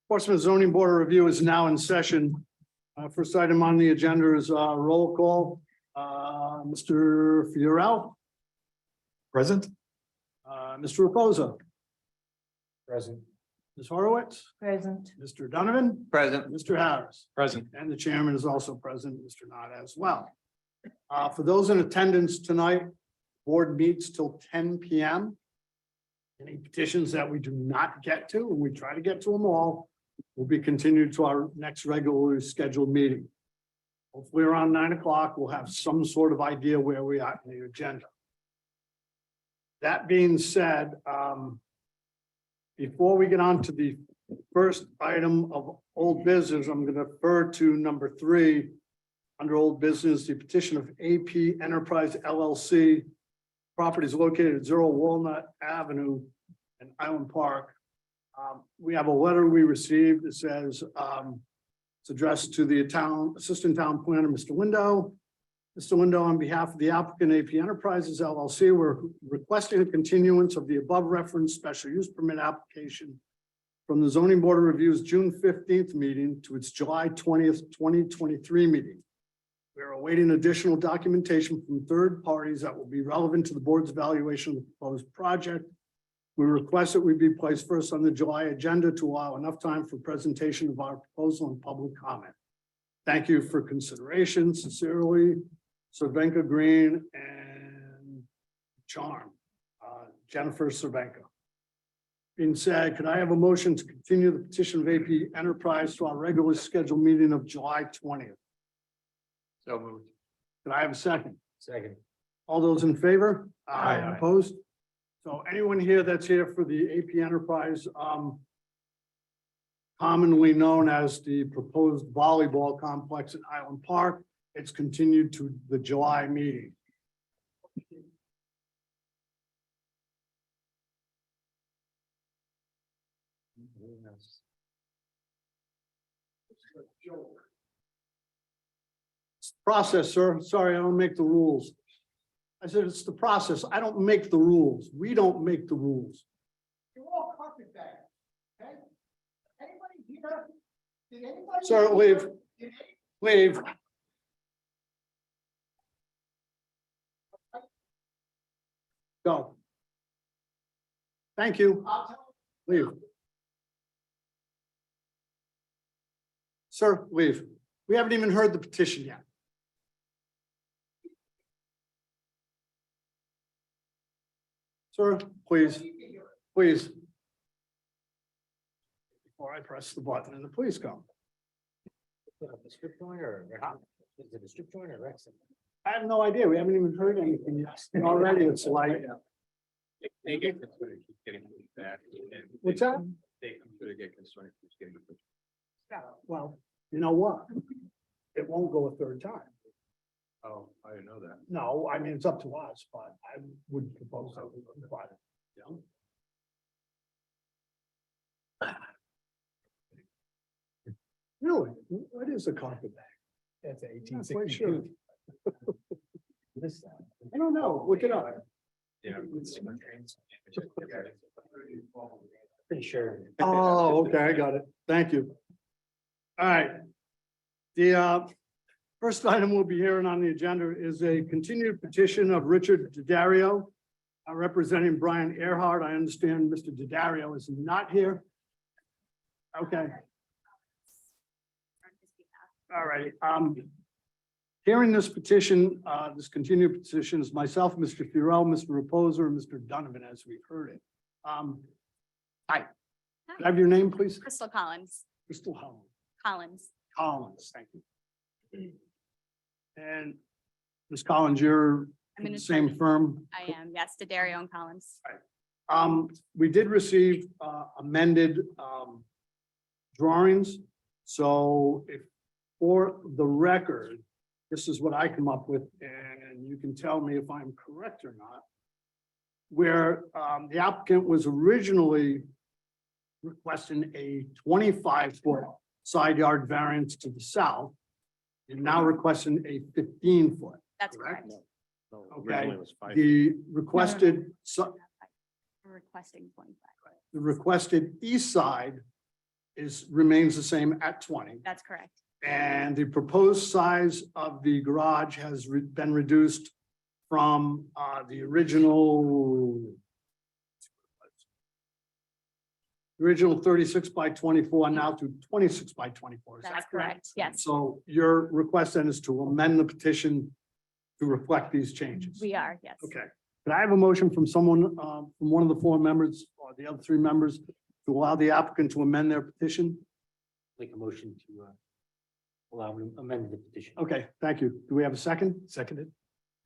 Portsmouth Zoning Board of Review is now in session. First item on the agenda is roll call. Mr. Fiorell, Present. Mr. Reposa, Present. Ms. Horowitz, Present. Mr. Donovan, Present. Mr. Harris, Present. and the chairman is also present, Mr. Knott as well. For those in attendance tonight, board meets till 10 p.m. Any petitions that we do not get to, and we try to get to them all, will be continued to our next regularly scheduled meeting. Hopefully around 9 o'clock, we'll have some sort of idea where we are in the agenda. That being said, before we get on to the first item of old business, I'm going to defer to number 3 under old business, the petition of AP Enterprise LLC. Property is located at 0 Walnut Avenue in Island Park. We have a letter we received that says it's addressed to the assistant town planner, Mr. Window. Mr. Window, on behalf of the applicant AP Enterprises LLC, we're requesting a continuance of the above referenced special use permit application from the Zoning Board of Review's June 15th meeting to its July 20th, 2023 meeting. We are awaiting additional documentation from third parties that will be relevant to the board's evaluation of the proposed project. We request that we be placed first on the July agenda to allow enough time for presentation of our proposal and public comment. Thank you for consideration. Sincerely, Cervenka Green and Charm, Jennifer Cervenka. Being said, could I have a motion to continue the petition of AP Enterprise to our regularly scheduled meeting of July 20th? So moved. Could I have a second? Second. All those in favor? Aye. Opposed? So anyone here that's here for the AP Enterprise, commonly known as the proposed volleyball complex in Island Park, it's continued to the July meeting. Process, sir. Sorry, I don't make the rules. I said, it's the process. I don't make the rules. We don't make the rules. You're all carpetbaggers, okay? Anybody here? Did anybody? Sir, leave. Did Leave. Go. Thank you. I'll tell Leave. Sir, leave. We haven't even heard the petition yet. Sir, please, please. Before I press the button and the police come. The strip joint or is it a strip joint or Rex? I have no idea. We haven't even heard anything yet. Already it's like, They get concerned, keep getting back. what's that? I'm sure they get concerned. Keeps getting. Well, you know what? It won't go a third time. Oh, I didn't know that. No, I mean, it's up to us, but I would propose that we provide it. You know? Really? What is a carpet bag? That's I'm not quite sure. I don't know. Look it up. Yeah. Pretty sure. Oh, okay, I got it. Thank you. All right. The first item we'll be hearing on the agenda is a continued petition of Richard Daddario, representing Brian Earhart. I understand Mr. Daddario is not here. Okay. All right. Hearing this petition, this continued petition is myself, Mr. Fiorell, Mr. Reposer, and Mr. Donovan, as we've heard it. Hi. Can I have your name, please? Crystal Collins. Crystal Holland. Collins. Collins, thank you. And Ms. Collins, you're I'm from an the same attorney. firm. I am, yes, Daddario and Collins. We did receive amended drawings. So if for the record, this is what I come up with, and you can tell me if I'm correct or not. Where the applicant was originally requesting a 25-foot side yard variance to the south, and now requesting a 15-foot. That's Correct. correct. Okay, the requested, We're requesting 25. The requested east side remains the same at 20. That's correct. And the proposed size of the garage has been reduced from the original 36 by 24 now to 26 by 24. Is That's that correct? correct. Yes, So your request then is to amend the petition to reflect these changes? we are. Yes. Okay. Could I have a motion from someone, from one of the four members or the other three members to allow the applicant to amend their petition? Make a motion to allow him to amend the petition. Okay, thank you. Do we have a second? Seconded.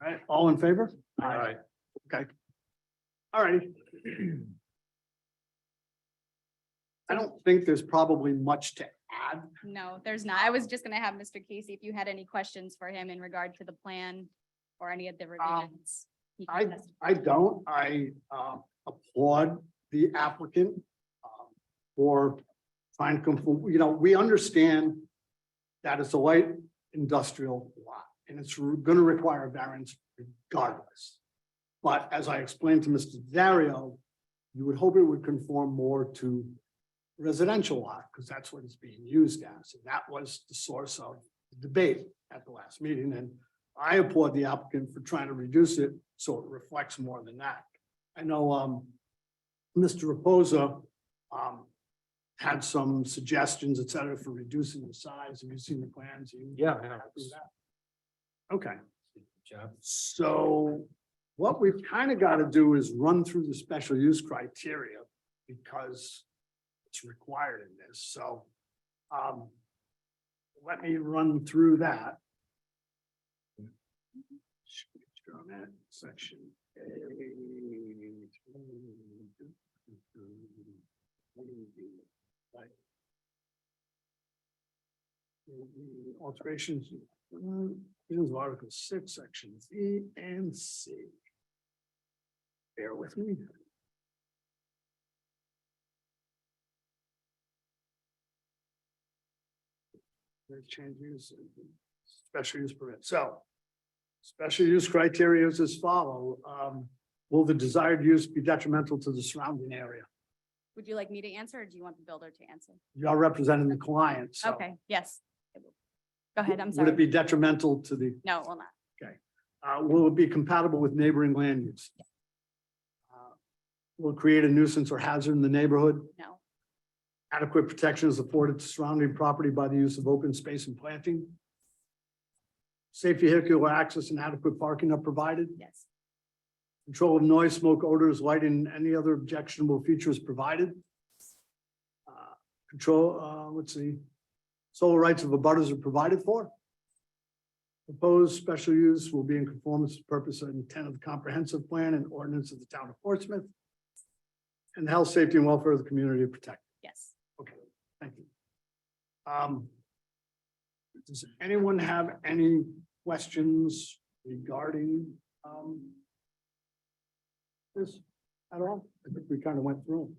All right, all in favor? Aye. Okay. All right. I don't think there's probably much to add. No, there's not. I was just gonna have Mr. Casey, if you had any questions for him in regard to the plan or any of the revisions. he can testify. I don't. I applaud the applicant for trying to come, we understand that it's a light industrial lot and it's going to require a variance regardless. But as I explained to Mr. Dario, you would hope it would conform more to residential lot because that's what it's being used as. And that was the source of the debate at the last meeting. And I applaud the applicant for trying to reduce it so it reflects more than that. I know Mr. Reposa had some suggestions, et cetera, for reducing the size. Have you seen the plans? Yeah. Okay, Good job. so what we've kind of got to do is run through the special use criteria because it's required in this. So let me run through that. Section A. Alterations, of Article 6, Sections E and C. Bear with me. Changes, special use permit. So, special use criteria is as follow. Will the desired use be detrimental to the surrounding area? Would you like me to answer or do you want the builder to answer? You're representing the client, so. Okay, yes. Go ahead, I'm Would sorry. it be detrimental to the, No, it will not. will it be compatible with neighboring land use? Will it create a nuisance or hazard in the neighborhood? No, Adequate protection is afforded to surrounding property by the use of open space and planting. Safe vehicular access and adequate parking are provided. yes, Control of noise, smoke, odors, lighting, and any other objectionable features provided. Let's see, solar rights of abutters are provided for. Proposed special use will be in conformance with the purpose and intent of the comprehensive plan and ordinance of the town of Portsmouth. And the health, safety, and welfare of the community are protected. yes. Okay, thank you. Does anyone have any questions regarding this at all? I think we kind of went through them.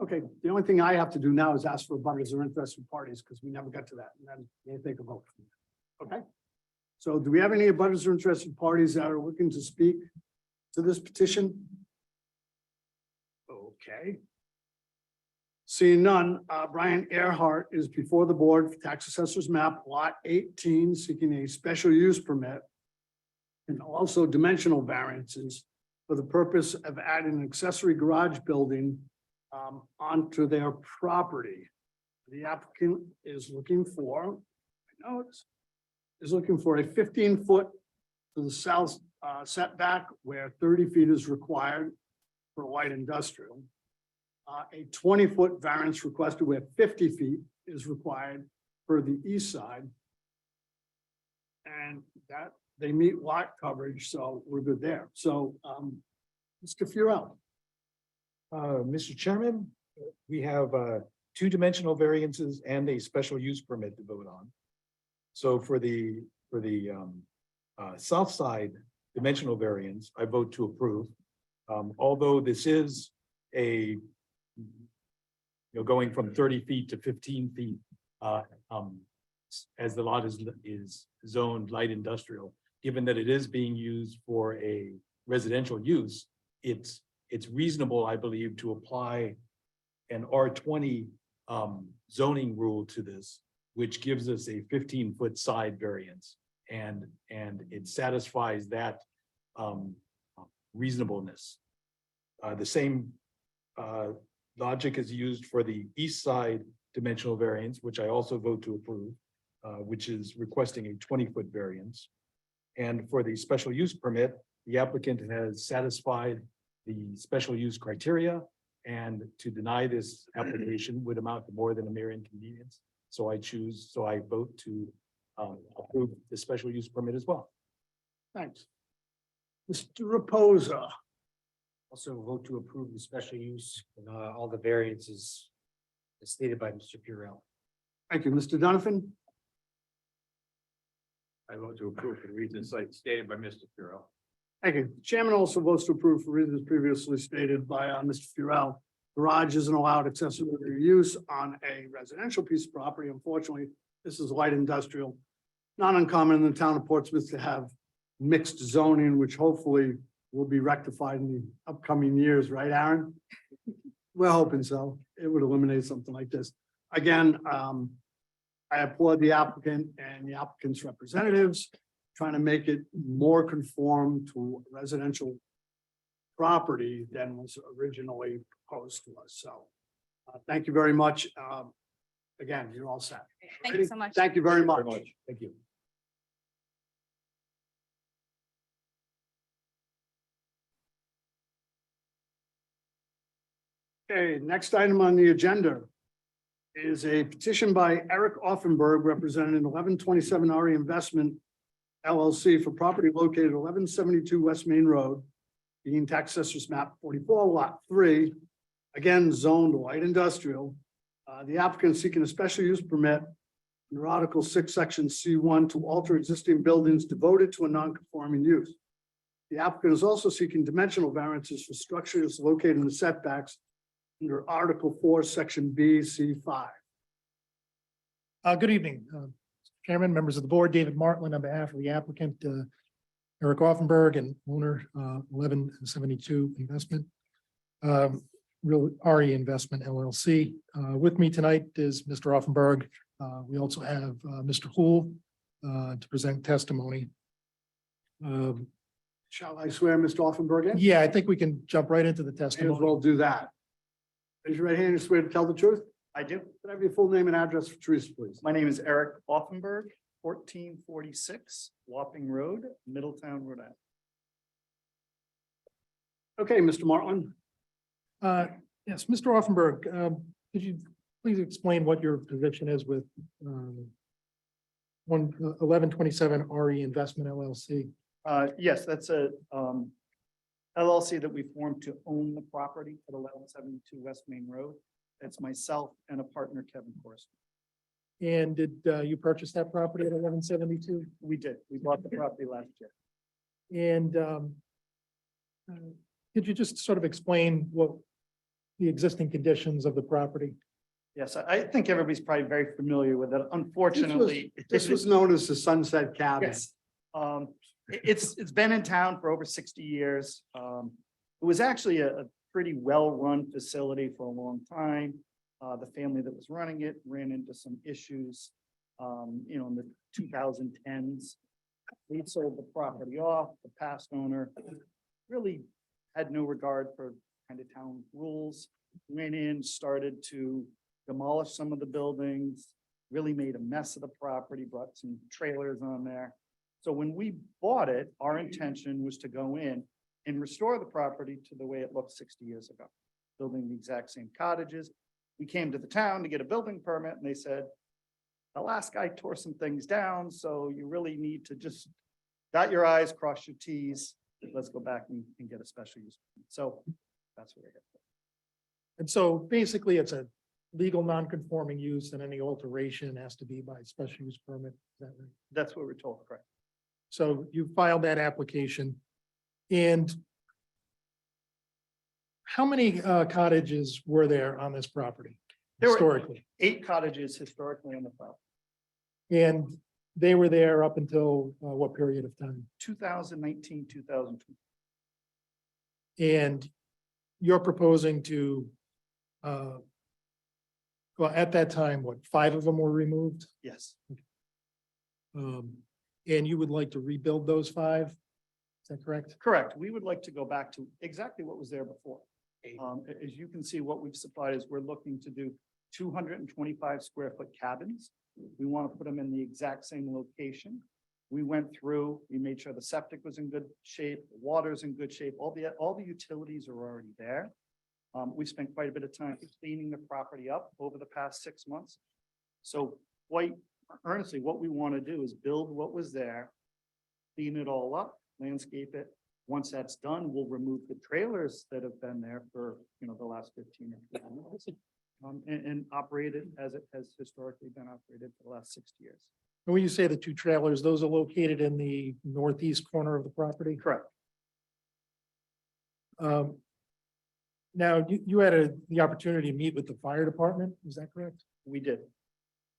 Okay, the only thing I have to do now is ask for butters or interested parties because we never got to that. And then we'll take a vote. Okay? So do we have any butters or interested parties that are looking to speak to this petition? Okay. Seeing none, Brian Earhart is before the board for tax assessor's map lot 18, seeking a special use permit and also dimensional variances for the purpose of adding an accessory garage building onto their property. The applicant is looking for, my notes, is looking for a 15-foot to the south setback where 30 feet is required for light industrial. A 20-foot variance requested where 50 feet is required for the east side. And that they meet lot coverage, so we're good there. So, Mr. Furell. Mr. Chairman, we have two dimensional variances and a special use permit to vote on. So for the south side dimensional variance, I vote to approve. Although this is going from 30 feet to 15 feet, as the lot is zoned light industrial, given that it is being used for a residential use, it's it's reasonable, I believe, to apply an R20 zoning rule to this, which gives us a 15-foot side variance. And it satisfies that reasonableness. The same logic is used for the east side dimensional variance, which I also vote to approve, which is requesting a 20-foot variance. And for the special use permit, the applicant has satisfied the special use criteria, and to deny this application would amount to more than a mere inconvenience. So I vote to approve the special use permit as well. Thanks. Mr. Reposa. Also vote to approve the special use and all the variances as stated by Mr. Purell. Thank you. Mr. Donovan. I vote to approve for the reasons stated by Mr. Purell. Thank you. Chairman also votes to approve for reasons previously stated by Mr. Furell. Garage isn't allowed accessory use on a residential piece of property. Unfortunately, this is light industrial. Not uncommon in the town of Portsmouth to have mixed zoning, which hopefully will be rectified in the upcoming years, right, Aaron? We're hoping so. It would eliminate something like this. Again, I applaud the applicant and the applicant's representatives trying to make it more conform to residential property than was originally proposed to us. So thank you very much. Again, you're all set. Thank you so much. Thank you very much. Thank you. Okay, next item on the agenda is a petition by Eric Offenberg representing 1127 RE Investment LLC for property located 1172 West Main Road, being tax assessors map 44 lot 3, again zoned light industrial. The applicant seeking a special use permit under Article 6, Section C1 to alter existing buildings devoted to a non-conforming use. The applicant is also seeking dimensional variances for structures located in the setbacks under Article 4, Section B, C5. Good evening, Chairman, members of the board, David Martland on behalf of the applicant, Eric Offenberg and owner, 1172 Investment, Real RE Investment LLC. With me tonight is Mr. Offenberg. We also have Mr. Hool to present testimony. Shall I swear Mr. Offenberg in? Yeah, I think we can jump right into the May as testimony. well do that. Raise your right hand and swear to tell the truth. I do. Can I have your full name and address for Teresa, please? My name is Eric Offenberg, 1446 Wapping Road, Middletown, Rhode Island. Okay, Mr. Martland. Yes, Mr. Offenberg, could you please explain what your position is with 1127 RE Investment LLC? Yes, that's a LLC that we formed to own the property at 1172 West Main Road. That's myself and a partner, Kevin Corson. And did you purchase that property at 1172? We did. We bought the property last year. And could you just sort of explain what the existing conditions of the property? Yes, I think everybody's probably very familiar with it. Unfortunately. This was known as the Sunset Cabin. Yes. It's been in town for over 60 years. It was actually a pretty well-run facility for a long time. The family that was running it ran into some issues, in the 2010s. They sold the property off. The past owner really had no regard for kind of town rules. Went in, started to demolish some of the buildings, really made a mess of the property, brought some trailers on there. So when we bought it, our intention was to go in and restore the property to the way it looked 60 years ago, building the exact same cottages. We came to the town to get a building permit and they said, the last guy tore some things down, so you really need to just dot your i's, cross your t's. Let's go back and get a special use. So that's what we're here for. And so basically it's a legal non-conforming use and any alteration has to be by special use permit. Is that right? That's what we're told, correct? So you filed that application and how many cottages were there on this property There were- historically? 8 cottages historically on the property. And they were there up until what period of time? 2019, 2020. And you're proposing to, well, at that time, what, 5 of them were removed? Yes, And you would like to rebuild those 5? Is that correct? correct. We would like to go back to exactly what was there before. As you can see, what we've supplied is we're looking to do 225 square foot cabins. We want to put them in the exact same location. We went through, we made sure the septic was in good shape, the water's in good shape, all the utilities are already there. We spent quite a bit of time cleaning the property up over the past 6 months. So quite earnestly, what we want to do is build what was there, clean it all up, landscape it. Once that's done, we'll remove the trailers that have been there for, the last 15 or 20 years. And operate it as it has historically been operated for the last 60 years. And when you say the 2 trailers, those are located in the northeast corner of the property? Correct. Now, you had the opportunity to meet with the fire department, is that correct? We did.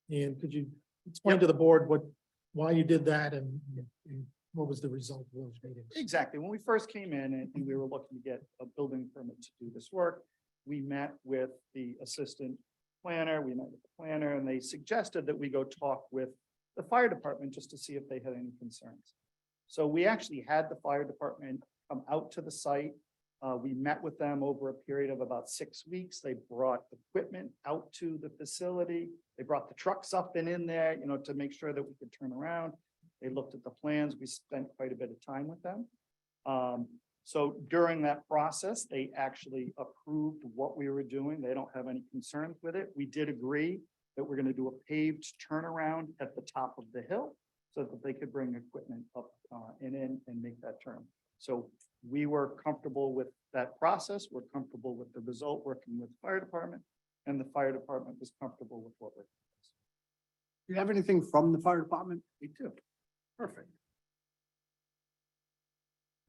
And could you explain to the board why you did that and what was the result of those meetings? Exactly. When we first came in and we were looking to get a building permit to do this work, we met with the assistant planner, we met with the planner, and they suggested that we go talk with the fire department just to see if they had any concerns. So we actually had the fire department come out to the site. We met with them over a period of about 6 weeks. They brought equipment out to the facility. They brought the trucks up and in there, to make sure that we could turn around. They looked at the plans. We spent quite a bit of time with them. So during that process, they actually approved what we were doing. They don't have any concerns with it. We did agree that we're going to do a paved turnaround at the top of the hill so that they could bring equipment up and in and make that turn. So we were comfortable with that process. We're comfortable with the result working with the fire department, and the fire department was comfortable with what we're. Do you have anything from the fire department? We do. Perfect.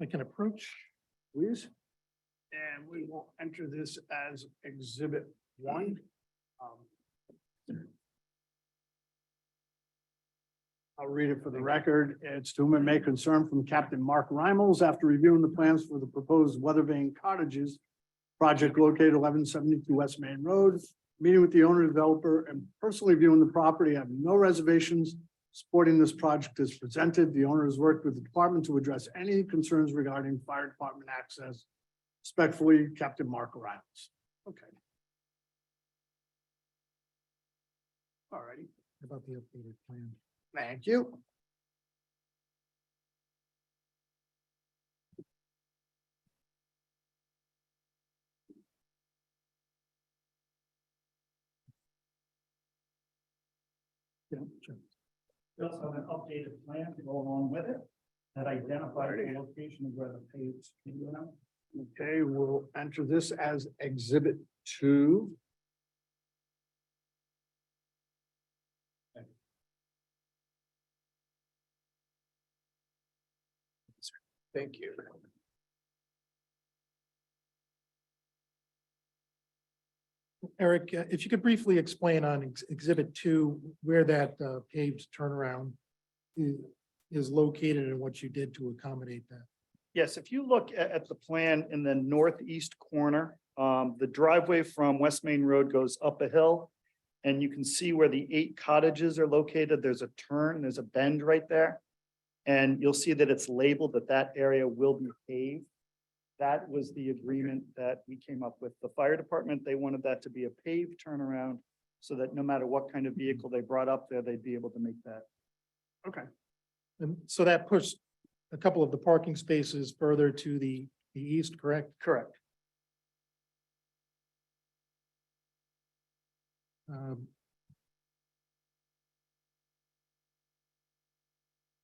I can approach. Please. And we will enter this as exhibit 1. I'll read it for the record. It's to whom it may concern from Captain Mark Reimels after reviewing the plans for the proposed weather vane cottages project located 1172 West Main Road, meeting with the owner developer and personally viewing the property. I have no reservations supporting this project as presented. The owner has worked with the department to address any concerns regarding fire department access. Respectfully, Captain Mark Reimels. Okay. All righty. How about the updated plan? Thank you. Yeah, sure. We also have an updated plan to go along with it that identifies the location of where the paved street went. Okay, we'll enter this as exhibit 2. Thank you. Eric, if you could briefly explain on exhibit 2, where that paved turnaround is located and what you did to accommodate that. Yes, if you look at the plan in the northeast corner, the driveway from West Main Road goes up a hill. And you can see where the 8 cottages are located. There's a turn, there's a bend right there. And you'll see that it's labeled that area will be paved. That was the agreement that we came up with. The fire department, they wanted that to be a paved turnaround so that no matter what kind of vehicle they brought up there, they'd be able to make that. Okay. And so that pushed a couple of the parking spaces further to the east, correct? Correct.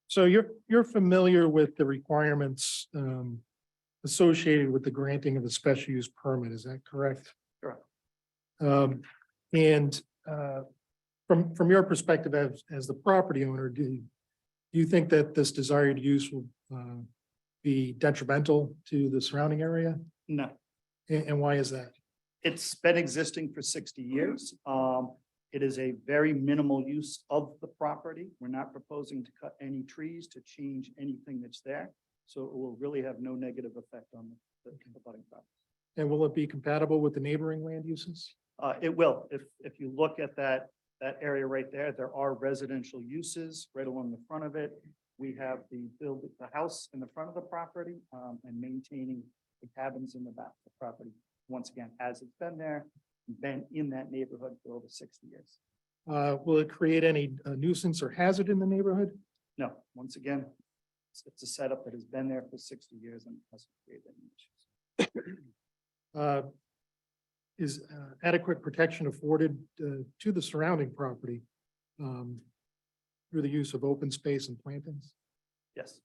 So you're familiar with the requirements associated with the granting of a special use permit, is that correct? Correct. And from your perspective as the property owner, do you think that this desired use will be detrimental to the surrounding area? No, And why is that? it's been existing for 60 years. It is a very minimal use of the property. We're not proposing to cut any trees to change anything that's there. So it will really have no negative effect on the abutting property. And will it be compatible with the neighboring land uses? It will. If you look at that area right there, there are residential uses right along the front of it. We have the house in the front of the property, and maintaining the cabins in the back of the property. Once again, as it's been in that neighborhood for over 60 years. Will it create any nuisance or hazard in the neighborhood? No, once again, it's a setup that has been there for 60 years and hasn't created any issues. Is adequate protection afforded to the surrounding property through the use of open space and plantings? Yes.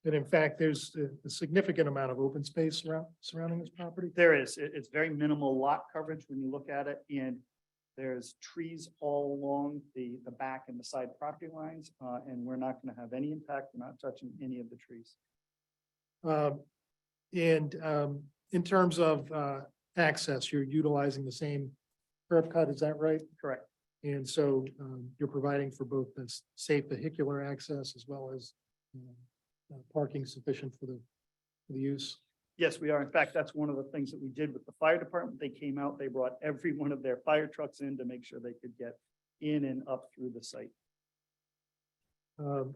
And in fact, there's a significant amount of open space surrounding this property. There is. It's very minimal lot coverage when you look at it, and there's trees all along the back and the side property lines, and we're not going to have any impact. We're not touching any of the trees. In terms of access, you're utilizing the same curb cut, is that right? Correct. And so you're providing for both the safe vehicular access as well as parking sufficient for the use? Yes, we are. In fact, that's one of the things that we did with the fire department. They came out, they brought every one of their fire trucks in to make sure they could get in and up through the site. You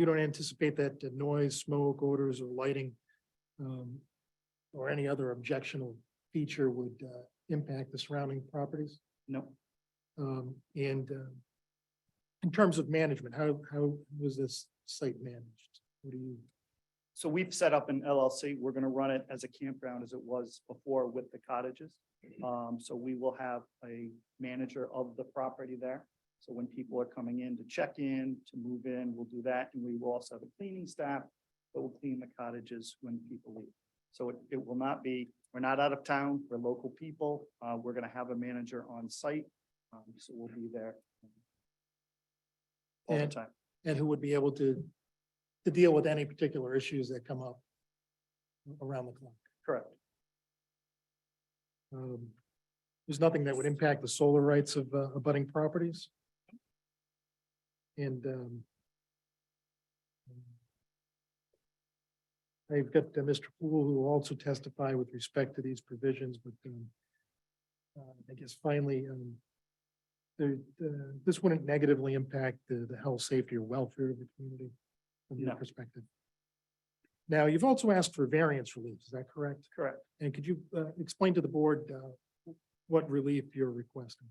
don't anticipate that noise, smoke, odors, or lighting or any other objectionable feature would impact the surrounding properties? No, In terms of management, how was this site managed? What do you? so we've set up an LLC. We're going to run it as a campground as it was before with the cottages. So we will have a manager of the property there. So when people are coming in to check in, to move in, we'll do that. And we will also have a cleaning staff that will clean the cottages when people leave. So it will not be, we're not out of town, we're local people. We're going to have a manager on site. So we'll be there all the time. And who would be able to deal with any particular issues that come up around the clock? Correct. There's nothing that would impact the solar rights of abutting properties? And I've got Mr. Poole, who will also testify with respect to these provisions, but I guess finally, this wouldn't negatively impact the health, safety, or welfare of the community from your No. perspective. Now, you've also asked for variance relief, is that correct? Correct. And could you explain to the board what relief you're requesting?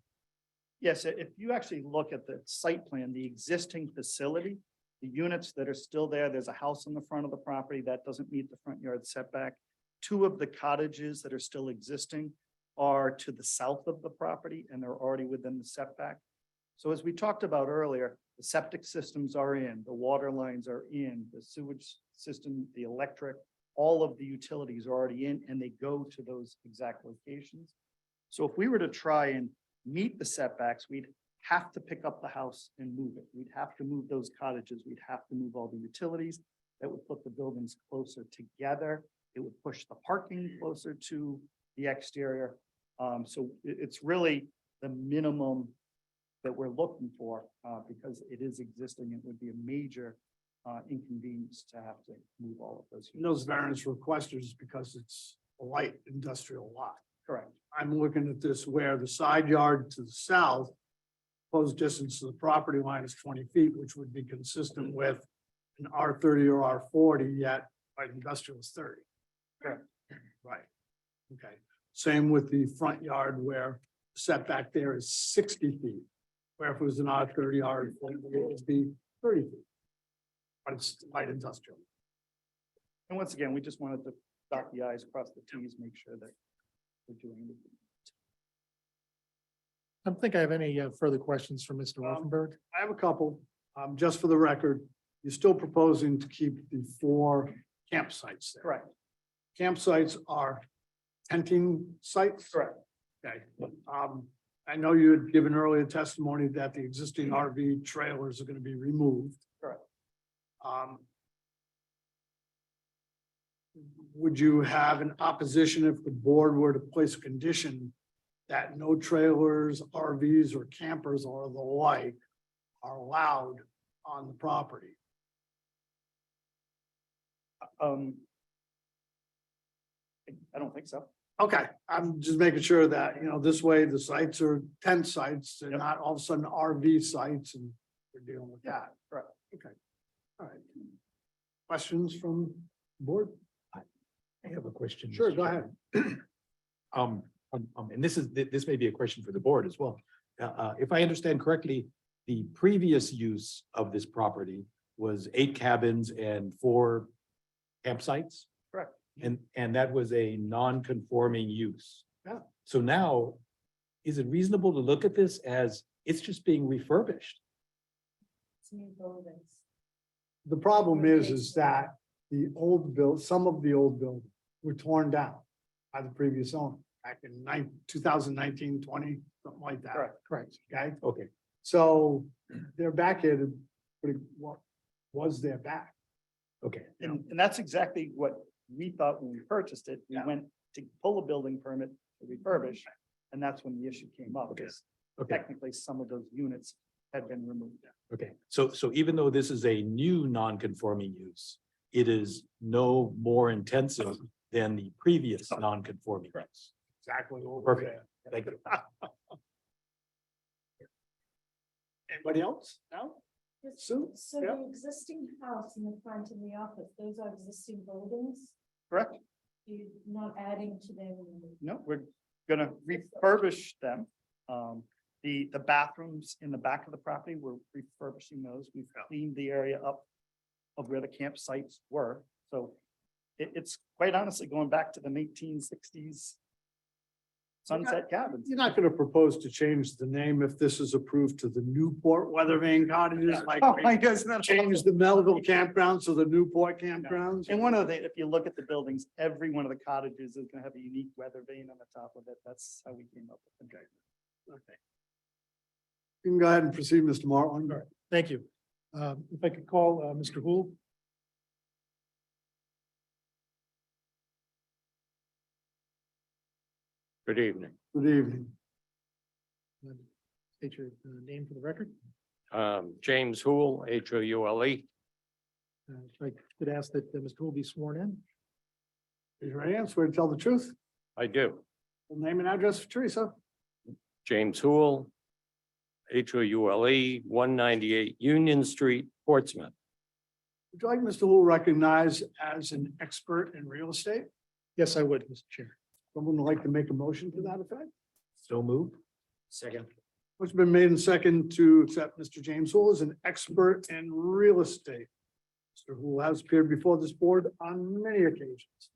Yes, if you actually look at the site plan, the existing facility, the units that are still there, there's a house in the front of the property that doesn't meet the front yard setback. Two of the cottages that are still existing are to the south of the property and they're already within the setback. So as we talked about earlier, the septic systems are in, the water lines are in, the sewage system, the electric, all of the utilities are already in and they go to those exact locations. So if we were to try and meet the setbacks, we'd have to pick up the house and move it. We'd have to move those cottages. We'd have to move all the utilities. That would put the buildings closer together. It would push the parking closer to the exterior. So it's really the minimum that we're looking for because it is existing. It would be a major inconvenience to have to move all of those. And those variance requesters because it's a light industrial lot. Correct. I'm looking at this where the side yard to the south, proposed distance to the property line is 20 feet, which would be consistent with an R30 or R40, yet light industrial is 30. Correct. Right. Okay. Same with the front yard where setback there is 60 feet. Where if it was an R30, R40, it would be 30 feet. But it's light industrial. And once again, we just wanted to dot the i's, cross the t's, make sure that we're doing it. I don't think I have any further questions for Mr. Offenberg. I have a couple, just for the record, you're still proposing to keep the 4 campsites there. Correct. Campsites are tenting sites? Correct. Okay. I know you had given earlier testimony that the existing RV trailers are going to be removed. Correct. Would you have an opposition if the board were to place a condition that no trailers, RVs, or campers or the like are allowed on the property. Um. I don't think so. Okay, I'm just making sure that, this way the sites are tent sites, they're Yep. not all of a sudden RV sites and we're dealing with that. Right. Okay, all right. Questions from the board? I have a question. Sure, Mr. go Chairman. ahead. And this may be a question for the board as well. If I understand correctly, the previous use of this property was 8 cabins and 4 campsites? Correct. And that was a non-conforming use. Yeah. So now, is it reasonable to look at this as it's just being refurbished? The problem is that some of the old buildings were torn down by the previous owner back in 2019, 20, something like that. Correct. Okay, Okay, so they're back here to, what was their back? okay. And that's exactly what we thought when we purchased it. We Yeah. went to pull a building permit to refurbish, and that's when the issue came up. Okay. Because Okay, technically, some of those units had been removed. okay. So even though this is a new non-conforming use, it is no more intensive than the previous non-conforming use. Exactly. what was Perfect. there. Thank you. Anybody else? No? Sue? So Yeah. the existing house in the front and the office, those are existing buildings, Correct? you're not adding to them. No, we're gonna refurbish them. The bathrooms in the back of the property, we're refurbishing those. We've cleaned the area up of where the campsites were. So it's quite honestly going back to the 1860s sunset cabins. You're not gonna propose to change the name if this is approved to the Newport Weather Vane Cottages, like Oh, my goodness. that's change the Melville campgrounds to the Newport campgrounds? And one of the, if you look at the buildings, every one of the cottages is gonna have a unique weather vane on the top of it. That's how we came up with it. Okay. You can go ahead and proceed, Mr. Martling. All right. Thank you. If I could call Mr. Hool. Good evening. Good evening. State your name for the record. James Houle, Houle. If I could ask that Mr. Hool be sworn in. Raise your hand, swear to tell the truth. I do. Full name and address for Teresa. James Houle, Houle, 198 Union Street, Portsmouth. Would you like Mr. Wu recognized as an expert in real estate? Yes, I would, Mr. Chair. Someone would like to make a motion to that effect? So moved. Second. What's been made in second to accept Mr. James Wu as an expert in real estate? Mr. Wu has appeared before this board on many occasions.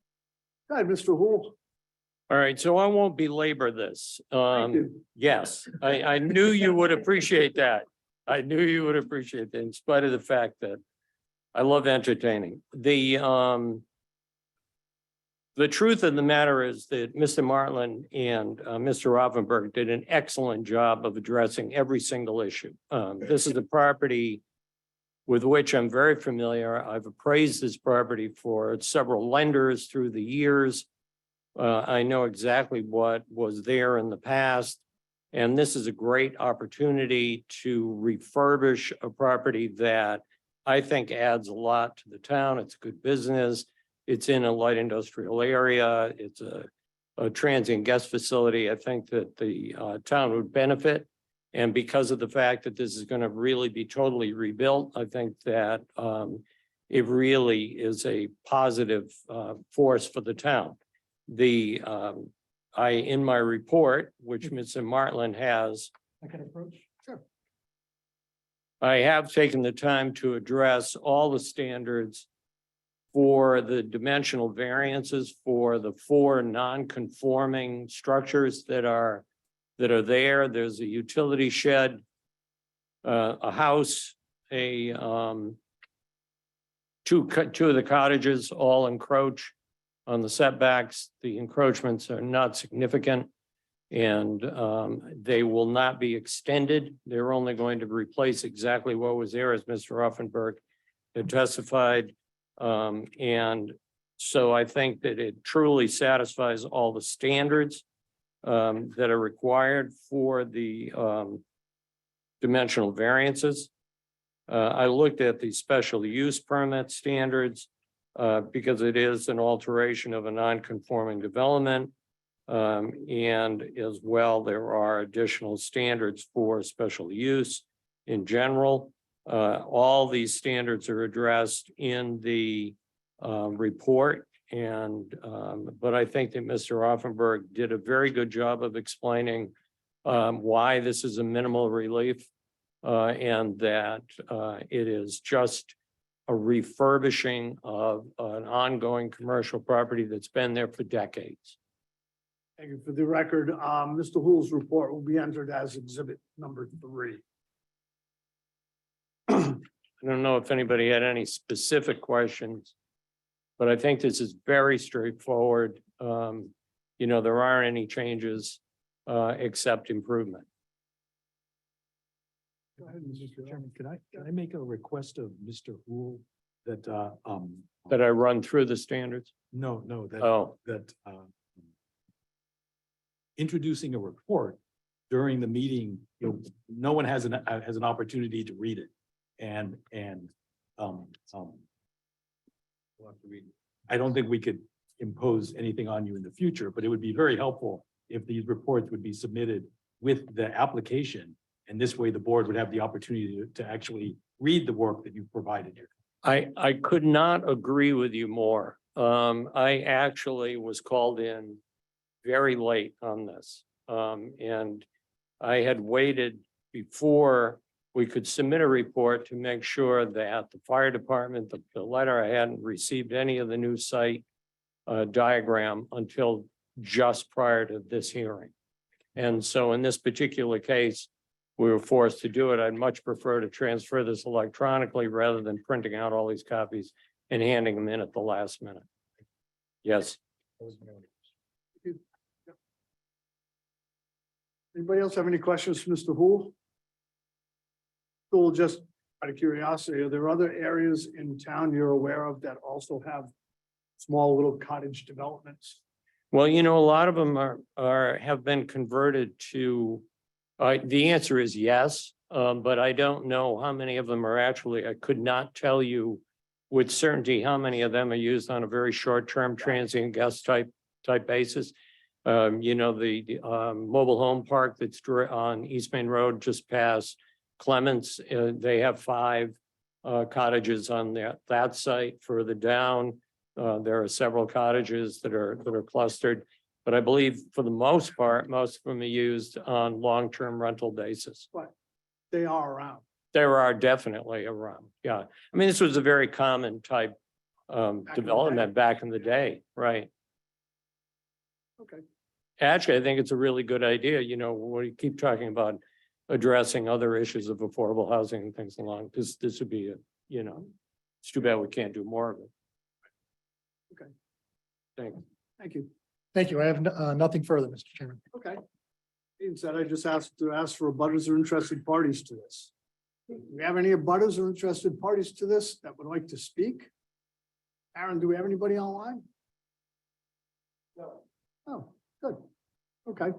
Go ahead, Mr. Wu. All right, so I won't belabor this. Thank you. Yes, I knew you would appreciate that. I knew you would appreciate that in spite of the fact that I love entertaining. The truth of the matter is that Mr. Martland and Mr. Rothenberg did an excellent job of addressing every single issue. This is a property with which I'm very familiar. I've appraised this property for several lenders through the years. I know exactly what was there in the past. And this is a great opportunity to refurbish a property that I think adds a lot to the town. It's a good business. It's in a light industrial area. It's a transient guest facility. I think that the town would benefit. And because of the fact that this is going to really be totally rebuilt, I think that it really is a positive force for the town. In my report, which Mr. Martland has, I can approach. Sure. I have taken the time to address all the standards for the dimensional variances for the 4 non-conforming structures that are there. There's a utility shed, a house, two of the cottages all encroach on the setbacks. The encroachments are not significant and they will not be extended. They're only going to replace exactly what was there, as Mr. Offenberg had testified. And so I think that it truly satisfies all the standards that are required for the dimensional variances. I looked at the special use permit standards because it is an alteration of a non-conforming development. And as well, there are additional standards for special use in general. All these standards are addressed in the report. And but I think that Mr. Offenberg did a very good job of explaining why this is a minimal relief and that it is just a refurbishing of an ongoing commercial property that's been there for decades. Thank you. For the record, Mr. Hoole's report will be entered as exhibit number 3. I don't know if anybody had any specific questions, but I think this is very straightforward. You know, there aren't any changes except improvement. Go ahead, Mr. Chairman. Can I make a request of Mr. Hool that, That I run through the standards? no, that, Oh, introducing a report during the meeting, no one has an opportunity to read it. And, I don't think we could impose anything on you in the future, but it would be very helpful if these reports would be submitted with the application. And this way the board would have the opportunity to actually read the work that you've provided here. I could not agree with you more. I actually was called in very late on this. And I had waited before we could submit a report to make sure that the fire department, the letter, I hadn't received any of the new site diagram until just prior to this hearing. And so in this particular case, we were forced to do it. I'd much prefer to transfer this electronically rather than printing out all these copies and handing them in at the last minute. Yes. Anybody else have any questions for Mr. Hoole? Hoole, just out of curiosity, are there other areas in town you're aware of that also have small little cottage developments? Well, you know, a lot of them have been converted to, the answer is yes, but I don't know how many of them are actually, I could not tell you with certainty how many of them are used on a very short-term transient guest type basis. You know, the mobile home park that's on East Main Road just past Clements, they have 5 cottages on that site. Further down, there are several cottages that are clustered, but I believe for the most part, most of them are used on long-term rental basis. But they are around. There are definitely around. Yeah, I mean, this was a very common type development back in the day, right? Okay. Actually, I think it's a really good idea. You know, we keep talking about addressing other issues of affordable housing and things along. This would be a, you know, it's too bad we can't do more of it. Okay. Thanks. Thank you. Thank you. I have nothing further, Mr. Chairman. Okay. Being said, I just asked for abutters or interested parties to this. Do we have any abutters or interested parties to this that would like to speak? Aaron, do we have anybody online? No. Oh, good. Okay.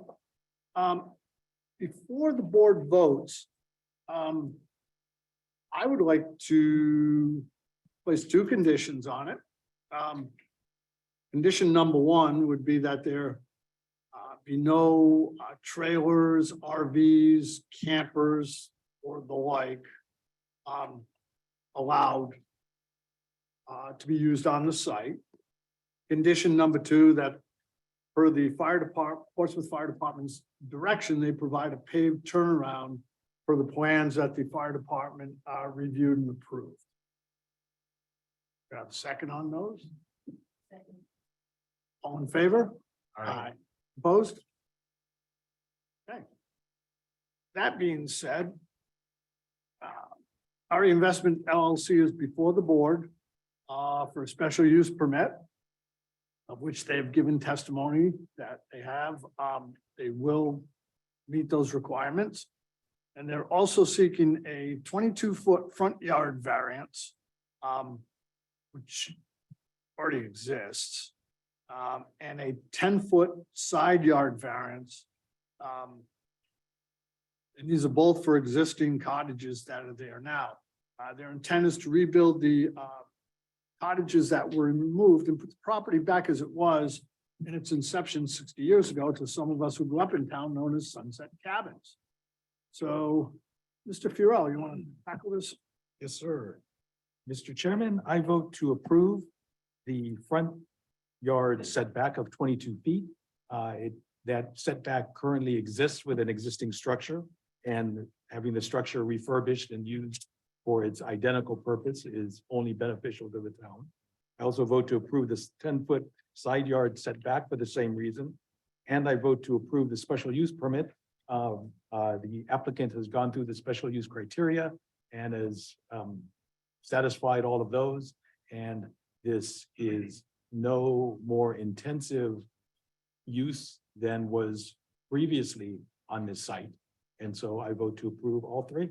Before the board votes, I would like to place 2 conditions on it. Condition number 1 would be that there be no trailers, RVs, campers, or the like allowed to be used on the site. Condition number 2, that per the fire department, Portsmouth Fire Department's direction, they provide a paved turnaround for the plans that the fire department reviewed and approved. Got a second on those? Second. All in favor? Aye. Opposed? Okay. That being said, our investment LLC is before the board for a special use permit, of which they have given testimony that they will meet those requirements. And they're also seeking a 22-foot front yard variance, which already exists, and a 10-foot side yard variance And these are both for existing cottages that are there now. Their intent is to rebuild the cottages that were removed and put the property back as it was in its inception 60 years ago to some of us who grew up in town known as Sunset Cabins. So, Mr. Furell, you want to tackle this? Yes, sir. Mr. Chairman, I vote to approve the front yard setback of 22 feet. That setback currently exists with an existing structure, and having the structure refurbished and used for its identical purpose is only beneficial to the town. I also vote to approve this 10-foot side yard setback for the same reason. And I vote to approve the special use permit. The applicant has gone through the special use criteria and has satisfied all of those. And this is no more intensive use than was previously on this site. And so I vote to approve all three.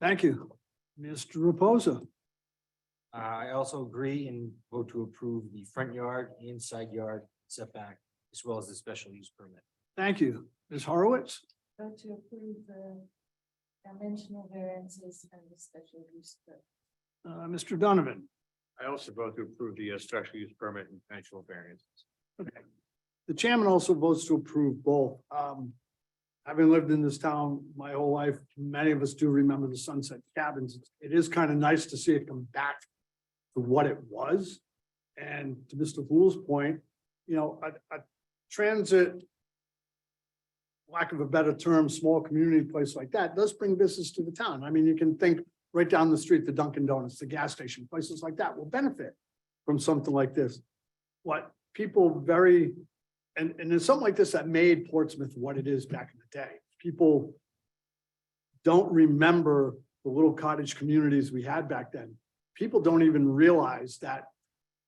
Thank you. Mr. Reposa. I also agree and vote to approve the front yard and side yard setback, as well as the special use permit. Thank you. Ms. Horowitz. Vote to approve the dimensional variances and the special use. Mr. Donovan. I also vote to approve the structural use permit and dimensional variances. Okay. The chairman also votes to approve both. Having lived in this town my whole life, many of us do remember the Sunset Cabins. It is kind of nice to see it come back to what it was. And to Mr. Fool's point, you know, a transit, lack of a better term, small community place like that does bring business to the town. I mean, you can think right down the street, the Dunkin' Donuts, the gas station, places like that will benefit from something like this. What people and there's something like this that made Portsmouth what it is back in the day. People don't remember the little cottage communities we had back then. People don't even realize that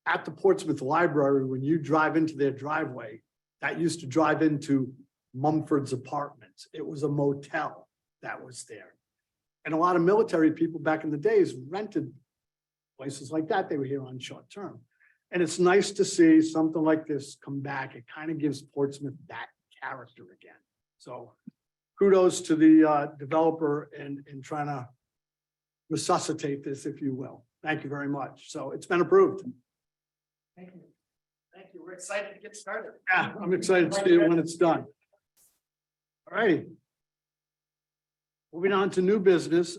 at the Portsmouth Library, when you drive into their driveway, that used to drive into Mumford's apartments. It was a motel that was there. And a lot of military people back in the days rented places like that. They were here on short term. And it's nice to see something like this come back. It kind of gives Portsmouth that character again. So kudos to the developer in trying to resuscitate this, if you will. Thank you very much. So it's been approved. Thank you. Thank you. We're excited to get started. Yeah, I'm excited to see it when it's done. All righty. Moving on to new business.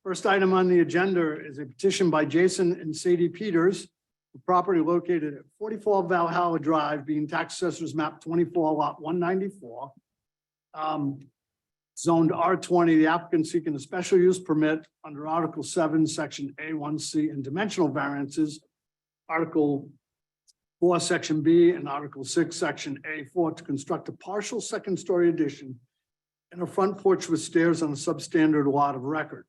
First item on the agenda is a petition by Jason and Sadie Peters, the property located at 44 Valhalla Drive, being tax assessors map 24 lot 194. Zoned R20, the applicant seeking a special use permit under Article 7, Section A1C and dimensional variances, Article 4, Section B, and Article 6, Section A4 to construct a partial second-story addition and a front porch with stairs on a substandard lot of record.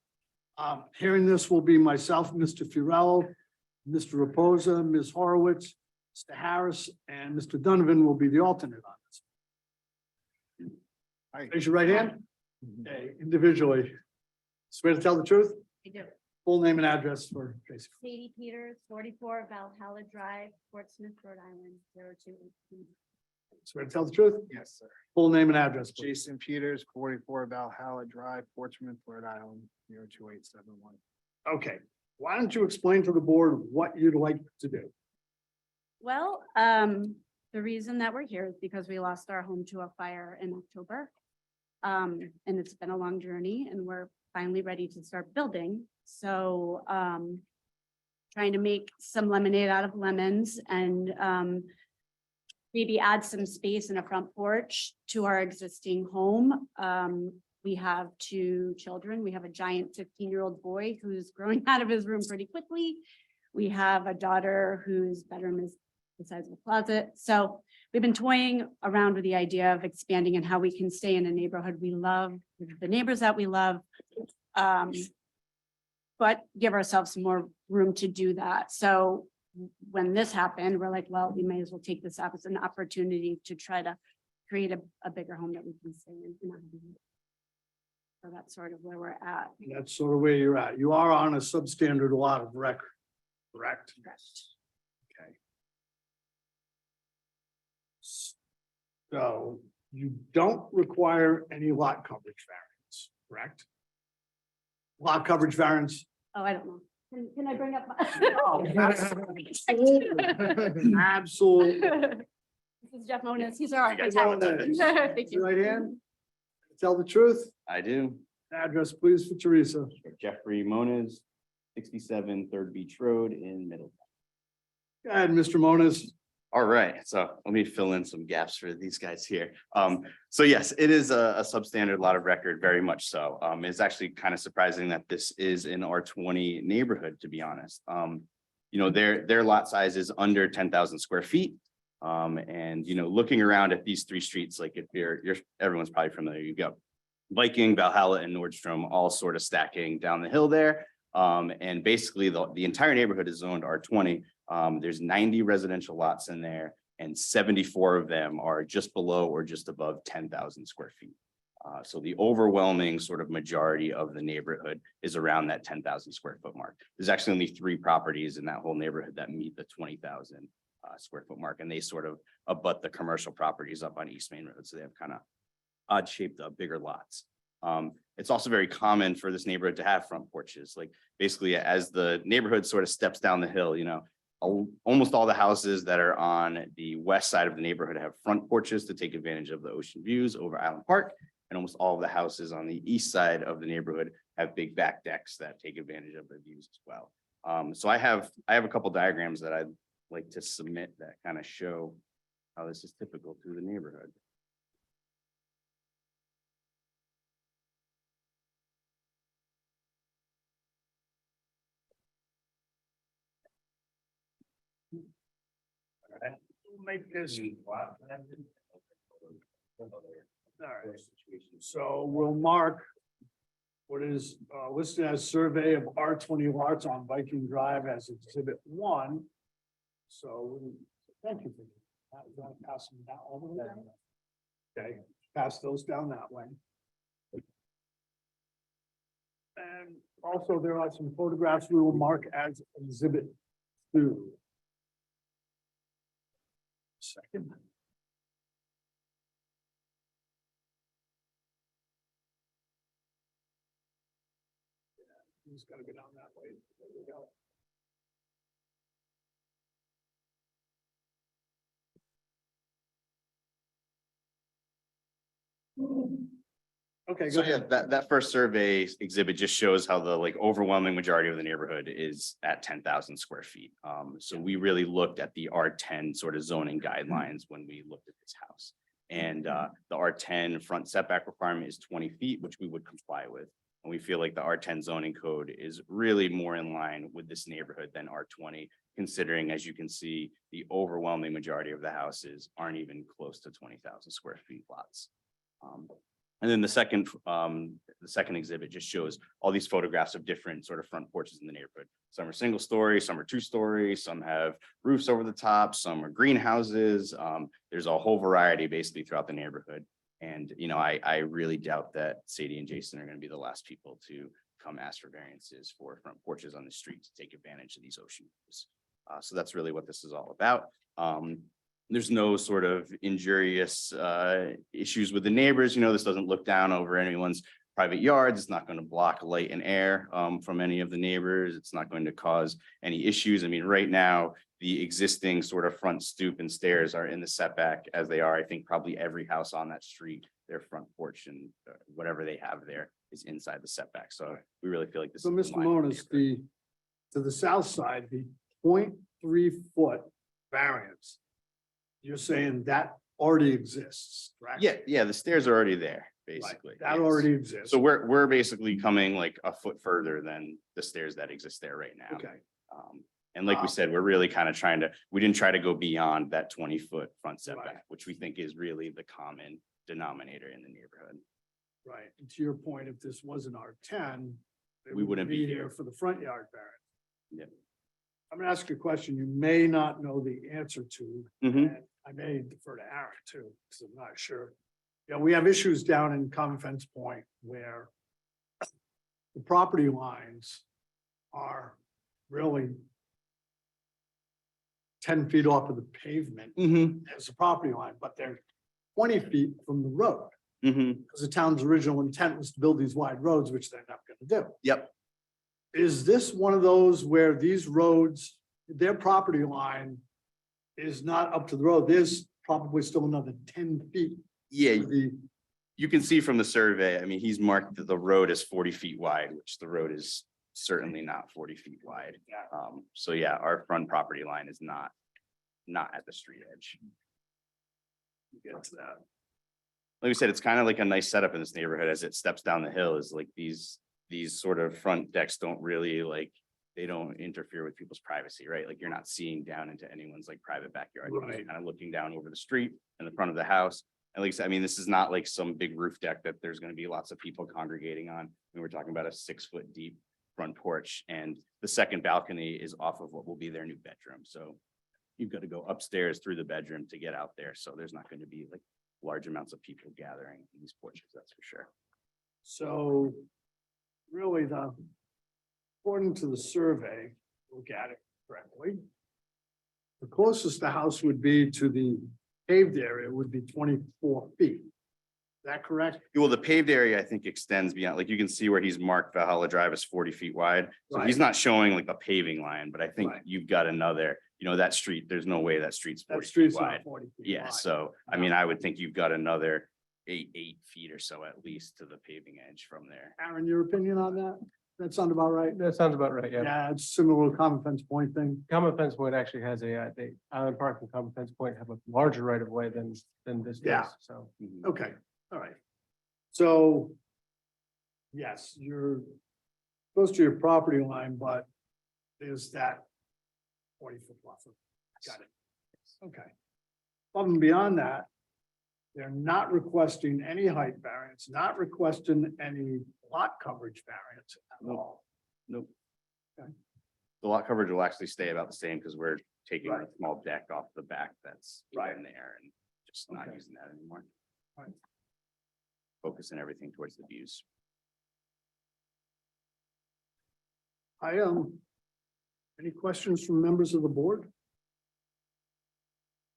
Hearing this will be myself, Mr. Furell, Mr. Reposa, Ms. Horowitz, Mr. Harris, and Mr. Donovan will be the alternate on this. Raise your right hand. Okay, individually. Swear to tell the truth? I do. Full name and address for Tracy. Sadie Peters, 44 Valhalla Drive, Portsmouth, Rhode Island, 028. Swear to tell the truth? Yes, sir. Full name and address, please. Jason Peters, 44 Valhalla Drive, Portsmouth, Rhode Island, 02871. Okay, why don't you explain to the board what you'd like to do? Well, the reason that we're here is because we lost our home to a fire in October. And it's been a long journey and we're finally ready to start building. So, trying to make some lemonade out of lemons and, maybe add some space in a front porch to our existing home. We have 2 children. We have a giant 15-year-old boy who's growing out of his room pretty quickly. We have a daughter whose bedroom is the size of a closet. So we've been toying around with the idea of expanding and how we can stay in a neighborhood we love, with the neighbors that we love. But give ourselves some more room to do that. So when this happened, we're like, well, we may as well take this up as an opportunity to try to create a bigger home that we can stay in. So that's sort of where we're at. That's sort of where you're at. You are on a substandard lot of record, correct? Okay. So You don't require any lot coverage variance, correct? Lot coverage variance. Oh, I don't know. Can I bring up? Oh, Absolutely. This is Jeff Monas. He's our Jeff architect. Monas. Thank you. Right hand. Tell the truth. I do. Address, please, for Teresa. Jeffrey Moniz, 67 Third Beach Road in Middletown. Go ahead, Mr. Monas. All right, so let me fill in some gaps for these guys here. So yes, it is a substandard lot of record, very much so. It's actually kind of surprising that this is an R20 neighborhood, to be honest. You know, their lot size is under 10,000 square feet. And you know, looking around at these three streets, like if you're everyone's probably familiar, you go Viking, Valhalla, and Nordstrom, all sort of stacking down the hill there. And basically the entire neighborhood is zoned R20. There's 90 residential lots in there and 74 of them are just below or just above 10,000 square feet. So the overwhelming sort of majority of the neighborhood is around that 10,000 square foot mark. There's actually only 3 properties in that whole neighborhood that meet the 20,000 square foot mark, and they sort of abut the commercial properties up on East Main Road. So they have kind of odd shaped bigger lots. It's also very common for this neighborhood to have front porches. Like basically as the neighborhood sort of steps down the hill, you know, almost all the houses that are on the west side of the neighborhood have front porches to take advantage of the ocean views over Island Park. And almost all of the houses on the east side of the neighborhood have big back decks that take advantage of the views as well. So I have a couple diagrams that I'd like to submit that kind of show how this is typical through the neighborhood. Make this. All right. So we'll mark what is listed as survey of R20 lots on Viking Drive as exhibit 1. So thank you for that. You want to pass them down all the way down? Okay, pass those down that way. And also there are some photographs we will mark as exhibit 2. Second. He's gotta go down that way. There we go. Okay, go So yeah, ahead. that first survey exhibit just shows how the like overwhelming majority of the neighborhood is at 10,000 square feet. So we really looked at the R10 sort of zoning guidelines when we looked at this house. And the R10 front setback requirement is 20 feet, which we would comply with. And we feel like the R10 zoning code is really more in line with this neighborhood than R20, considering, as you can see, the overwhelming majority of the houses aren't even close to 20,000 square feet lots. And then the second exhibit just shows all these photographs of different sort of front porches in the neighborhood. Some are single story, some are 2-story, some have roofs over the top, some are greenhouses. There's a whole variety basically throughout the neighborhood. And, you know, I really doubt that Sadie and Jason are going to be the last people to come ask for variances for front porches on the street to take advantage of these ocean views. So that's really what this is all about. There's no sort of injurious issues with the neighbors. You know, this doesn't look down over anyone's private yards. It's not going to block light and air from any of the neighbors. It's not going to cause any issues. I mean, right now, the existing sort of front stoop and stairs are in the setback as they are. I think probably every house on that street, their front porch and whatever they have there is inside the setback. So we really feel like this. So is in Mr. line with Monas, neighborhood. to the south side, the 0.3 foot variance. You're saying that already exists, right? Yeah, the stairs are already there, Right, basically. that yes. already exists. So we're basically coming like a foot further than the stairs that exist there right now. Okay, And like we said, we're really kind of we didn't try to go beyond that 20-foot front Right. setback, which we think is really the common denominator in the neighborhood. right. And to your point, if this was an R10, they We wouldn't be here here. for the front yard variance. Yep. I'm gonna ask you a question you may not know the answer to. Mhm. And I may defer to Aaron too, because I'm not sure. Yeah, we have issues down in Common Fence Point where the property lines are really 10 feet off of the pavement Mhm. as a property line, but they're 20 feet from the road. Mhm. Because the town's original intent was to build these wide roads, which they're not gonna do. Yep. Is this one of those where these roads, their property line is not up to the road? There's probably still another 10 feet. Yeah, to the, you can see from the survey, I mean, he's marked that the road is 40 feet wide, which the road is certainly not 40 feet wide. So yeah, our front property line is not at the street edge. get to that. Like we said, it's kind of like a nice setup in this neighborhood as it steps down the hill is like these sort of front decks don't really like, they don't interfere with people's privacy, right? Like you're not seeing down into anyone's like private backyard. You're just Right. kind of looking down over the street and the front of the house. At least, I mean, this is not like some big roof deck that there's going to be lots of people congregating on. We were talking about a 6 foot deep front porch and the second balcony is off of what will be their new bedroom. So you've got to go upstairs through the bedroom to get out there. So there's not going to be like large amounts of people gathering in these porches, that's for sure. So really according to the survey, look at it correctly. The closest the house would be to the paved area would be 24 feet. Is that correct? Well, the paved area, I think, extends beyond, like you can see where he's marked Valhalla Drive is 40 feet wide. So he's Right. not showing like a paving line, but I think Right. you've got another, that street, there's no way that street's That 40 feet street's not wide. 40 feet Yeah, wide. so I mean, I would think you've got another 8 feet or so at least to the paving edge from there. Aaron, your opinion on that? That sound about right? That sounds about right, yeah. Yeah, it's similar to common fence point thing. Common Fence Point actually has the Island Park and Common Fence Point have a larger right of way than this Yeah. does, so. Mhm. Okay, all right. So yes, you're close to your property line, but there's that 40 foot buffer. Got it. Okay. Above and beyond that, they're not requesting any height variance, not requesting any lot coverage variance at Nope. all. Nope. Okay. The lot coverage will actually stay about the same because we're taking a Right. small deck off the back that's Right. in there and just not Okay. using that anymore. Right. Focusing everything towards the views. Any questions from members of the board?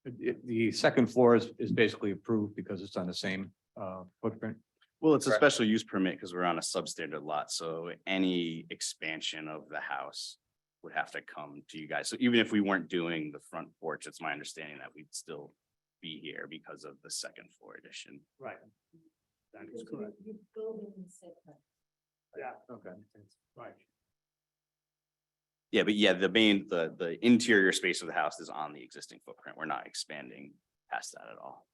The second floor is basically approved because it's on the same footprint. Well, it's a Correct. special use permit because we're on a substandard lot, so any expansion of the house would have to come to you guys. So even if we weren't doing the front porch, it's my understanding that we'd still be here because of the second floor addition. Right. That is correct. You build in the setback. Yeah, Okay. right. Yeah, but yeah, the interior space of the house is on the existing footprint. We're not expanding past that at all.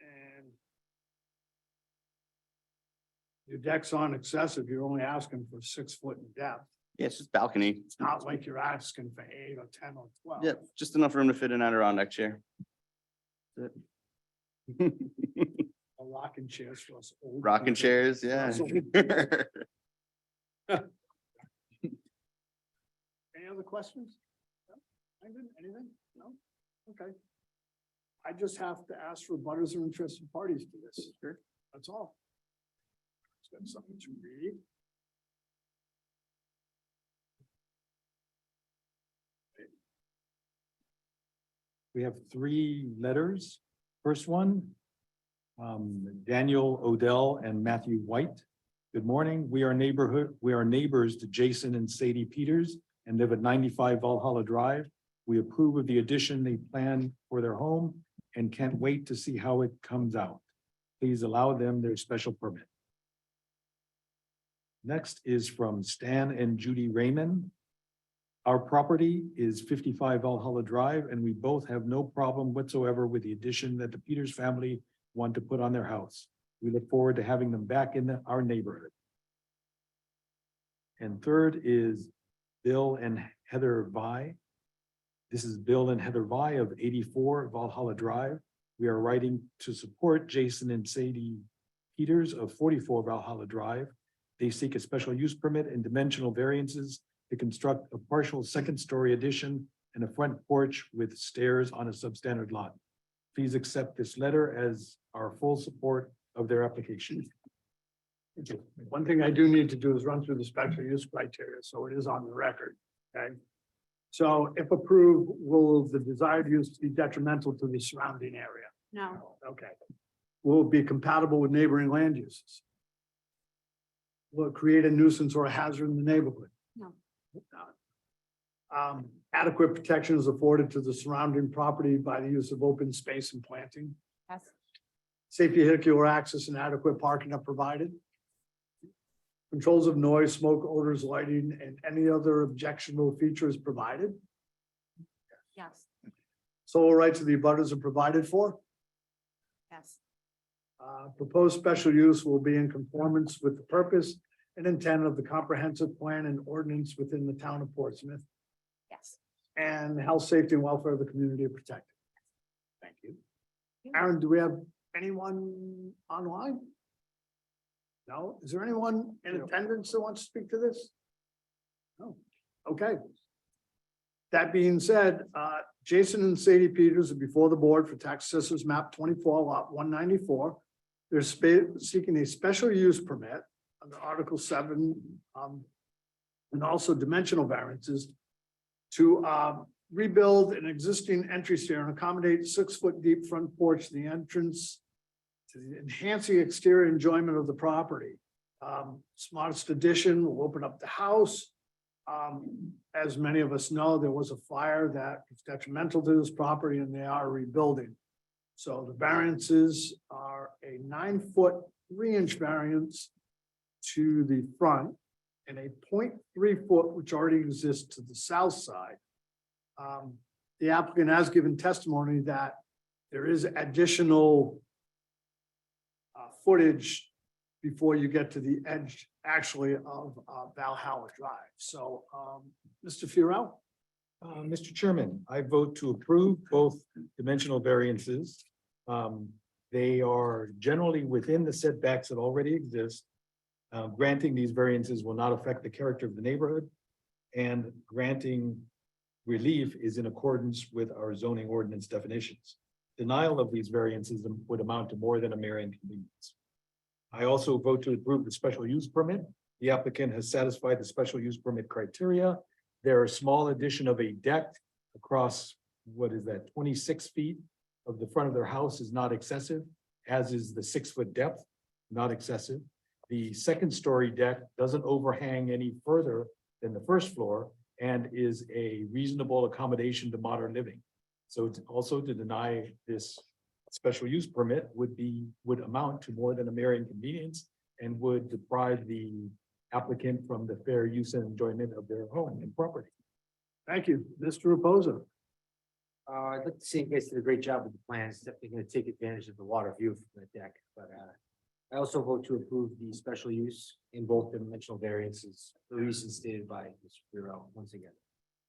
And your deck's on excessive, you're only asking for 6 foot in depth. Yeah, it's just balcony. It's not like you're asking for 8 or 10 or 12. Yeah, just enough room to fit an Adirondack chair. That's it. A rocking chairs for us. old Rocking people. chairs, yeah. Any other questions? No? Anything? No? Okay. I just have to ask for butters or interested parties to this. Sure. That's all. It's got something to read. We have 3 letters. First one, Daniel Odell and Matthew White. Good morning. We are neighbors to Jason and Sadie Peters and live at 95 Valhalla Drive. We approve of the addition they plan for their home and can't wait to see how it comes out. Please allow them their special permit. Next is from Stan and Judy Raymond. Our property is 55 Valhalla Drive, and we both have no problem whatsoever with the addition that the Peters family want to put on their house. We look forward to having them back in our neighborhood. And third is Bill and Heather Vi. This is Bill and Heather Vi of 84 Valhalla Drive. We are writing to support Jason and Sadie Peters of 44 Valhalla Drive. They seek a special use permit and dimensional variances to construct a partial second-story addition and a front porch with stairs on a substandard lot. Please accept this letter as our full support of their application. One thing I do need to do is run through the special use criteria, so it is on the record, okay? So if approved, will the desired use be detrimental to the surrounding area? No, Okay. Will it be compatible with neighboring land uses? Will it create a nuisance or a hazard in the neighborhood? no, Adequate protection is afforded to the surrounding property by the use of open space and planting. yes, Safe vehicular access and adequate parking are provided. Controls of noise, smoke, odors, lighting, and any other objectionable features provided. yes, Sole rights of the abutters are provided for. yes, Proposed special use will be in conformance with the purpose and intent of the comprehensive plan and ordinance within the town of Portsmouth. yes. And the health, safety, and welfare of the community are protected. Thank you. Aaron, do we have anyone online? No? Is there anyone in attendance that wants to speak to this? No. Okay. That being said, Jason and Sadie Peters are before the board for tax assessors map 24 lot 194. They're seeking a special use permit under Article 7, and also dimensional variances to rebuild an existing entry stair and accommodate 6-foot deep front porch to the entrance to enhance the exterior enjoyment of the property. Smartest addition will open up the house. As many of us know, there was a fire that was detrimental to this property and they are rebuilding. So the variances are a 9-foot 3-inch variance to the front and a 0.3 foot, which already exists to the south side. The applicant has given testimony that there is additional footage before you get to the edge, actually, of Valhalla Drive. So, Mr. Furell? Mr. Chairman, I vote to approve both dimensional variances. They are generally within the setbacks that already exist. Granting these variances will not affect the character of the neighborhood, and granting relief is in accordance with our zoning ordinance definitions. Denial of these variances would amount to more than a mere inconvenience. I also vote to approve the special use permit. The applicant has satisfied the special use permit criteria. There are small addition of a deck across, what is that, 26 feet of the front of their house is not excessive, as is the 6-foot depth, not excessive. The second story deck doesn't overhang any further than the first floor and is a reasonable accommodation to modern living. So also to deny this special use permit would amount to more than a mere inconvenience and would deprive the applicant from the fair use and enjoyment of their home and property. Thank you. Mr. Reposa? I'd like to say you guys did a great job with the plans. Definitely going to take advantage of the water view from the deck, but I also vote to approve the special use in both dimensional variances, the reasons stated by Mr. Bureau once again.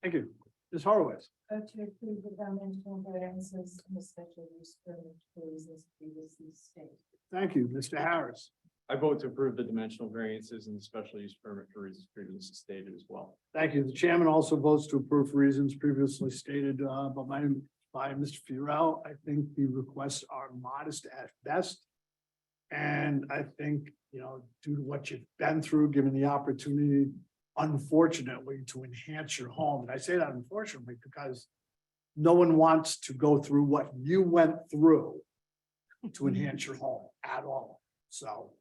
Thank you. Ms. Horowitz? To approve the dimensional variances and the special use permit for reasons previously stated. Thank you. Mr. Harris? I vote to approve the dimensional variances and the special use permit for reasons previously stated as well. Thank you. The chairman also votes to approve for reasons previously stated by Mr. Furell. I think the requests are modest at best. And I think, you know, due to what you've been through, given the opportunity, unfortunately, to enhance your home. And I say that unfortunately because no one wants to go through what you went through to enhance your home at all. So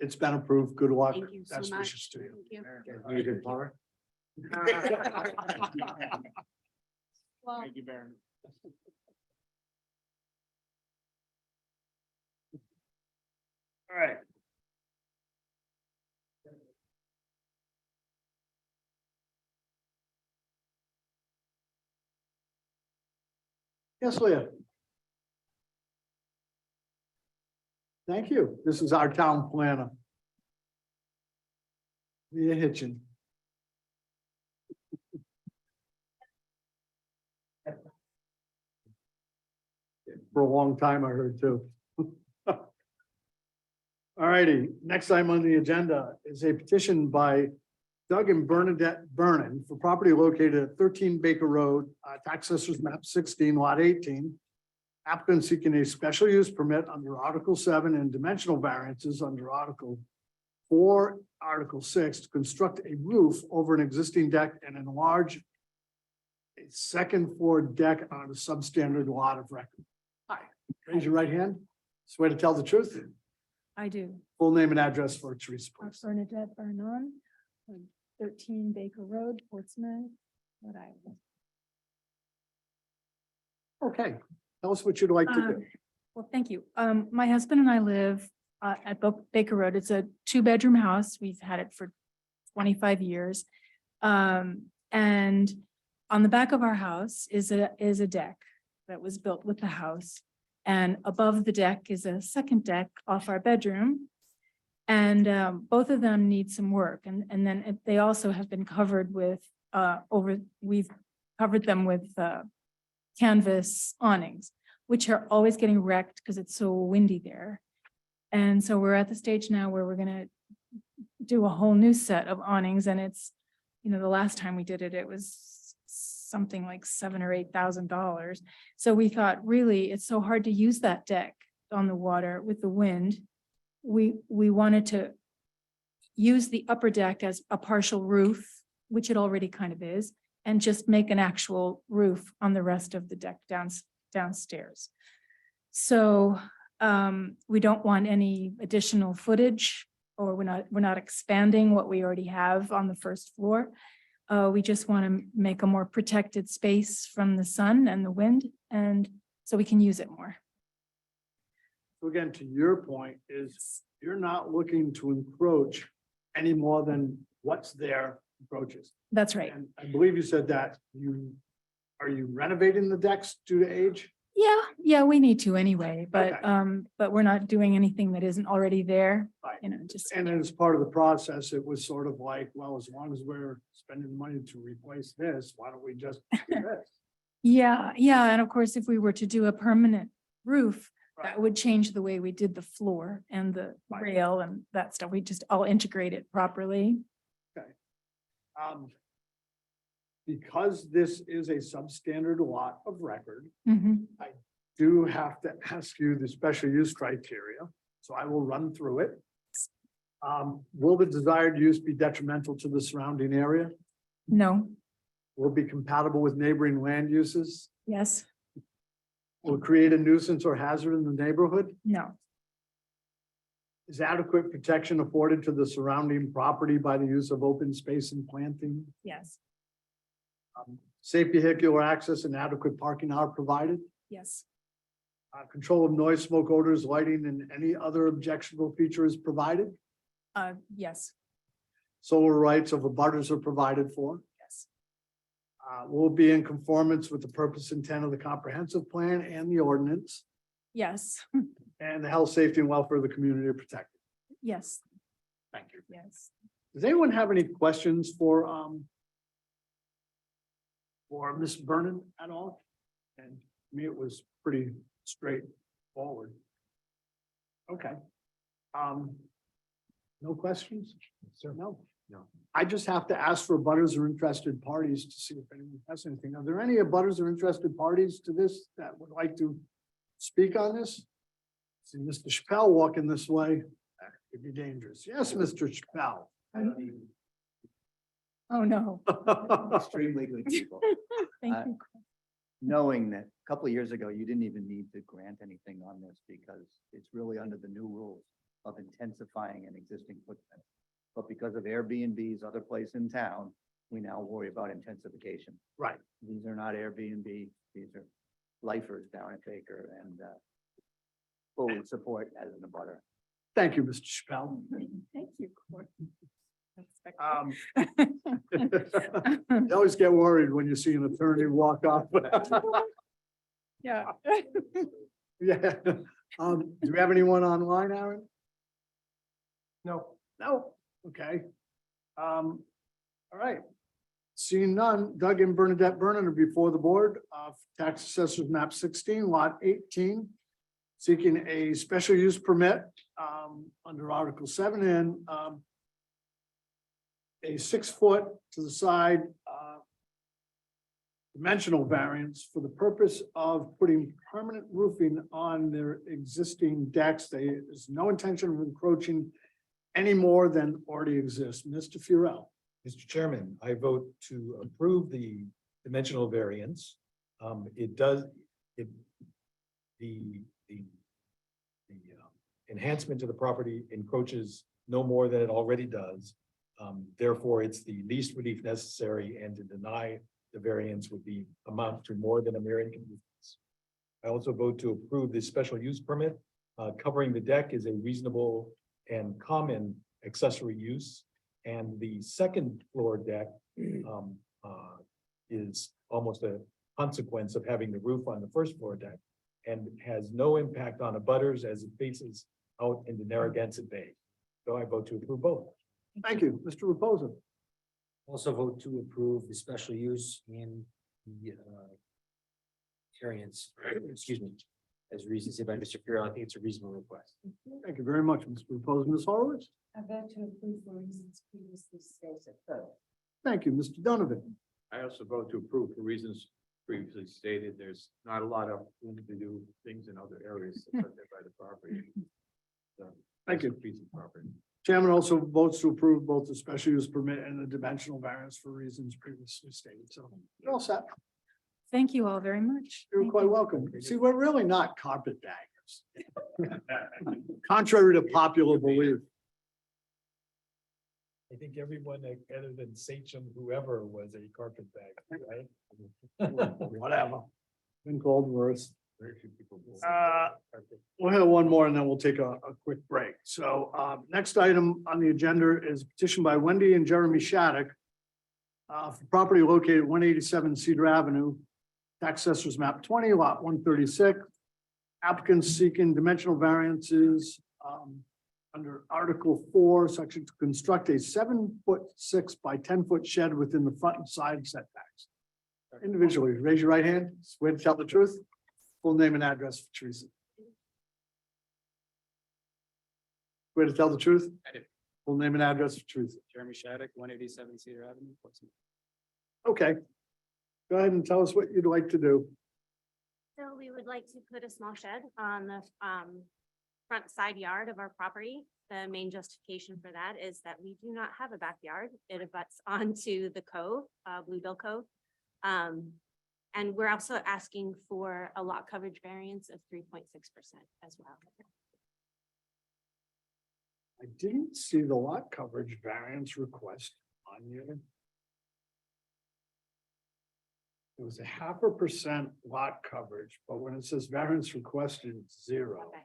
it's been approved. Good luck. Thank you so Best much. wishes to you. Thank you. You a good plumber? Well, Thank you, Baron. All right. Yes, Leah. Thank you. This is our town planner. Leah Hitchin. For a long time, I heard too. All righty, next item on the agenda is a petition by Doug and Bernadette Vernon for property located at 13 Baker Road, tax assessors map 16, lot 18. Applicant seeking a special use permit under Article 7 and dimensional variances under Article 4, Article 6 to construct a roof over an existing deck and enlarge a second floor deck on a substandard lot of record. Hi, raise your right hand. Swear to tell the truth. I do. Full name and address for Teresa, please. Bernadette Vernon, 13 Baker Road, Portsmouth, Rhode Island. Okay, tell us what you'd like to do. Well, thank you. My husband and I live at Baker Road. It's a 2-bedroom house. We've had it for 25 years. And on the back of our house is a deck that was built with the house. And above the deck is a second deck off our bedroom. And both of them need some work. And then they also have been covered with we've covered them with canvas awnings, which are always getting wrecked because it's so windy there. And so we're at the stage now where we're gonna do a whole new set of awnings, and it's, the last time we did it, it was something like $7,000 or $8,000. So we thought, really, it's so hard to use that deck on the water with the wind. We wanted to use the upper deck as a partial roof, which it already kind of is, and just make an actual roof on the rest of the deck downstairs. So we don't want any additional footage, or we're not expanding what we already have on the first floor. We just want to make a more protected space from the sun and the wind, and so we can use it more. So again, to your point is you're not looking to encroach any more than what's there encroaches. That's right. And I believe you said that are you renovating the decks due to age? Yeah, we need to anyway, but Okay. but we're not doing anything that isn't already there, Right. just. And then as part of the process, it was sort of like, well, as long as we're spending money to replace this, why don't we just do this? Yeah, and of course, if we were to do a permanent roof, Right. that would change the way we did the floor and the Right. rail and that stuff. We just all integrate it properly. Because this is a substandard lot of record, Mhm. do have to ask you the special use criteria, so I will run through it. Will the desired use be detrimental to the surrounding area? No, Will it be compatible with neighboring land uses? yes, Will it create a nuisance or hazard in the neighborhood? no, Is adequate protection afforded to the surrounding property by the use of open space and planting? yes, Safe vehicular access and adequate parking are provided? yes, Control of noise, smoke, odors, lighting, and any other objectionable feature is provided? yes, Solar rights of abutters are provided for? yes, Will be in conformance with the purpose intent of the comprehensive plan and the ordinance, yes, and the health, safety, and welfare of the community are protected. yes, Thank you. yes. Does anyone have any questions for Ms. Vernon at all? And to me, it was pretty straightforward. Okay. No questions? Sir, no. I just have to ask for abutters or interested parties to see if anyone has anything. Are there any abutters or interested parties to this that would like to speak on this? See Mr. Chappelle walking this way, that could be dangerous. Yes, Mr. Chappelle. Oh, no. Extremely good people. Thank you. Knowing that a couple of years ago, you didn't even need to grant anything on this because it's really under the new rules of intensifying an existing footprint. But because of Airbnb's other place in town, we now worry about intensification. Right. These are not Airbnb, these are lifers down at Baker, and fully support as an abutter. Thank you, Mr. Chappelle. Thank you, Court. You always get worried when you see an attorney walk off. Yeah. Yeah. Do we have anyone online, Aaron? No. No. Okay. All right. Seeing none, Doug and Bernadette Vernon are before the board of tax assessors map 16, lot 18. Seeking a special use permit under Article 7 and a 6-foot to the side dimensional variance for the purpose of putting permanent roofing on their existing decks. There's no intention of encroaching any more than already exists. Mr. Furell. Mr. Chairman, I vote to approve the dimensional variance. It does, it, the enhancement to the property encroaches no more than it already does. Therefore, it's the least relief necessary, and to deny the variance would be amount to more than a mere inconvenience. I also vote to approve this special use permit. Covering the deck is a reasonable and common accessory use. And the second floor deck is almost a consequence of having the roof on the first floor deck, and has no impact on abutters as it faces out into Narragansett Bay. So I vote to approve both. Thank you, Mr. Reposa. Also vote to approve the special use and the variance, excuse me, as reasons by Mr. Farrell. I think it's a reasonable request. Thank you very much, Mr. Reposa. Ms. Horowitz. I vote to approve for reasons previously stated. Thank you, Mr. Donovan. I also vote to approve for reasons previously stated. There's not a lot of room to do things in other areas affected by the property. So, Thank you. Piece of property. Chairman also votes to approve both the special use permit and the dimensional variance for reasons previously stated. So you're all set. Thank you all very much. You're Thank quite you. welcome. See, we're really not carpetbaggers. Contrary to popular belief. I think everyone other than Sachem, whoever, was a carpetbagger, right? Whatever. Been called worse. Very few people. We'll have one more and then we'll take a quick break. So next item on the agenda is petition by Wendy and Jeremy Shattuck for property located at 187 Cedar Avenue, tax assessors map 20, lot 136. Applicants seeking dimensional variances under Article 4, section to construct a 7'6" by 10-foot shed within the front and side setbacks. Individually, raise your right hand, swear to tell the truth. Full name and address for Teresa. Swear to tell the truth. I do. Full name and address for Teresa. Jeremy Shattuck, 187 Cedar Avenue, Portsmouth. Okay. Go ahead and tell us what you'd like to do. So we would like to put a small shed on the front side yard of our property. The main justification for that is that we do not have a backyard. It abuts onto the cove, Bluebill Cove. And we're also asking for a lot coverage variance of 3.6% as well. I didn't see the lot coverage variance request on you. It was a 0.5% lot coverage, but when it says variance requested, it's 0. Okay.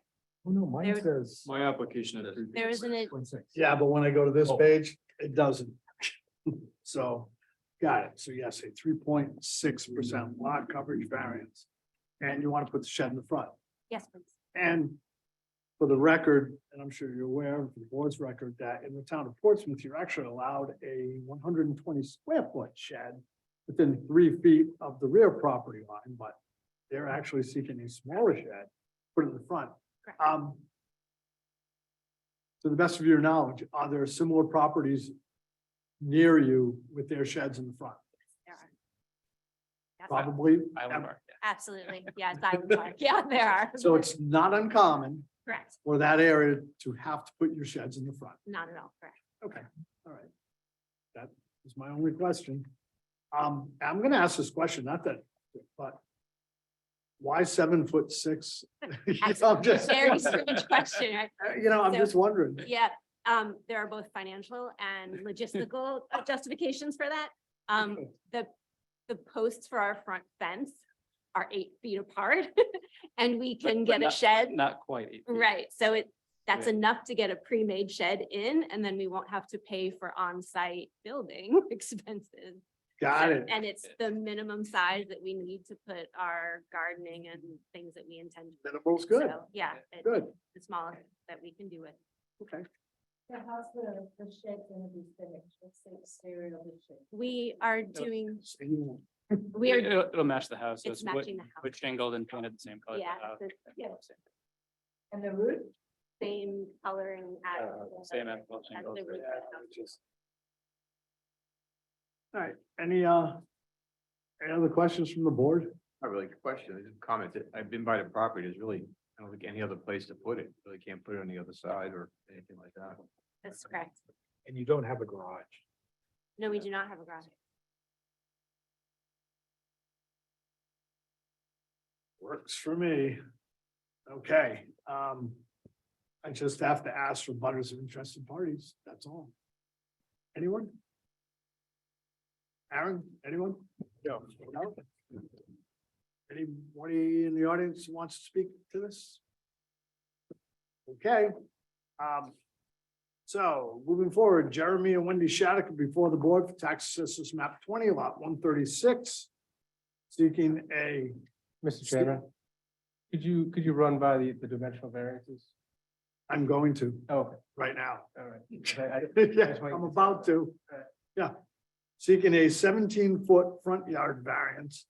Oh, no, mine There- says. My application is. There is an, Yeah, but when I go to this Oh. page, it doesn't. So, got it. So yes, a 3.6% lot coverage variance. And you want to put the shed in the front. yes, please. And for the record, and I'm sure you're aware of the board's record, that in the town of Portsmouth, you're actually allowed a 120 square foot shed within 3 feet of the rear property line, but they're actually seeking a smaller shed, put in the front. Correct. To the best of your knowledge, are there similar properties near you with their sheds in the front? There are. Yes, Probably. Island Park, yeah. absolutely. Yes, Island Park. Yeah, there are. So it's not uncommon Correct. for that area to have to put your sheds in the front. Not at all. Correct. Okay, all right. That is my only question. I'm gonna ask this question, not that, but why 7'6"? I'm just, Very strange question, right? I'm just wondering. Yeah, there are both financial and logistical justifications for that. The posts for our front fence are 8 feet apart and we can get a shed. Not quite. 8 feet. Right, so that's Yeah. enough to get a pre-made shed in, and then we won't have to pay for on-site building expenses. Got it. And it's the minimum size that we need to put our gardening and things that we intend. to do. Minimal's good. So, yeah, Good. the smallest that we can do it. Okay. So how's the shed gonna be finished? What's the exterior of the shed? We are doing, So you- we are, It'll match the house. so it's wood- matching the house. Wood shingled and painted the same color. as the Yeah, house. yeah, And the roof? same coloring as. Same as well as shingles, the roof yeah. of the house. All right, any other questions from the board? Not really a question, I just commented, I've been by the property, there's really, I don't think any other place to put it, really can't put it on the other side or anything like that. That's correct. And you don't have a garage. No, we do not have a garage. Works for me. Okay, I just have to ask for butters of interested parties, that's all. Anyone? Aaron, anyone? No. Anybody in the audience who wants to speak to this? Okay. So moving forward, Jeremy and Wendy Shattuck before the board for tax assessors map 20 lot 136. Seeking a, Mr. Chairman, could you run by the dimensional variances? I'm going to Oh, right now. all right. Yeah, I'm about to. Yeah. Seeking a 17-foot front yard variance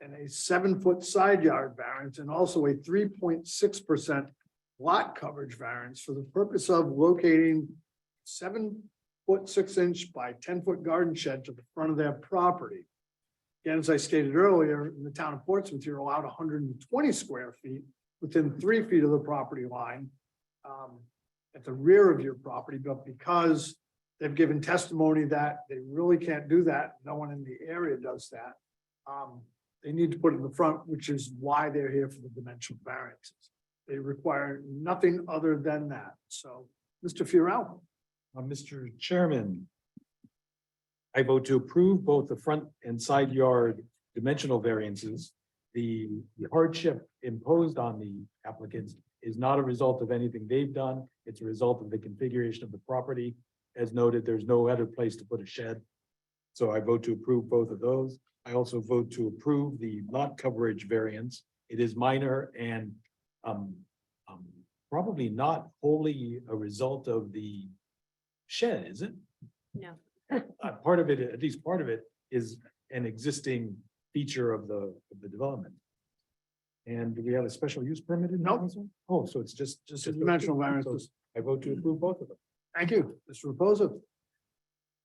and a 7-foot side yard variance and also a 3.6% lot coverage variance for the purpose of locating 7-foot 6-inch by 10-foot garden shed to the front of their property. Again, as I stated earlier, in the town of Portsmouth, you're allowed 120 square feet within 3 feet of the property line at the rear of your property, but because they've given testimony that they really can't do that, no one in the area does that. They need to put it in the front, which is why they're here for the dimensional variances. They require nothing other than that. So, Mr. Furell. Mr. Chairman, I vote to approve both the front and side yard dimensional variances. The hardship imposed on the applicants is not a result of anything they've done. It's a result of the configuration of the property. As noted, there's no other place to put a shed. So I vote to approve both of those. I also vote to approve the lot coverage variance. It is minor and probably not wholly a result of the shed, is it? No. Part of it, at least part of it, is an existing feature of the development. And do we have a special use permit in that Nope. also? Oh, so it's just A dimensional variance. So I vote to approve both of them. Thank you, Mr. Reposa.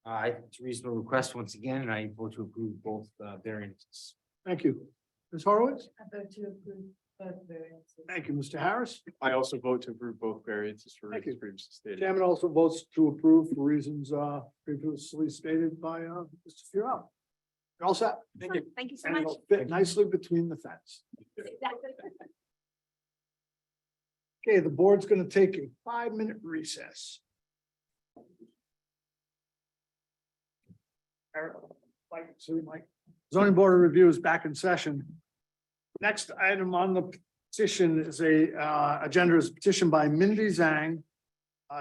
It's a reasonable request once again, and I vote to approve both variances. Thank you. Ms. Horowitz. I vote to approve both variances. Thank you, Mr. Harris. I also vote to approve both variances for Thank you. reasons previously stated. Chairman also votes to approve for reasons previously stated by Mr. Furell. You're all set. Thank you so And much. it'll fit nicely between the fence. Okay, the board's gonna take a 5-minute recess. Mike. Zoning Board of Review is back in session. Next item on the petition is agenda is petition by Mindy Zhang.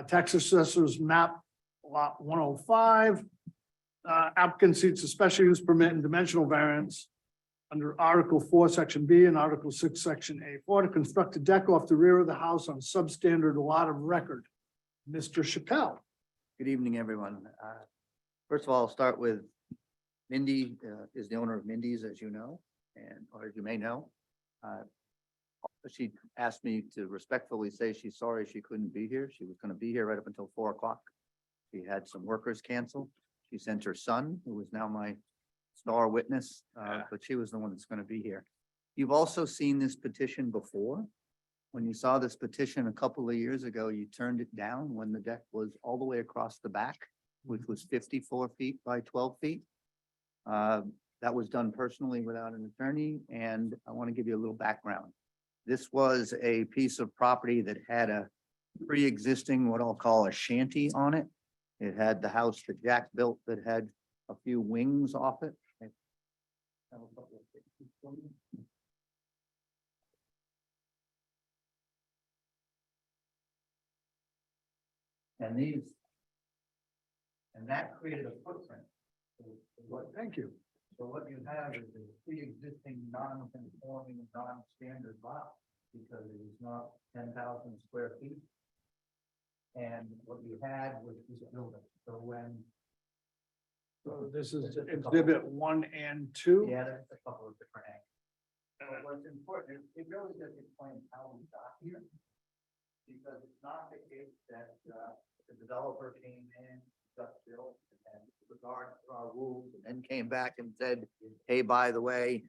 Tax assessors map lot 105. Applicant seeks a special use permit and dimensional variance under Article 4, Section B and Article 6, Section A4 to construct a deck off the rear of the house on substandard lot of record. Mr. Chappelle. Good evening, everyone. First of all, I'll start with Mindy is the owner of Mindy's, as you know, and or as you may know. She asked me to respectfully say she's sorry she couldn't be here. She was going to be here right up until 4 o'clock. She had some workers cancel. She sent her son, who is now my star witness, but she was the one that's going to be here. You've also seen this petition before. When you saw this petition a couple of years ago, you turned it down when the deck was all the way across the back, which was 54 feet by 12 feet. That was done personally without an attorney, and I want to give you a little background. This was a piece of property that had a pre-existing, what I'll call a shanty on it. It had the house that Jack built that had a few wings off it. And these, and that created a footprint. Thank you. So what you have is a pre-existing non-conforming, non-standard lot, because it is not 10,000 square feet. And what you had was this building, so when. So this is exhibit 1 and 2. Yeah, there's a couple of different angles. But what's important, it really does explain how we got here. Because it's not the case that the developer came in, got built, and regard to our rules, and then came back and said, hey, by the way,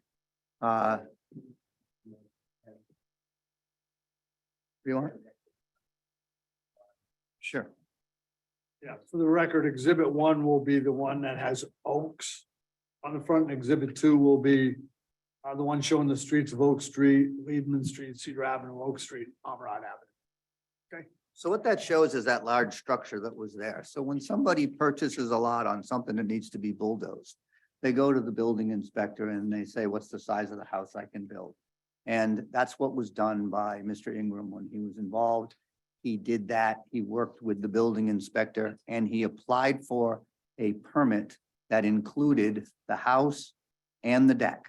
you want? Sure. Yeah, for the record, exhibit 1 will be the one that has oaks on the front, and exhibit 2 will be The one showing the streets of Oak Street, Weedman Street, Cedar Avenue, Oak Street, Pomerod Avenue. So what that shows is that large structure that was there. So when somebody purchases a lot on something that needs to be bulldozed, they go to the building inspector and they say, what's the size of the house I can build? And that's what was done by Mr. Ingram when he was involved. He did that. He worked with the building inspector and he applied for a permit that included the house and the deck.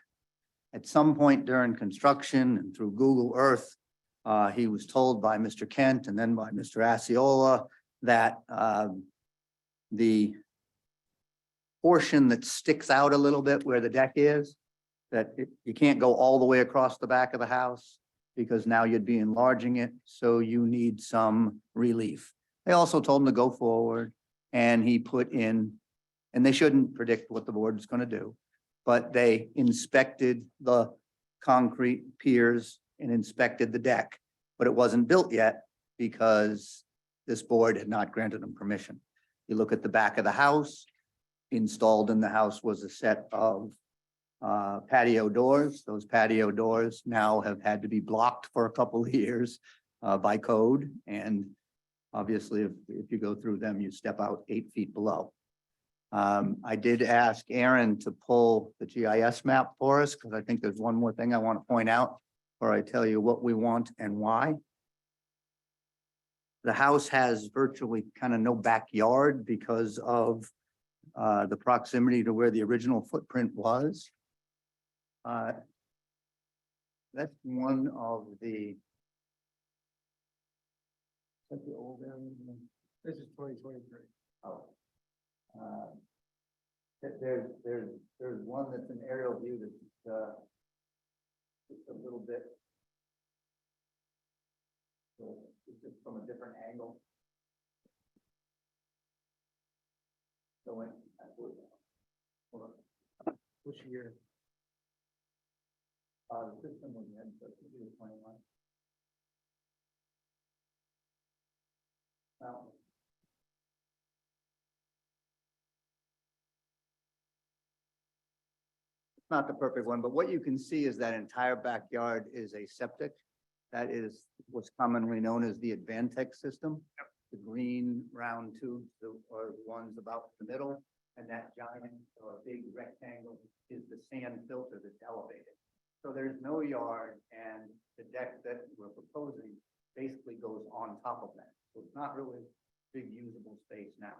At some point during construction and through Google Earth, he was told by Mr. Kent and then by Mr. Assiola that the portion that sticks out a little bit where the deck is, you can't go all the way across the back of the house because now you'd be enlarging it, so you need some relief. They also told him to go forward and he put in, and they shouldn't predict what the board is going to do, but they inspected the concrete piers and inspected the deck, but it wasn't built yet because this board had not granted them permission. You look at the back of the house, installed in the house was a set of patio doors. Those patio doors now have had to be blocked for a couple of years by code. And obviously, if you go through them, you step out 8 feet below. I did ask Aaron to pull the GIS map for us because I think there's one more thing I want to point out before I tell you what we want and why. The house has virtually kind of no backyard because of the proximity to where the original footprint was. That's one of the. That's the old area. This is 2023. Oh. There's one that's an aerial view that's just a little bit. So it's just from a different angle. So when. Hold on. Which year? The system was in, so it was 21. Now. It's not the perfect one, but what you can see is that entire backyard is a septic. That is what's commonly known as the Advantech system. The green round tubes are the ones about the middle, and that giant or big rectangle is the sand filter that's elevated. So there's no yard, and the deck that we're proposing basically goes on top of that. So it's not really big usable space now.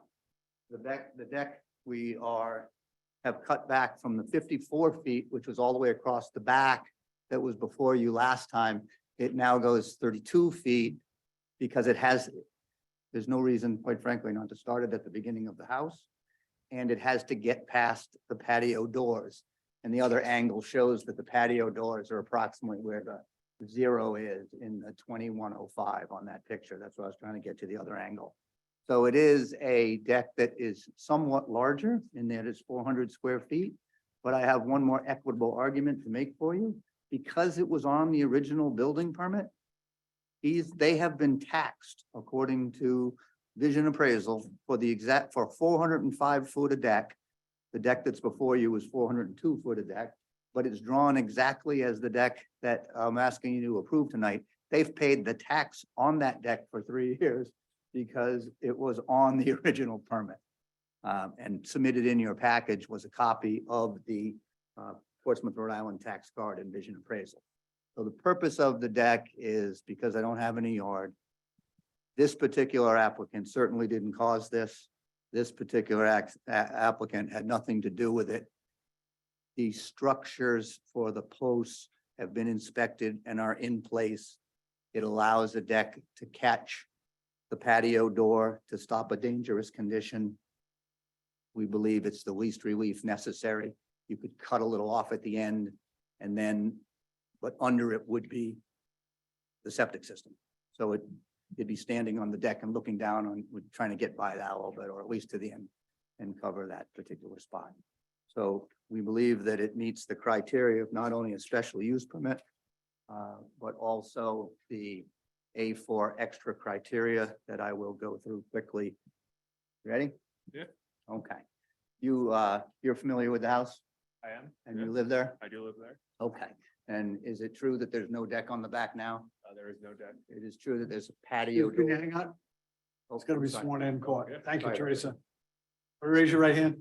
The deck we have cut back from the 54 feet, which was all the way across the back that was before you last time. It now goes 32 feet because there's no reason, quite frankly, not to start it at the beginning of the house. And it has to get past the patio doors. And the other angle shows that the patio doors are approximately where the 0 is in the 2105 on that picture. That's what I was trying to get to, the other angle. So it is a deck that is somewhat larger in that it's 400 square feet. But I have one more equitable argument to make for you. Because it was on the original building permit, they have been taxed according to vision appraisal for 405 foot of deck. The deck that's before you is 402 foot of deck, but it's drawn exactly as the deck that I'm asking you to approve tonight. They've paid the tax on that deck for 3 years because it was on the original permit. And submitted in your package was a copy of the Portsmouth, Rhode Island tax card and vision appraisal. So the purpose of the deck is because I don't have any yard. This particular applicant certainly didn't cause this. This particular applicant had nothing to do with it. The structures for the posts have been inspected and are in place. It allows the deck to catch the patio door to stop a dangerous condition. We believe it's the least relief necessary. You could cut a little off at the end and then, but under it would be the septic system. So you'd be standing on the deck and looking down on, trying to get by that a little bit, or at least to the end and cover that particular spot. So we believe that it meets the criteria of not only a special use permit, but also the A4 extra criteria that I will go through quickly. Ready? Yeah. Okay. You're familiar with the house? I am. And you live there? I do live there. Okay. And is it true that there's no deck on the back now? There is no deck. It is true that there's a patio. Can you door. hang on? Oh, It's gonna be sorry. sworn in court. Yeah. Thank you, Sorry about Teresa. Raise your right hand.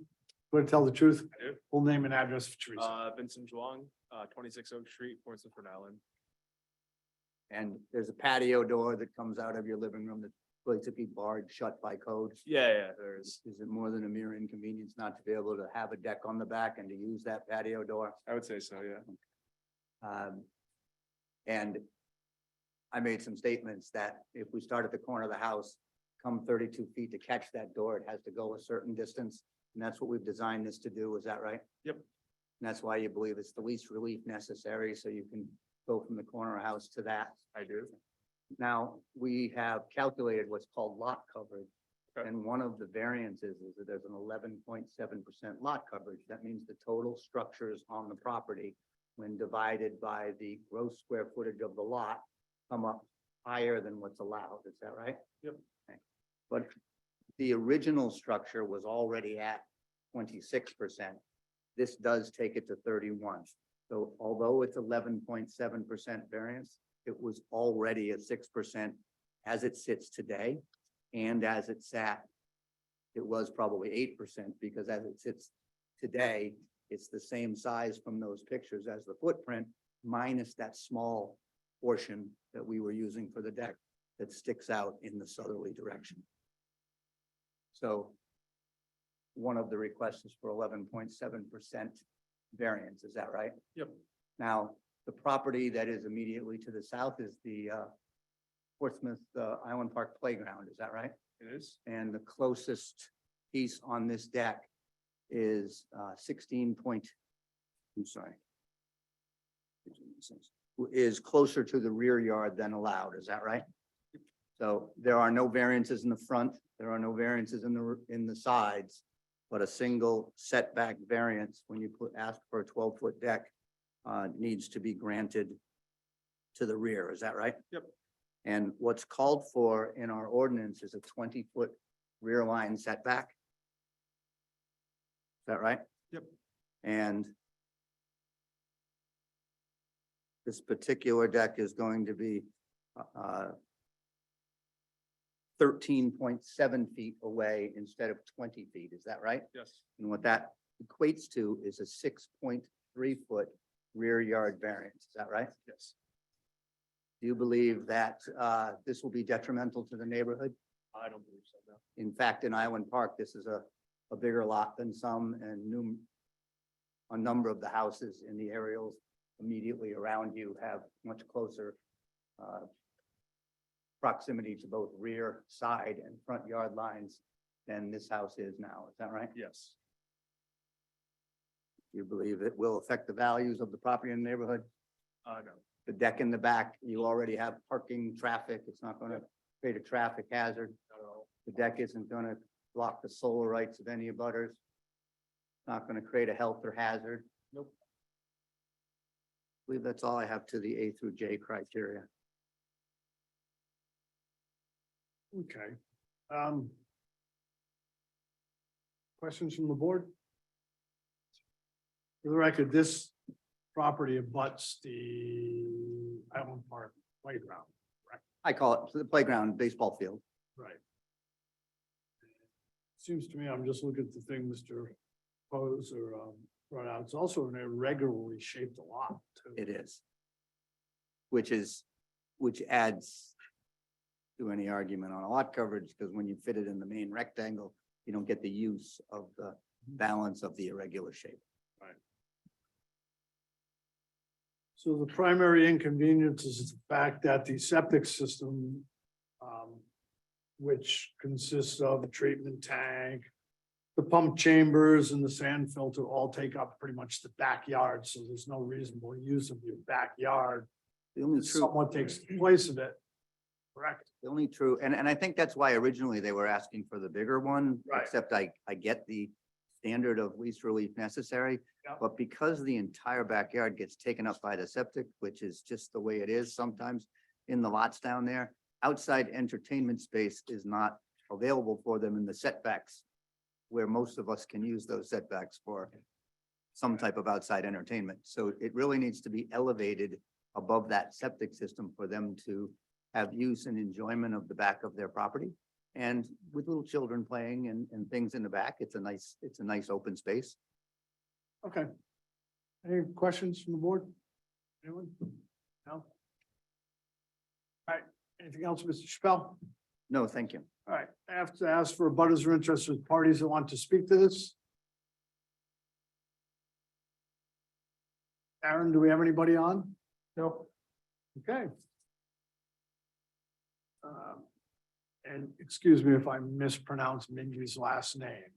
Going to tell the truth. I do. Full name and address for Teresa. Vincent Zhuang, 26 Oak Street, Portsmouth, Rhode Island. And there's a patio door that comes out of your living room that's basically barred shut by code. Yeah, there is. Is it more than a mere inconvenience not to be able to have a deck on the back and to use that patio door? I would say so, yeah. And I made some statements that if we start at the corner of the house, come 32 feet to catch that door, it has to go a certain distance. And that's what we've designed this to do. Is that right? Yep. And that's why you believe it's the least relief necessary, so you can go from the corner of house to that. I do. Now, we have calculated what's called lot coverage. Okay. And one of the variances is that there's an 11.7% lot coverage. That means the total structures on the property, when divided by the gross square footage of the lot, come up higher than what's allowed. Is that right? Yep. Okay. But the original structure was already at 26%. This does take it to 31. So although it's 11.7% variance, it was already at 6% as it sits today. And as it sat, it was probably 8%, because as it sits today, it's the same size from those pictures as the footprint, minus that small portion that we were using for the deck that sticks out in the southerly direction. So one of the requests is for 11.7% variance, is that right? Yep. Now, the property that is immediately to the south is the Portsmouth Island Park Playground, is that right? It is. And the closest piece on this deck is 16 point, I'm sorry. Is closer to the rear yard than allowed, is that right? So there are no variances in the front, there are no variances in the sides, but a single setback variance when you ask for a 12-foot deck needs to be granted to the rear, is that right? Yep. And what's called for in our ordinance is a 20-foot rear line setback. Is that right? Yep. And this particular deck is going to be 13.7 feet away instead of 20 feet. Is that right? Yes. And what that equates to is a 6.3 foot rear yard variance. Is that right? Yes. Do you believe that this will be detrimental to the neighborhood? I don't believe so, no. In fact, in Island Park, this is a bigger lot than some, and a number of the houses in the aerials immediately around you have much closer proximity to both rear, side, and front yard lines than this house is now. Is that right? Yes. You believe it will affect the values of the property in the neighborhood? No. The deck in the back, you already have parking, traffic. It's not going to create a traffic hazard. Not at all. The deck isn't going to block the solar rights of any abutters. Not going to create a health or hazard. Nope. I believe that's all I have to the A through J criteria. Okay. Questions from the board? For the record, this property abuts the Island Park Playground, I call it the playground baseball field. right? Seems to me, I'm just looking at the thing Mr. Poser brought out. It's also an irregularly shaped lot too. It is. Which adds to any argument on a lot coverage, because when you fit it in the main rectangle, you don't get the use of the balance of the irregular shape. So the primary inconvenience is the fact that the septic system, which consists of a treatment tank, the pump chambers and the sand filter all take up pretty much the backyard, so there's no reasonable use of your backyard. The only true, Someone takes the place of it, correct? the only true, and I think that's why originally they were asking for the bigger one, Right. except I get the standard of least relief necessary. Yeah. But because the entire backyard gets taken up by the septic, which is just the way it is sometimes in the lots down there, outside entertainment space is not available for them in the setbacks, where most of us can use those setbacks for some type of outside entertainment. So it really needs to be elevated above that septic system for them to have use and enjoyment of the back of their property. And with little children playing and things in the back, it's a nice open space. Okay. Any questions from the board? Anyone? No? All right, anything else, Mr. Chappelle? No, thank you. All right, I have to ask for butters or interested parties that want to speak to this. Aaron, do we have anybody on? Nope. Okay. And excuse me if I mispronounce Mindy's last name.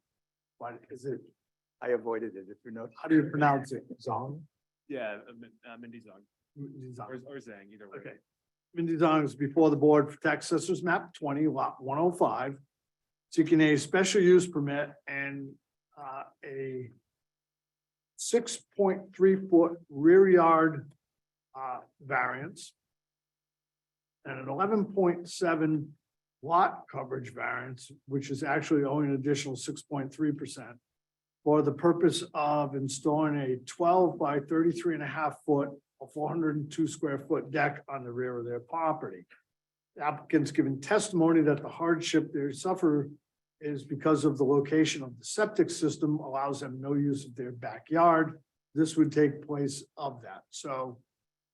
But is it, I avoided it, if you know. how do you pronounce it? Zong? Yeah, Mindy Zong, Mindy Zong. or Zhang, either way. Okay. Mindy Zong is before the board for tax assessors map 20 lot 105. Seeking a special use permit and a 6.3 foot rear yard variance. And an 11.7 lot coverage variance, which is actually only an additional 6.3%. For the purpose of installing a 12 by 33.5 foot, a 402 square foot deck on the rear of their property. The applicant's given testimony that the hardship they suffer is because of the location of the septic system allows them no use of their backyard. This would take place of that. So,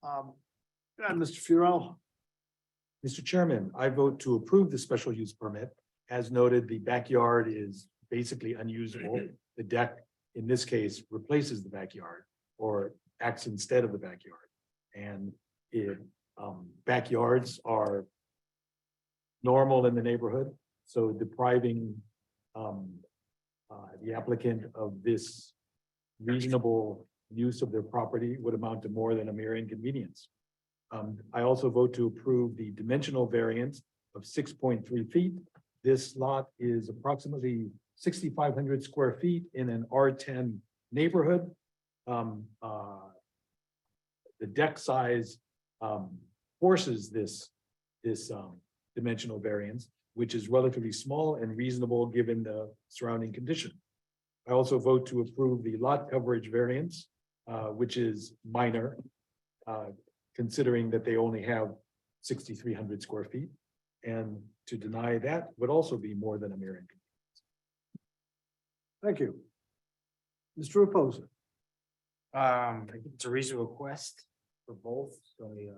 Mr. Furell. Mr. Chairman, I vote to approve the special use permit. As noted, the backyard is basically unusable. The deck, in this case, replaces the backyard or acts instead of the backyard. And backyards are normal in the neighborhood, so depriving the applicant of this reasonable use of their property would amount to more than a mere inconvenience. I also vote to approve the dimensional variance of 6.3 feet. This lot is approximately 6,500 square feet in an R10 neighborhood. The deck size forces this dimensional variance, which is relatively small and reasonable given the surrounding condition. I also vote to approve the lot coverage variance, which is minor, considering that they only have 6,300 square feet. And to deny that would also be more than a mere inconvenience. Thank you. Mr. Reposa. I think it's a reasonable request for both, so we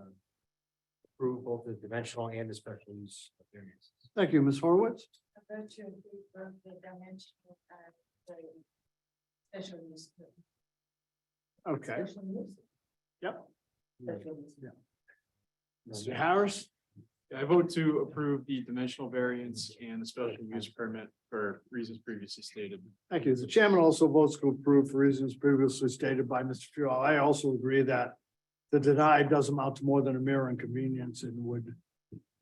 approve both the dimensional and the special use variances. Thank you, Ms. Horowitz. I vote to approve both the dimensional and the special use. Okay, Special use. yep. Special use. Mr. Harris. I vote to approve the dimensional variance and the special use permit for reasons previously stated. Thank you. The chairman also votes to approve for reasons previously stated by Mr. Furell. I also agree that the denied does amount to more than a mere inconvenience and would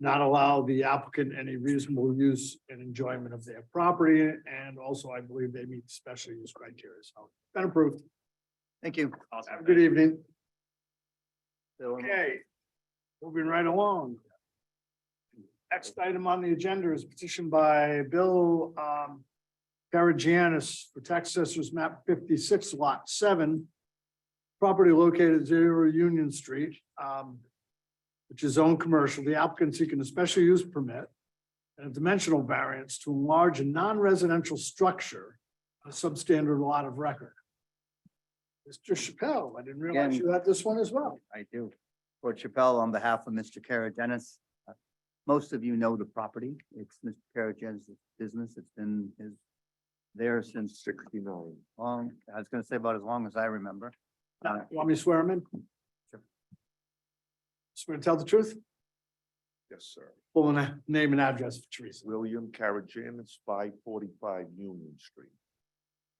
not allow the applicant any reasonable use and enjoyment of their property. And also, I believe they meet special use criteria. So, been approved. Thank you. Have a good evening. So, Okay, moving right along. Next item on the agenda is petition by Bill Karagianis for tax assessors map 56 lot 7. Property located at 0 Union Street, which is zone commercial. The applicant seeking a special use permit and a dimensional variance to enlarge a non-residential structure, a substandard lot of record. Mr. Chappelle, I didn't realize Again. you had this one as well. I do. For Chappelle, on behalf of Mr. Karagenis, most of you know the property. It's Mr. Karagenis' business. It's been there since 69. Long, I was gonna say about as long as I remember. You want me to swear him in? Sure. Swear to tell the truth? Yes, sir. Full name and address for Teresa. William Karajanis, 545 Union Street.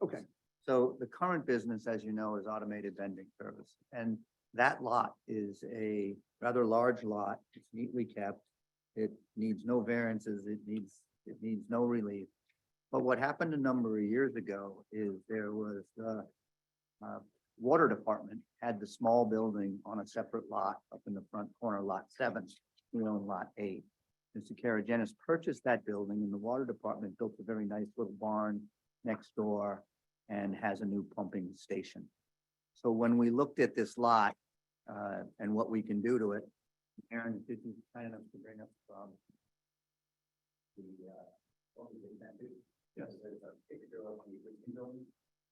Okay, So the current business, as you know, is automated vending service. And that lot is a rather large lot. It's neatly kept. It needs no variances. It needs no relief. But what happened a number of years ago is there was the water department had the small building on a separate lot up in the front corner, lot 7. We own lot 8. Mr. Karagenis purchased that building and the water department built a very nice little barn next door. and has a new pumping station. So when we looked at this lot, and what we can do to it, Aaron, did you kind enough to bring up, what was it, that big? Yes, there's a picture of the existing building.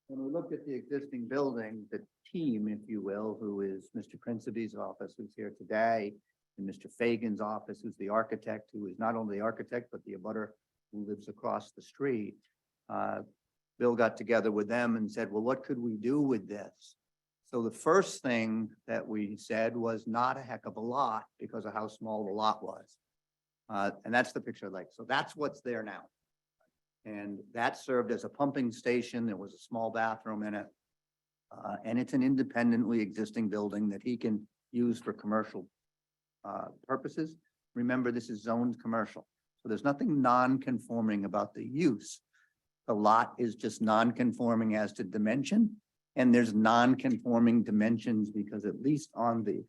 When we looked at the existing building, the team, if you will, who is Mr. Principe's office, who's here today, and Mr. Fagan's office, who's the architect, who is not only the architect, but the abutter who lives across the street. Bill got together with them and said, well, what could we do with this? So the first thing that we said was not a heck of a lot because of how small the lot was. And that's the picture like, so that's what's there now. And that served as a pumping station. There was a small bathroom in it. And it's an independently existing building that he can use for commercial purposes. Remember, this is zoned commercial. So there's nothing non-conforming about the use. The lot is just non-conforming as to dimension. And there's non-conforming dimensions because at least on the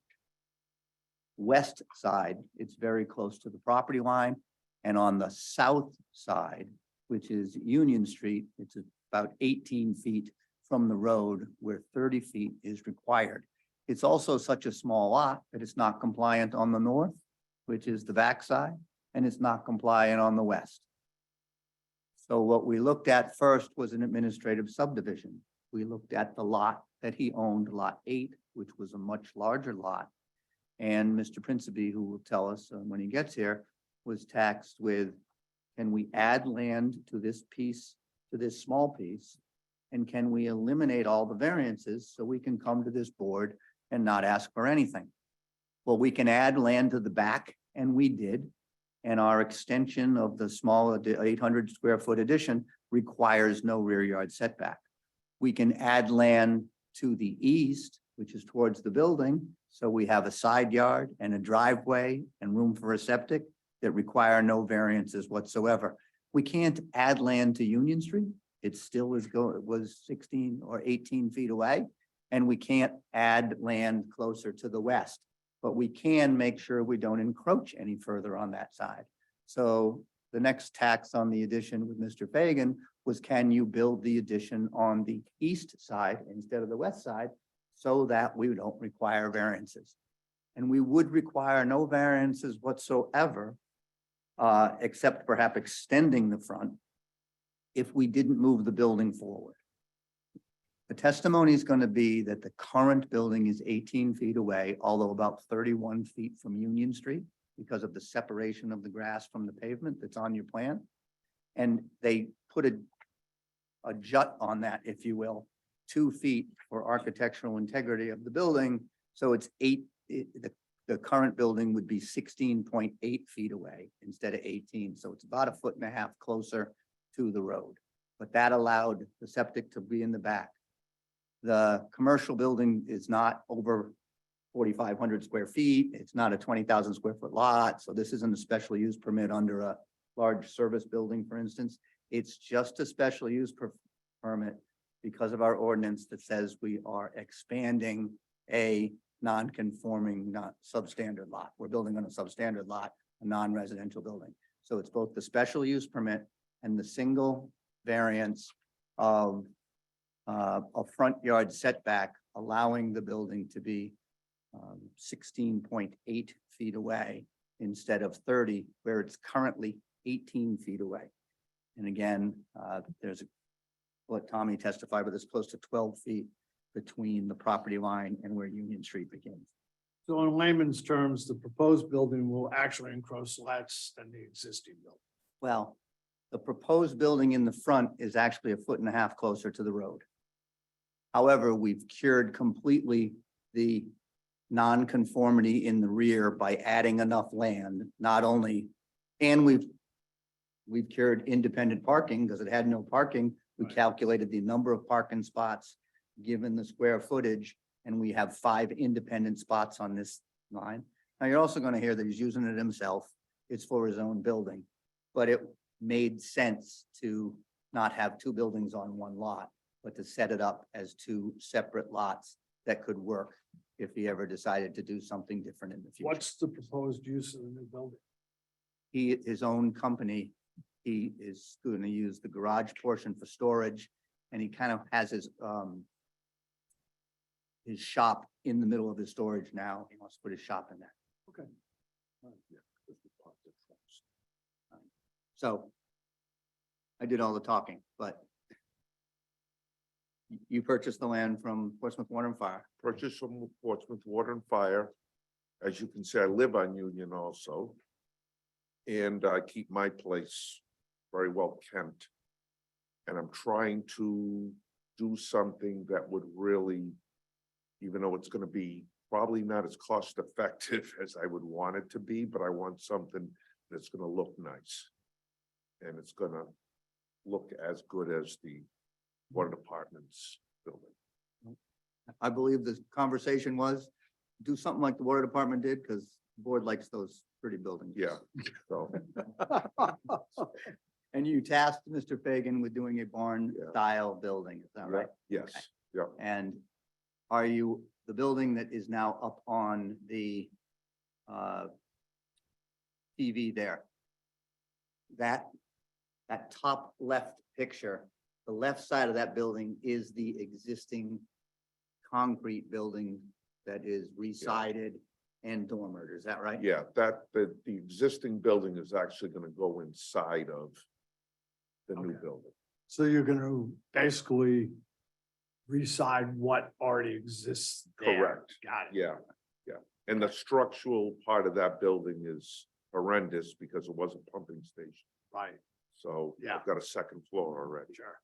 west side, it's very close to the property line. And on the south side, which is Union Street, it's about 18 feet from the road where 30 feet is required. It's also such a small lot that it's not compliant on the north, which is the backside, and it's not compliant on the west. So what we looked at first was an administrative subdivision. We looked at the lot that he owned, lot 8, which was a much larger lot. And Mr. Principe, who will tell us when he gets here, was taxed with, can we add land to this piece, to this small piece? And can we eliminate all the variances so we can come to this board and not ask for anything? Well, we can add land to the back, and we did. And our extension of the small 800 square foot addition requires no rear yard setback. We can add land to the east, which is towards the building. So we have a side yard and a driveway and room for a septic that require no variances whatsoever. We can't add land to Union Street. It still was 16 or 18 feet away. And we can't add land closer to the west, but we can make sure we don't encroach any further on that side. So the next tax on the addition with Mr. Fagan was, can you build the addition on the east side instead of the west side so that we don't require variances? And we would require no variances whatsoever, except perhaps extending the front if we didn't move the building forward. The testimony is going to be that the current building is 18 feet away, although about 31 feet from Union Street because of the separation of the grass from the pavement that's on your plan. And they put a jut on that, if you will, 2 feet for architectural integrity of the building. So it's the current building would be 16.8 feet away instead of 18. So it's about 1.5 feet closer to the road. But that allowed the septic to be in the back. The commercial building is not over 4,500 square feet. It's not a 20,000 square foot lot. So this isn't a special use permit under a large service building, for instance. It's just a special use permit because of our ordinance that says we are expanding a non-conforming, not substandard lot. We're building on a substandard lot, a non-residential building. So it's both the special use permit and the single variance of a front yard setback, allowing the building to be 16.8 feet away instead of 30, where it's currently 18 feet away. And again, there's what Tommy testified, but it's close to 12 feet between the property line and where Union Street begins. So in layman's terms, the proposed building will actually encroach less than the existing building. Well, the proposed building in the front is actually 1.5 feet closer to the road. However, we've cured completely the nonconformity in the rear by adding enough land, not only, and we've cured independent parking because it had no parking. We calculated the number of parking spots given the square footage, and we have 5 independent spots on this line. Now, you're also going to hear that he's using it himself. It's for his own building, but it made sense to not have 2 buildings on one lot, but to set it up as 2 separate lots that could work if he ever decided to do something different in the future. What's the proposed use of the new building? His own company, he is going to use the garage portion for storage And he kind of has his shop in the middle of his storage now. He wants to put his shop in there. Okay. So I did all the talking, but you purchased the land from Portsmouth Water and Fire. Purchased from Portsmouth Water and Fire. As you can see, I live on Union also. And I keep my place very well kept. And I'm trying to do something that would really, even though it's gonna be probably not as cost effective as I would want it to be, but I want something that's gonna look nice. And it's gonna look as good as the water department's building. I believe the conversation was do something like the water department did, because the board likes those pretty buildings. Yeah, so, And you tasked Mr. Fagan with doing a barn Yeah. style building, is that right? yes, yeah. And are you, the building that is now up on the TV there? That top left picture, the left side of that building is the existing concrete building that is re-sided and dormered, is that right? Yeah, the existing building is actually gonna go inside of the new Okay. building. So you're gonna basically reside what already exists there. Correct. Got it. Yeah, yeah. And the structural part of that building is horrendous because it was a pumping station. Right. So Yeah. I've got a second floor already. Sure.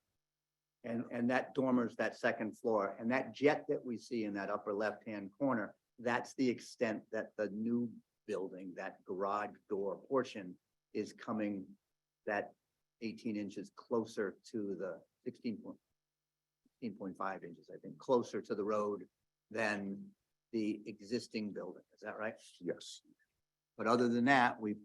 And that dormers that second floor, and that jet that we see in that upper left-hand corner, that's the extent that the new building, that garage door portion is coming that 18 inches closer to the 16.5 inches, I think, closer to the road than the existing building. Is that right? Yes, But other than that, we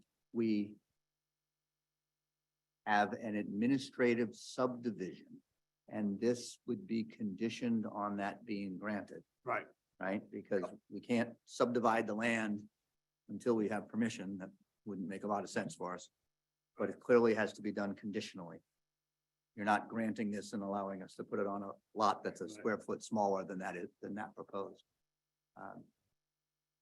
have an administrative subdivision, and this would be conditioned on that being granted, Right. right? Because we can't subdivide the land until we have permission. That wouldn't make a lot of sense for us. But it clearly has to be done conditionally. You're not granting this and allowing us to put it on a lot that's a square foot smaller than that proposed.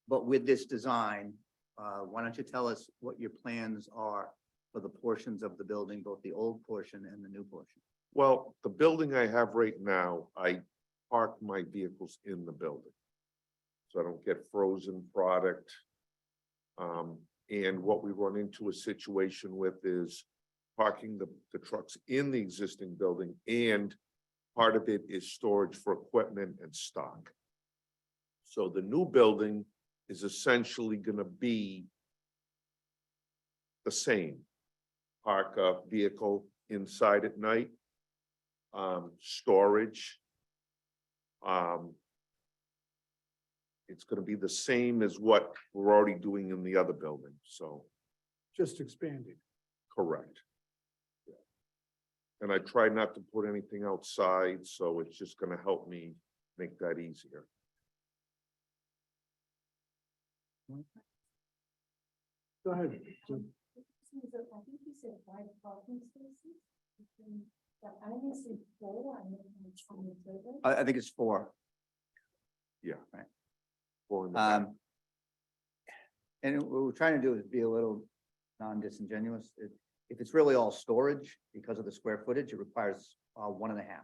But with this design, why don't you tell us what your plans are for the portions of the building, both the old portion and the new portion? well, the building I have right now, I park my vehicles in the building. So I don't get frozen product. And what we run into a situation with is parking the trucks in the existing building, and part of it is storage for equipment and stock. So the new building is essentially gonna be the same. Park a vehicle inside at night, storage. It's gonna be the same as what we're already doing in the other building, so, Just expanding. correct. Yeah. And I try not to put anything outside, so it's just gonna help me make that easier. Go ahead. Susan, I think you said 5 parking spaces. I only see 4 on the table. I think it's 4. Or in the back. And what we're trying to do is be a little non-disingenuous. If it's really all storage, because of the square footage, it requires 1.5.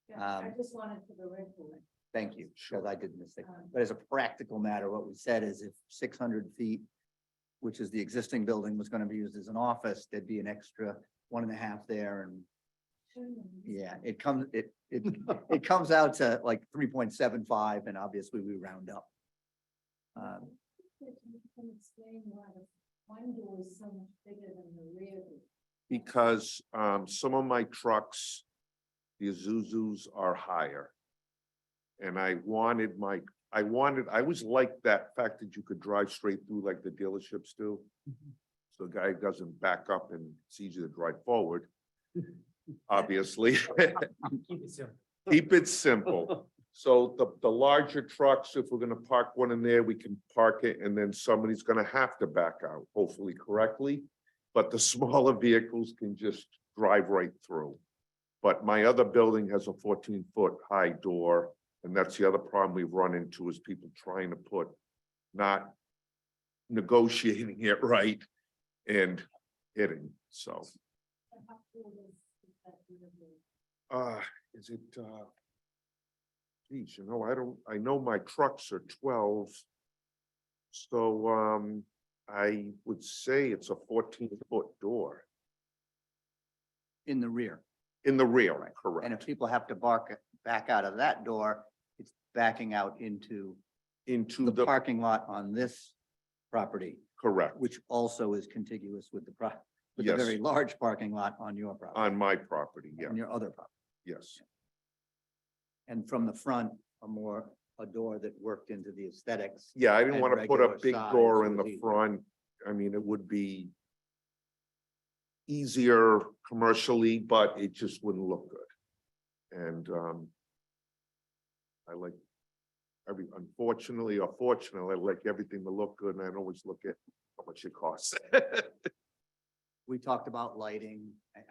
Yeah, I just wanted for the record. Thank you, because I did miss it. But as a practical matter, what we said is if 600 feet, which is the existing building, was going to be used as an office, there'd be an extra 1.5 there, and yeah, it comes out to like 3.75, and obviously we round up. You can explain why the one door is so much bigger than the rear door. Because some of my trucks, the Isuzus are higher. And I always liked that fact that you could drive straight through like the dealerships do. So the guy doesn't back up and it's easy to drive forward, obviously. Keep it simple. Keep it simple. So the larger trucks, if we're gonna park one in there, we can park it, and then somebody's gonna have to back out, hopefully correctly. But the smaller vehicles can just drive right through. But my other building has a 14-foot high door, and that's the other problem we've run into is people trying to put, not negotiating it right and hitting, so. Is it, geez, you know, I know my trucks are 12. So, I would say it's a 14-foot door In the rear. in the rear, And correct? if people have to back out of that door, it's backing out into Into the the, parking lot on this property, correct, which also is contiguous with with the Yes. very large parking lot on your property, on my property, yeah, on your other property. yes. And from the front, a door that worked into the aesthetics. Yeah, I didn't and want to put a regular big size door in was the easier. front. I mean, it would be easier commercially, but it just wouldn't look good. And I like unfortunately or fortunately, I like everything to look good, and I always look at how much it costs. We talked about lighting.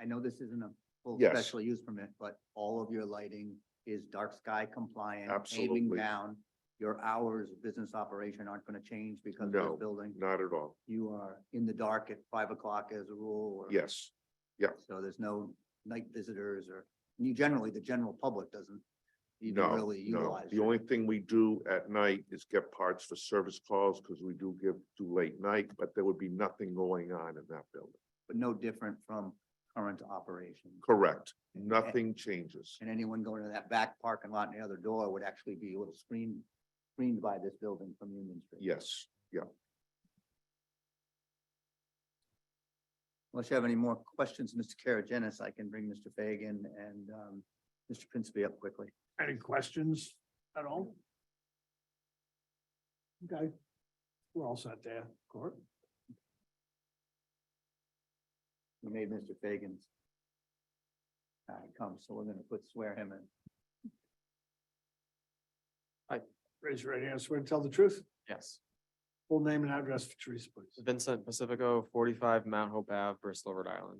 I know this isn't a full Yes. special use permit, but all of your lighting is dark sky compliant. Aiming Absolutely. down. Your hours of business operation aren't going to change because of No. this building. Not at all. You are in the dark at 5 o'clock as a rule. or- Yes, So there's no night visitors or, the general public doesn't even no, really no. utilize. The it. only thing we do at night is get parts for service calls because we do late night, but there would be nothing going on in that building. But no different from current operation. Correct. Nothing changes. And anyone going to that back parking lot and the other door would actually be a little screened by this building from Union Street. Yes, yeah. Unless you have any more questions, Mr. Karagenis, I can bring Mr. Fagan and Mr. Princeby up quickly. Any questions at all? Okay. We're all set there, Court. We made Mr. Fagan's come, so we're gonna swear him in. Raise your right hand, swear to tell the truth. Yes. Full name and address for Teresa, please. Vincent Pacifico, 45 Mount Hope Ave, Bristol, Rhode Island.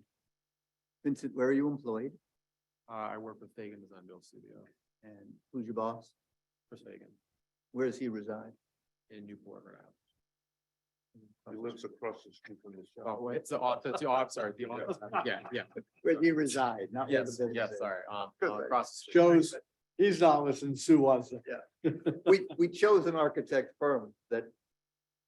Vincent, where are you employed I work with Fagan Design Build Studio, and who's your boss? Chris Fagan, Where does he reside? in Newport, Rhode Island. He lives across the street from the shop. Oh, it's the office, I'm sorry, the office, yeah. Where does he reside? Not where the Yes, business yes, is. sorry, across the street. Shows, he's not listening, Sue was. We chose an architect firm that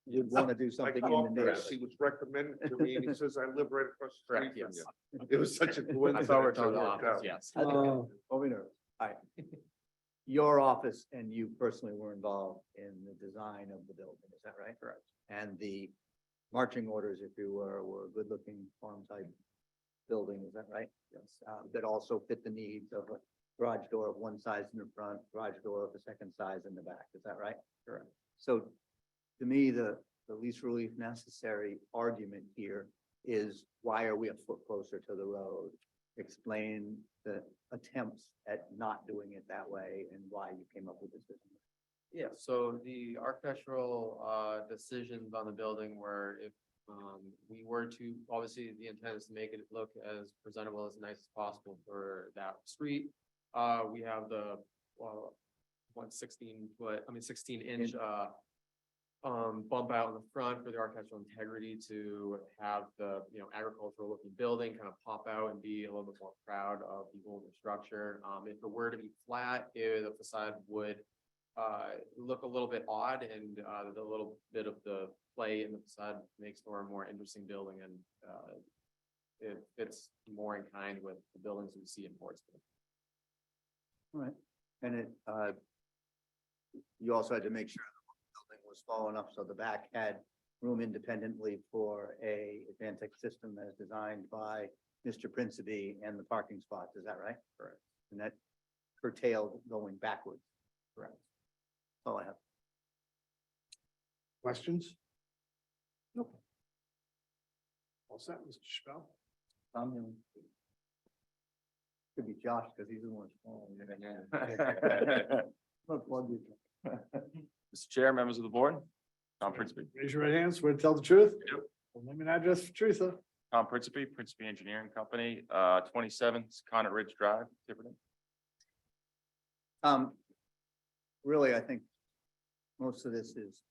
you'd want to do I something in called the Chris, neighborhood. he was recommended to me, and he says, I live right across the Correct, street from yes. you. It was such a I coincidence. thought we were it talking the worked office, out. yes. Oh. Don't be nervous. All right. Your office and you personally were involved in the design of the building, is that right? Correct. And the marching orders, if you were a good-looking farm type building, is that right? Yes. That also fit the needs of a garage door of one size in the front, garage door of a second size in the back, is that right? Correct. So to me, the least relief necessary argument here is why are we a foot closer to the road? Explain the attempts at not doing it that way and why you came up with this decision. Yeah, so the architectural decisions on the building were if we were to, obviously, the intent is to make it look as presentable as nice as possible for that street. We have the 16-inch bump out in the front for the architectural integrity to have the, agricultural looking building kind of pop out and be a little bit more proud of the older structure. If it were to be flat, the facade would look a little bit odd, and the little bit of the play in the facade makes for a more interesting building, and it fits more in kind with the buildings we see in Portsmouth. All right, and you also had to make sure the building was small enough so the back had room independently for a Advantech system as designed by Mr. Principe and the parking spots, is that right? Correct. And that curtailed going backwards. Correct. That's all I have. Questions? Nope. All set, Mr. Chappelle? Could be Josh, because he's the one small. Mr. Chair, members of the board, Tom Princeby. Raise your right hand, swear to tell the truth. Yep. Full name and address for Teresa. Tom Principe, Principe Engineering Company, 27 Connor Ridge Drive, Tiverton. Really, I think most of this is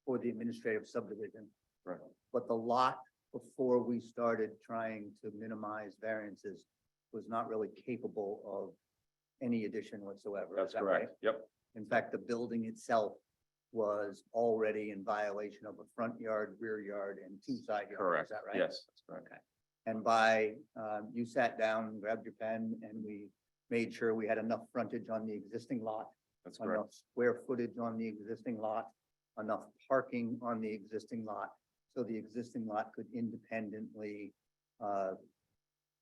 for the administrative subdivision. Right. But the lot before we started trying to minimize variances was not really capable of any addition whatsoever. Is That's that right? correct. Yep, In fact, the building itself was already in violation of a front yard, rear yard, and two side yards. correct. Is that right? Yes, that's correct. Okay. And by, you sat down, grabbed your pen, and we made sure we had enough frontage on the existing lot, That's correct. enough square footage on the existing lot, enough parking on the existing lot, so the existing lot could independently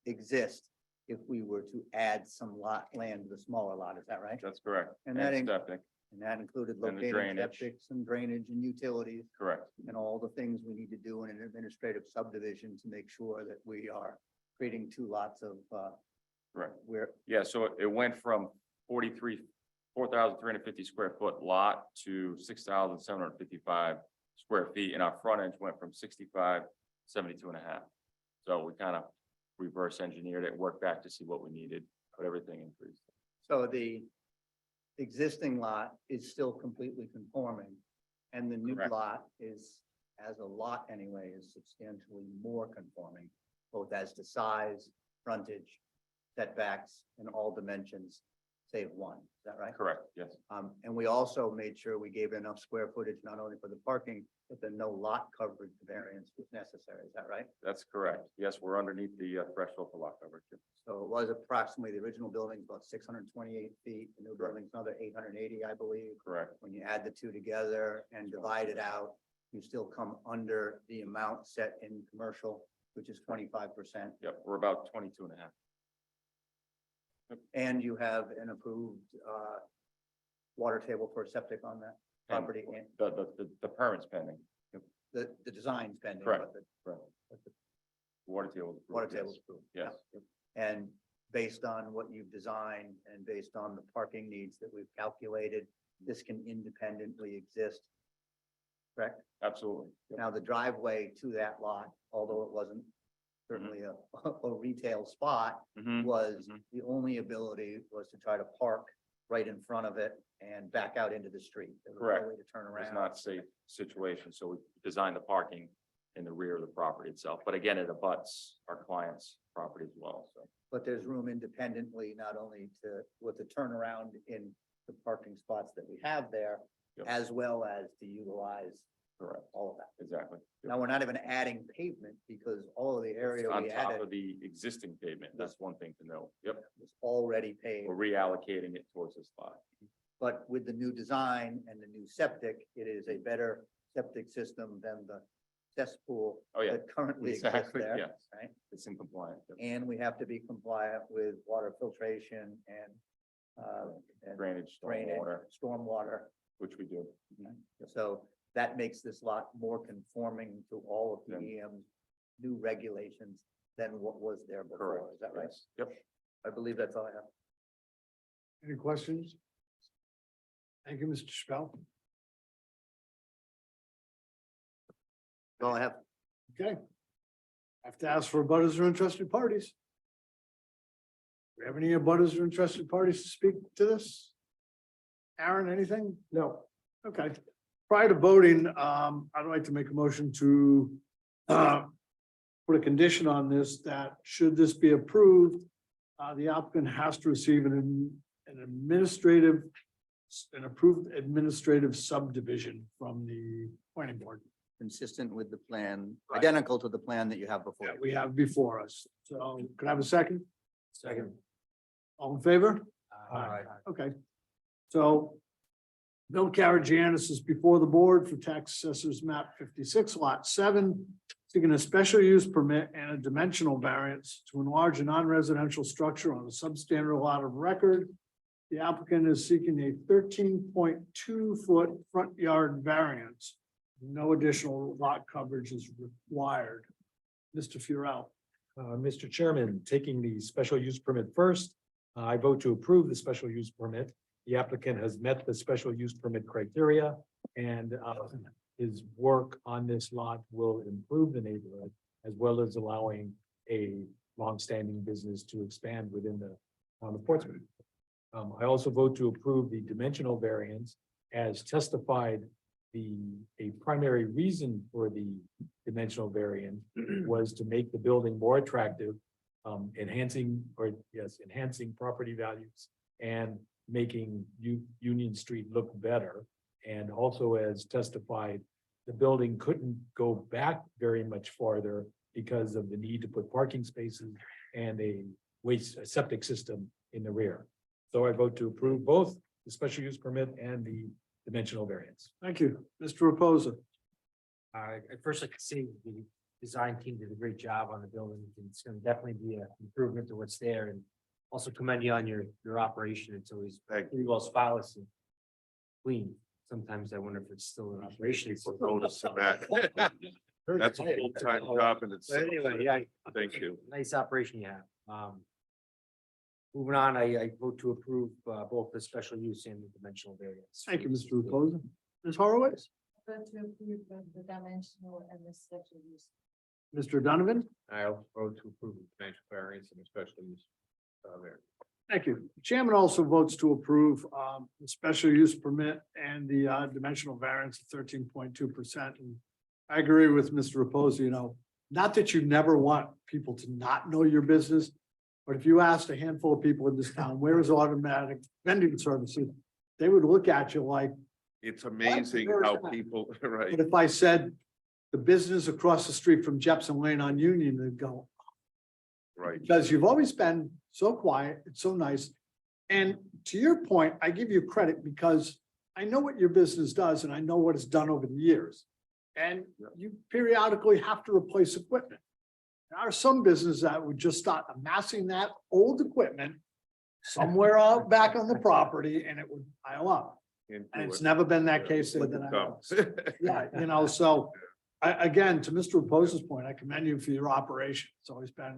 exist if we were to add some land to the smaller lot. Is that right? That's correct. And that ain't- septic, And that included And the locating drainage. septics and drainage and utilities correct. and all the things we need to do in an administrative subdivision to make sure that we are creating two lots of, Correct. where, Yeah, so it went from 4,350 square foot lot to 6,755 square feet, and our frontage went from 65, 72.5. So we kind of reverse engineered it, worked back to see what we needed, but everything increased. so the existing lot is still completely conforming. And the new Correct. lot is, as a lot anyway, is substantially more conforming, both as to size, frontage, setbacks, and all dimensions, save one. Is that right? Correct, yes, And we also made sure we gave enough square footage, not only for the parking, but then no lot coverage variance was necessary. Is that right? that's correct. Yes, we're underneath the threshold for lot coverage. So it was approximately, the original building's about 628 feet, the new Correct. building's another 880, I believe. Correct, When you add the two together and divide it out, you still come under the amount set in commercial, which is 25%. yep, we're about 22.5. And you have an approved water table for a septic on that property, and The permit's pending. the design's pending. Correct. But Correct. but the Water table. water table's approved. Yes, And based on what you've designed and based on the parking needs that we've calculated, this can independently exist. Correct? absolutely. Yep. Now, the driveway to that lot, although it wasn't certainly a retail spot, Mhm. was Mhm. the only ability was to try to park right in front of it and back out into the street. There was no Correct. way to turn It's around. not safe situation, so we designed the parking in the rear of the property itself, but again, it abuts our client's property as well, so. But there's room independently, not only to, with the turnaround in the parking spots that we have there, Yep. as well as to utilize Correct, all of that. exactly. Yep. Now, we're not even adding pavement because all of the area On we top added of the existing pavement, that's one thing to know. Yep, was already paved. we're reallocating it towards this spot. But with the new design and the new septic, it is a better septic system than the cesspool Oh, yeah. that currently exists Exactly, there, yes. right? It's in compliance. Yep. And we have to be compliant with water filtration and Drainage, drainage, stormwater, stormwater. which we do. So that makes this lot more conforming to all of the Yeah. EM's new regulations than what was there before. Correct. Is that right? Yes. Yep. I believe that's all I have. Any questions? Thank you, Mr. Spell. That's all I have. Okay. I have to ask for abutters or interested parties. Do we have any abutters or interested parties to speak to this? Aaron, anything? No. Okay. Prior to voting, I'd like to make a motion to put a condition on this that should this be approved, the applicant has to receive an approved administrative subdivision from the planning board Consistent with the plan, Right. identical to the plan that you have before. that you. we have before us. So could I have a second? Second. All in favor? Aye. Okay. So Bill Karagianis is before the board for tax assessors map 56 lot 7, seeking a special use permit and a dimensional variance to enlarge a non-residential structure on a substandard lot of record. The applicant is seeking a 13.2 foot front yard variance. No additional lot coverage is required. Mr. Furell. Mr. Chairman, taking the special use permit first, I vote to approve the special use permit. The applicant has met the special use permit criteria and his work on this lot will improve the neighborhood. as well as allowing a longstanding business to expand within the town of Portsmouth. I also vote to approve the dimensional variance as testified. A primary reason for the dimensional variance was to make the building more attractive, enhancing property values and making Union Street look better. And also as testified, the building couldn't go back very much farther because of the need to put parking spaces and a septic system in the rear. So I vote to approve both the special use permit and the dimensional variance. Thank you. Mr. Reposa. At first, I could say the design team did a great job on the building. It's gonna definitely be an improvement to what's there, and also commend you on your operation. It's always pretty well spotless and clean. Sometimes I wonder if it's still in operation. Noticing that. That's a full-time job and it's. But anyway, yeah, Thank you. nice operation you have. Moving on, I vote to approve both the special use and the dimensional variance. Thank you, Mr. Reposa. Ms. Horowitz, Vote to approve the dimensional and the special use. Mr. Donovan. I'll vote to approve the dimensional variance and the special use. There. Thank you. The chairman also votes to approve the special use permit and the dimensional variance of 13.2%. And I agree with Mr. Reposa, you know, not that you never want people to not know your business, but if you asked a handful of people in this town, where is automatic vending services? They would look at you like, It's amazing how people, right? but if I said the business across the street from Jepson Lane on Union, they'd go, Right. because you've always been so quiet, it's so nice. And to your point, I give you credit because I know what your business does and I know what it's done over the years. And you periodically have to replace equipment. There are some businesses that would just start amassing that old equipment somewhere out back on the property and it would pile up. And it's never been that case there that I know. Yeah, you know, so again, to Mr. Reposa's point, I commend you for your operation. It's always been,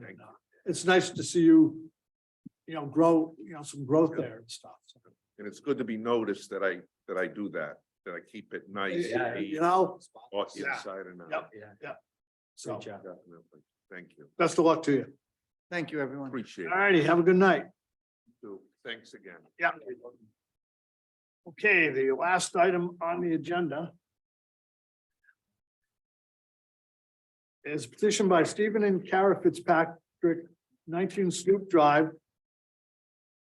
it's nice to see you, you know, grow, you know, some growth there and stuff. So, And it's good to be noticed that I do that I keep it nice. Yeah, and neat, you know, Inside and out. Yeah. so Great job. Definitely. Thank you. best of luck to you. Thank you, everyone. Appreciate All it. righty, have a good night. too. Thanks again. Yeah. Okay, the last item on the agenda is petition by Stephen and Kara Fitzpatrick, 19 Snoop Drive.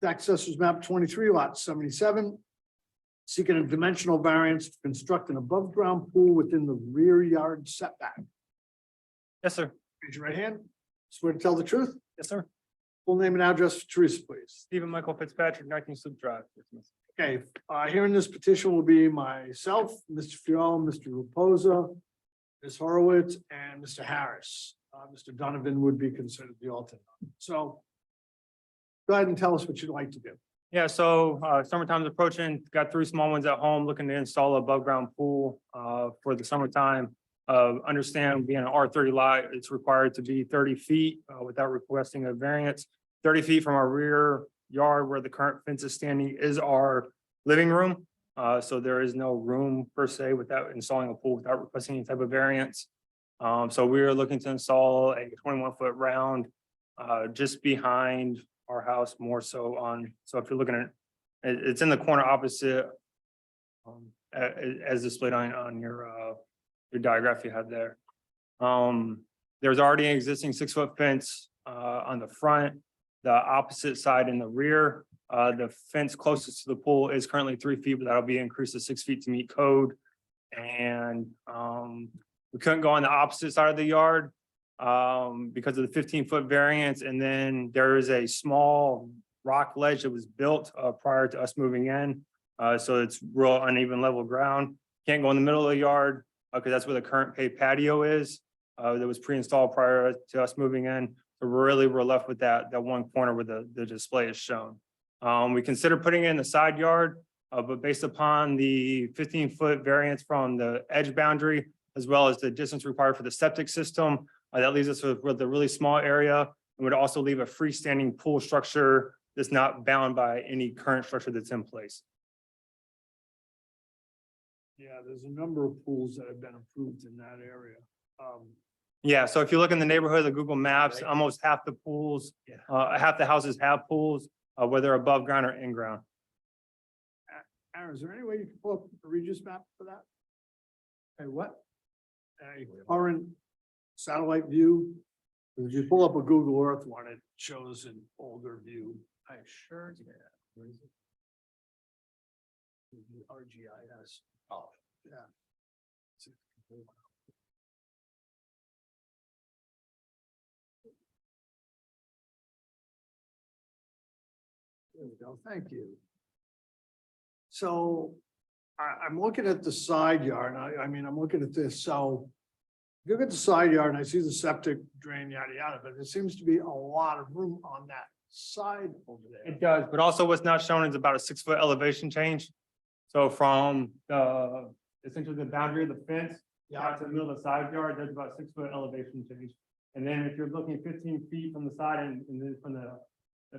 Accessors map 23 lot 77. Seeking a dimensional variance to construct an above ground pool within the rear yard setback. Yes, sir. Raise your right hand. Swear to tell the truth. Yes, sir. Full name and address for Teresa, please. Stephen Michael Fitzpatrick, 19 Sloop Drive. Okay, hearing this petition will be myself, Mr. Fiala, Mr. Reposa, Ms. Horowitz, and Mr. Harris. Mr. Donovan would be considered the alternate. So go ahead and tell us what you'd like to do. Yeah, so summertime's approaching, got 3 small ones at home, looking to install a above ground pool for the summertime. Understand being an R30 lot, it's required to be 30 feet without requesting a variance. 30 feet from our rear yard where the current fence is standing is our living room. So there is no room per se without installing a pool without requesting any type of variance. So we are looking to install a 21-foot round just behind our house, more so on, so if you're looking at it's in the corner opposite as displayed on your diagraph you had there. There's already an existing 6-foot fence on the front, the opposite side in the rear. The fence closest to the pool is currently 3 feet, but that'll be increased to 6 feet to meet code. And we couldn't go on the opposite side of the yard because of the 15-foot variance. And then there is a small rock ledge that was built prior to us moving in. So it's real uneven level ground. Can't go in the middle of the yard because that's where the current paved patio is. That was pre-installed prior to us moving in. So we're left with that one corner where the display is shown. We considered putting it in the side yard, but based upon the 15-foot variance from the edge boundary, as well as the distance required for the septic system, that leaves us with a really small area and would also leave a freestanding pool structure that's not bound by any current structure that's in place. Yeah, there's a number of pools that have been approved in that area. Yeah, so if you look in the neighborhood, the Google Maps, almost half the pools, half the houses have pools, whether above ground or in ground. Aaron, is there any way you can pull up a Regis map for that? Hey, what? A current satellite view? If you pull up a Google Earth one, it shows an older view. I sure did. Where is it? The RGIS. Oh, yeah. There we go. Thank you. So I'm looking at the side yard. I mean, I'm looking at this. So if you look at the side yard and I see the septic drain, yada, yada, but there seems to be a lot of room on that side over there. It does, but also what's not shown is about a 6-foot elevation change. So from essentially the boundary of the fence out to the middle of the side yard, there's about a 6-foot elevation change. And then if you're looking 15 feet from the side and then from the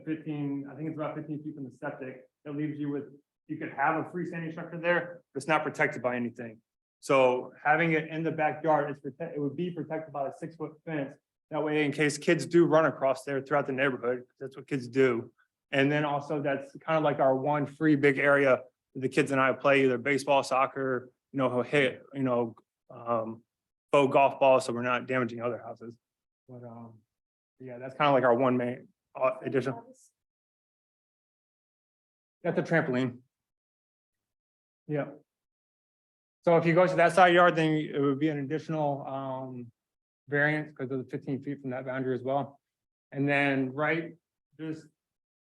15, I think it's about 15 feet from the septic, that leaves you with, you could have a freestanding structure there, but it's not protected by anything. So having it in the backyard, it would be protected by a 6-foot fence. That way, in case kids do run across there throughout the neighborhood, that's what kids do. And then also that's kind of like our one free big area the kids and I play either baseball, soccer, hit, faux golf balls, so we're not damaging other houses. But yeah, that's kind of like our one main addition. That's a trampoline. Yeah. So if you go to that side yard, then it would be an additional variance because of the 15 feet from that boundary as well. And then right just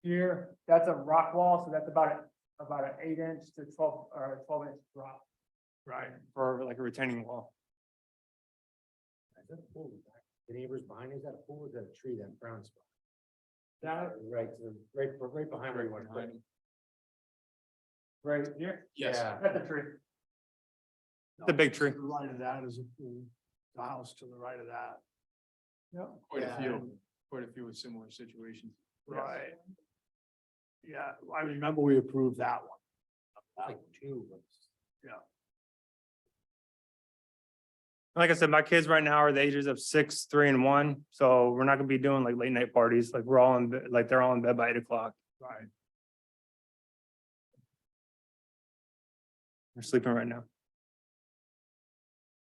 here, that's a rock wall, so that's about an 8-inch to 12 or 12-inch drop. Right, for like a retaining wall. Is that a pool? The neighbors behind, is that a pool, or is that a tree, that brown spot? That Right behind where you went. right here? Yes. Yeah. That's a tree. The big tree. To the right of that is a pool. The house to the right of that. Yep. Quite a few with similar situations. Right. Yeah, I remember we approved that one. Like two. Yeah. Like I said, my kids right now are the ages of 6, 3, and 1. So we're not gonna be doing like late night parties. Like we're all in bed, like they're all in bed by 8 o'clock. Right. They're sleeping right now.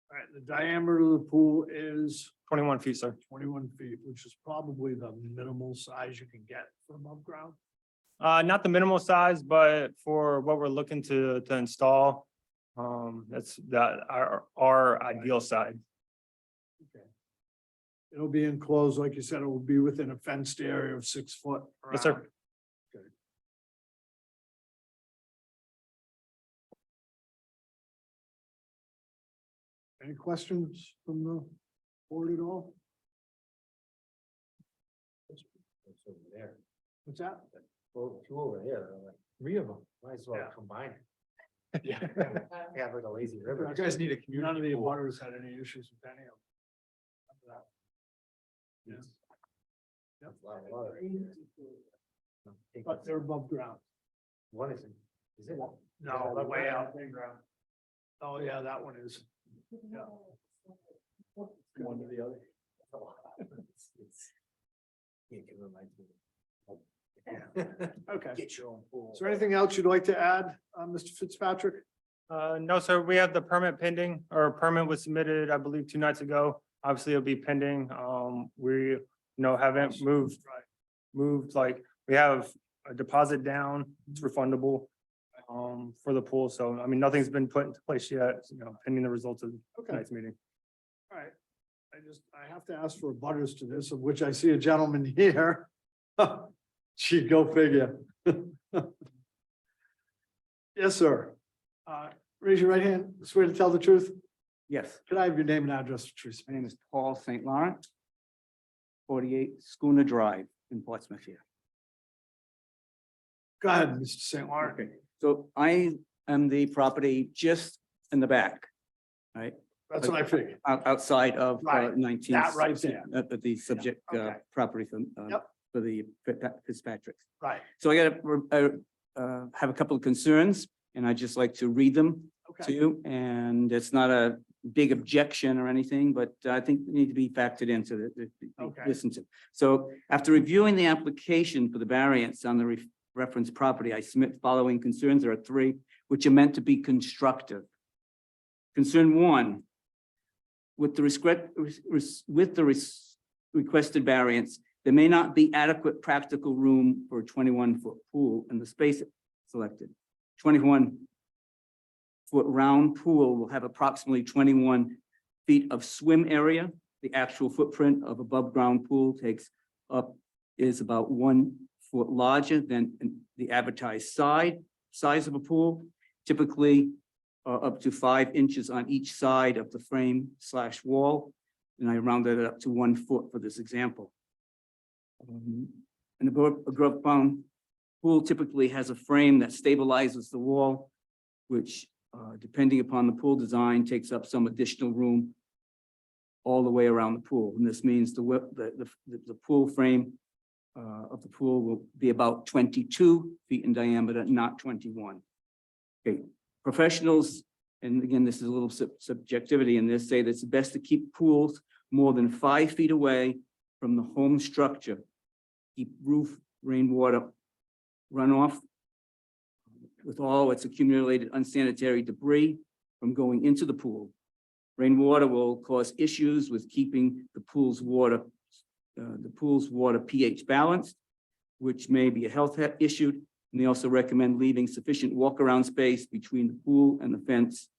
All right, the diameter of the pool is 21 feet, sir. 21 feet, which is probably the minimal size you can get for above ground. Not the minimal size, but for what we're looking to install, that's our ideal side. Okay. It'll be enclosed, like you said, it will be within a fenced area of 6 foot. Yes, sir. around. Okay. Any questions from the board at all? It's over there. What's that? Well, two over there, like 3 of them, might as well Yeah. combine. Yeah. Have like a lazy river. You guys need a community. None of the abutters had any issues with any of them. Yeah. That's a lot of water. But they're above ground. One isn't, is it? No, way out. Oh, yeah, that one is. Yeah. One to the other. Yeah, it reminds me. Okay. Get your own pool. Is there anything else you'd like to add, Mr. Fitzpatrick? No, sir, we have the permit pending, or permit was submitted, I believe, 2 nights ago. Obviously, it'll be pending. We, haven't moved, like, we have a deposit down, it's refundable for the pool. So, I mean, nothing's been put into place yet, pending the results of Okay. tonight's meeting. All right. I have to ask for butters to this, of which I see a gentleman here. Gee, go figure. Yes, sir. Raise your right hand, swear to tell the truth. Yes, Could I have your name and address, Teresa? my name is Paul St. Laurent, 48 Schooner Drive in Portsmouth here. Go ahead, Mr. St. Laurent. Okay, so I am the property just in the back, right? That's what I figured. Outside of Right, 19. that right there. The subject okay. property from, Yep. for the Fitzpatricks. Right. So I have a couple of concerns, and I'd just like to read them to Okay. you, and it's not a big objection or anything, but I think they need to be factored into Okay. listened to. So after reviewing the application for the variance on the reference property, I submit following concerns. There are three, which are meant to be constructive. Concern one, with the requested variance, there may not be adequate practical room for a 21-foot pool in the space selected. 21-foot round pool will have approximately 21 feet of swim area. The actual footprint of above ground pool is about 1 foot larger than the advertised size of a pool, typically up to 5 inches on each side of the frame/wall. And I rounded it up to 1 foot for this example. An above ground pool typically has a frame that stabilizes the wall, which depending upon the pool design, takes up some additional room all the way around the pool. And this means the pool frame of the pool will be about 22 feet in diameter, not 21. Okay, professionals, and again, this is a little subjectivity in this, say that it's best to keep pools more than 5 feet away from the home structure. Keep roof, rainwater runoff with all its accumulated unsanitary debris from going into the pool. Rainwater will cause issues with keeping the pool's water pH balanced, which may be a health issue. And they also recommend leaving sufficient walk-around space between the pool and the fence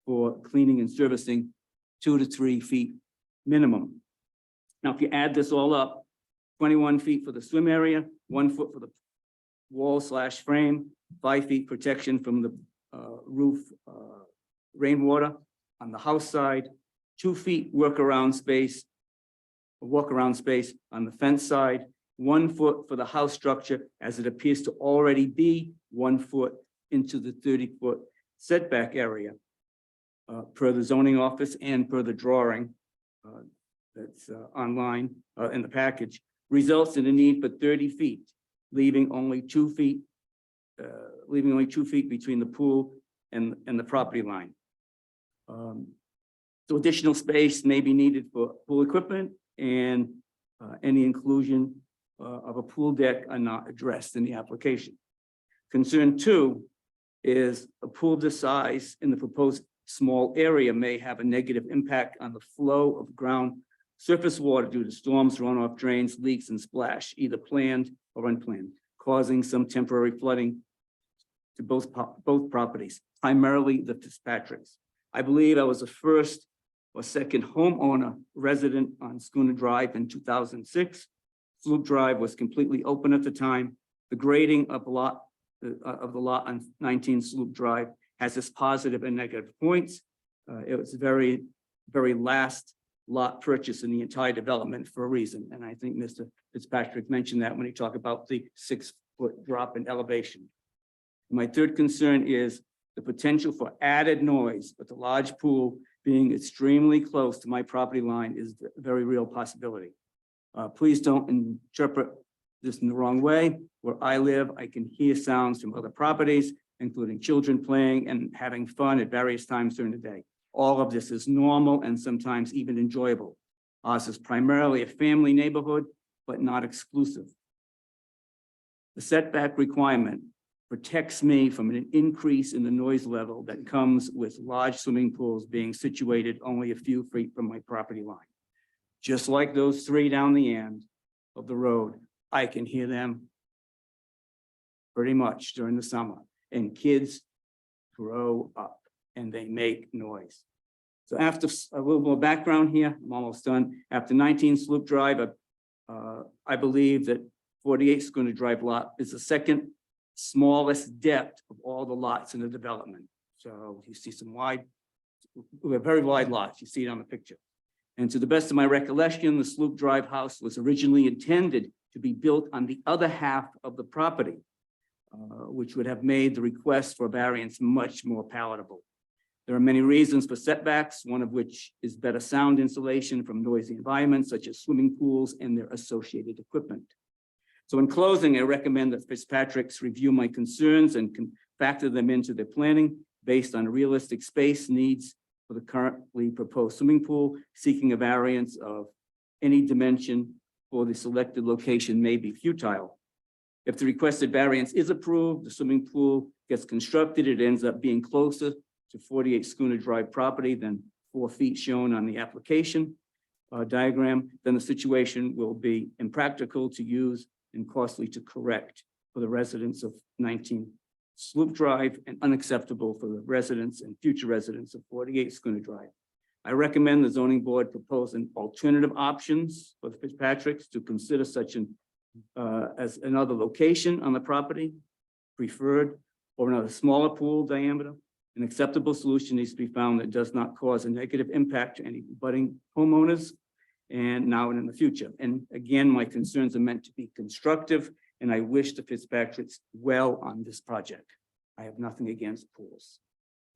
for cleaning and servicing, 2 to 3 feet minimum. Now, if you add this all up, 21 feet for the swim area, 1 foot for the wall/frame, 5 feet protection from the roof rainwater on the house side, 2 feet walk-around space on the fence side, 1 foot for the house structure, as it appears to already be 1 foot into the 30-foot setback area, per the zoning office and per the drawing that's online in the package, results in a need for 30 feet, leaving only 2 feet between the pool and the property line. So additional space may be needed for pool equipment, and any inclusion of a pool deck are not addressed in the application. Concern 2 is a pool this size in the proposed small area may have a negative impact on the flow of ground surface water due to storms, runoff drains, leaks, and splash, either planned or unplanned, causing some temporary flooding to both properties, primarily the Fitzpatricks. I believe I was the first or second homeowner resident on Schooner Drive in 2006. Sloop Drive was completely open at the time. The grading of the lot on 19 Sloop Drive has its positive and negative points. It was very last lot purchase in the entire development for a reason. And I think Mr. Fitzpatrick mentioned that when he talked about the 6-foot drop in elevation. My third concern is the potential for added noise, but the large pool being extremely close to my property line is a very real possibility. Please don't interpret this in the wrong way. Where I live, I can hear sounds from other properties, including children playing and having fun at various times during the day. All of this is normal and sometimes even enjoyable. Ours is primarily a family neighborhood, but not exclusive. The setback requirement protects me from an increase in the noise level that comes with large swimming pools being situated only a few feet from my property line. Just like those 3 down the end of the road, I can hear them pretty much during the summer, and kids grow up and they make noise. So after a little more background here, I'm almost done. After 19 Sloop Drive, I believe that 48 Schooner Drive lot is the second smallest depth of all the lots in the development. So you see some very wide lots. You see it on the picture. And to the best of my recollection, the Sloop Drive house was originally intended to be built on the other half of the property, which would have made the request for variance much more palatable. There are many reasons for setbacks, one of which is better sound insulation from noisy environments such as swimming pools and their associated equipment. So in closing, I recommend that Fitzpatrick's review my concerns and can factor them into their planning based on realistic space needs for the currently proposed swimming pool, seeking a variance of any dimension for the selected location may be futile. If the requested variance is approved, the swimming pool gets constructed, it ends up being closer to 48 Schooner Drive property than 4 feet shown on the application diagram, then the situation will be impractical to use and costly to correct for the residents of 19 Sloop Drive and unacceptable for the residents and future residents of 48 Schooner Drive. I recommend the zoning board propose an alternative options for the Fitzpatricks to consider such an as another location on the property preferred, or another smaller pool diameter. An acceptable solution needs to be found that does not cause a negative impact to any budding homeowners and now and in the future. And again, my concerns are meant to be constructive, and I wish the Fitzpatricks well on this project. I have nothing against pools.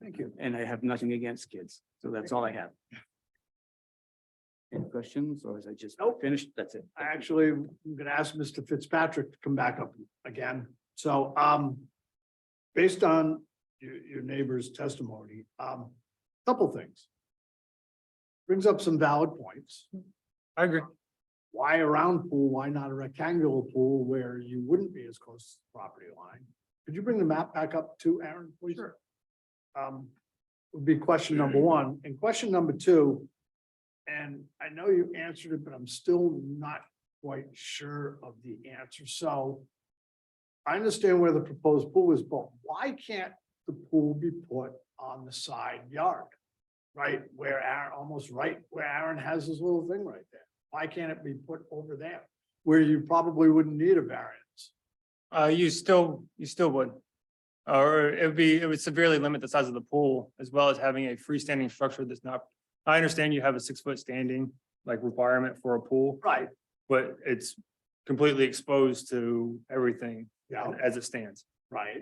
Thank you. And I have nothing against kids. So that's all I have. Any questions, or is I just finished? That's it. I actually, I'm gonna ask Mr. Fitzpatrick to come back up again. So, based on your neighbor's testimony, couple things. Brings up some valid points. I agree. Why a round pool? Why not a rectangular pool where you wouldn't be as close to the property line? Could you bring the map back up to Aaron, please? Sure. Would be question number one. And question number two, and I know you answered it, but I'm still not quite sure of the answer. So I understand where the proposed pool is, but why can't the pool be put on the side yard? Right where Aaron, almost right where Aaron has his little thing right there. Why can't it be put over there? Where you probably wouldn't need a variance. You still would. Or it would severely limit the size of the pool, as well as having a freestanding structure that's not, I understand you have a 6-foot standing like requirement for a pool, Right. but it's completely exposed to everything Yeah. as it stands. Right.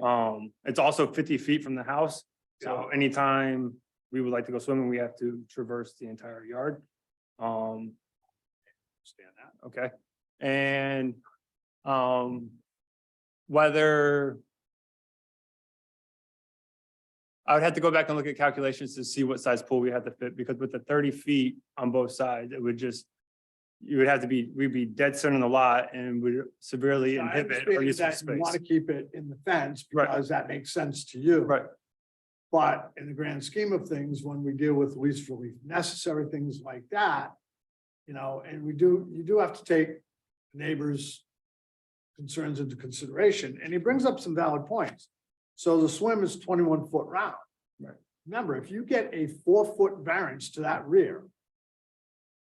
It's also 50 feet from the house. So anytime we would like to go swimming, we have to traverse the entire yard. Understand that. Okay, and whether I would have to go back and look at calculations to see what size pool we have to fit, because with the 30 feet on both sides, it would just, you would have to be, we'd be dead center in the lot and would severely I inhibit our understand use of that you want space. to keep it in the fence Right. because that makes sense to you. Right, But in the grand scheme of things, when we deal with least relief necessary, things like that, you know, and you do have to take neighbors' concerns into consideration, and he brings up some valid points. So the swim is 21 foot round. Right. Remember, if you get a 4-foot variance to that rear,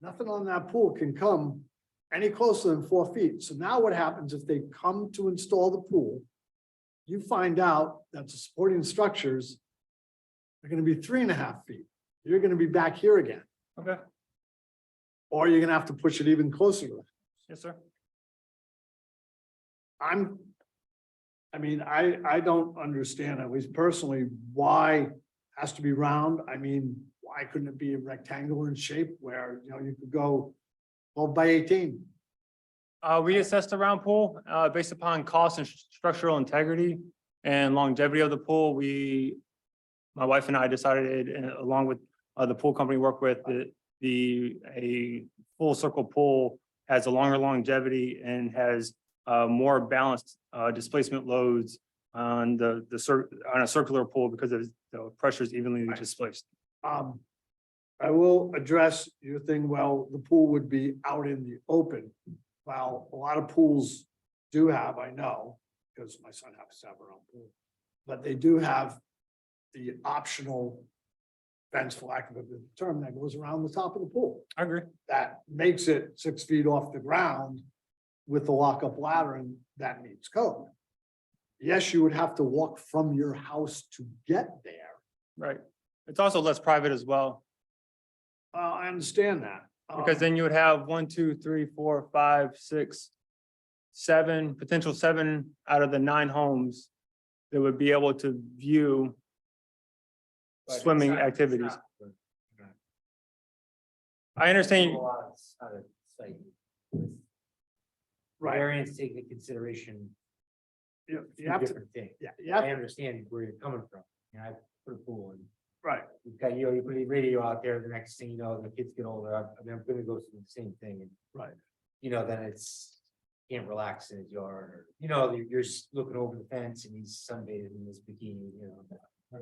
nothing on that pool can come any closer than 4 feet. So now what happens if they come to install the pool? You find out that the supporting structures are gonna be 3.5 feet. You're gonna be back here again, okay, or you're gonna have to push it even closer to that. yes, sir. I don't understand, at least personally, why it has to be round. I mean, why couldn't it be rectangular in shape where, you know, you could go 12 by 18? We assessed the round pool, based upon cost and structural integrity and longevity of the pool. My wife and I decided, along with the pool company we work with, that a full circle pool has a longer longevity and has more balanced displacement loads on on a circular pool because of the pressures evenly displaced. I will address your thing, well, the pool would be out in the open. Well, a lot of pools do have, I know, because my son happens to have her own pool, but they do have the optional fence, for lack of a better term, that goes around the top of the pool. I agree. That makes it 6 feet off the ground with the lockup ladder, and that meets code. Yes, you would have to walk from your house to get there. Right. It's also less private as well, I understand that. because then you would have 1, 2, 3, 4, 5, 6, 7, potential 7 out of the 9 homes that would be able to view swimming activities. I understand. Right. Variance taking into consideration You two have to, different things. yeah, I understand where you're coming from. You know, I put a pool in. right. We got, you put a radio out there, the next thing you know, the kids get older, I mean, I'm gonna go through the same thing and. Right. You know, then it's, can't relax in his yard, or, you know, you're just looking over the fence and he's sunbathing in his bikini, you know.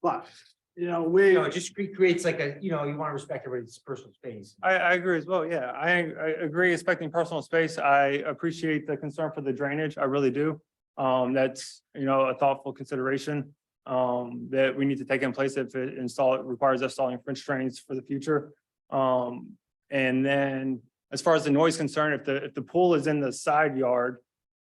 But, you know, You know, it just creates like a, you know, you want to respect everybody's personal space. I agree as well. Yeah, I agree respecting personal space. I appreciate the concern for the drainage. I really do. That's, you know, a thoughtful consideration that we need to take in place if it requires us installing French drains for the future. And then as far as the noise concern, if the pool is in the side yard,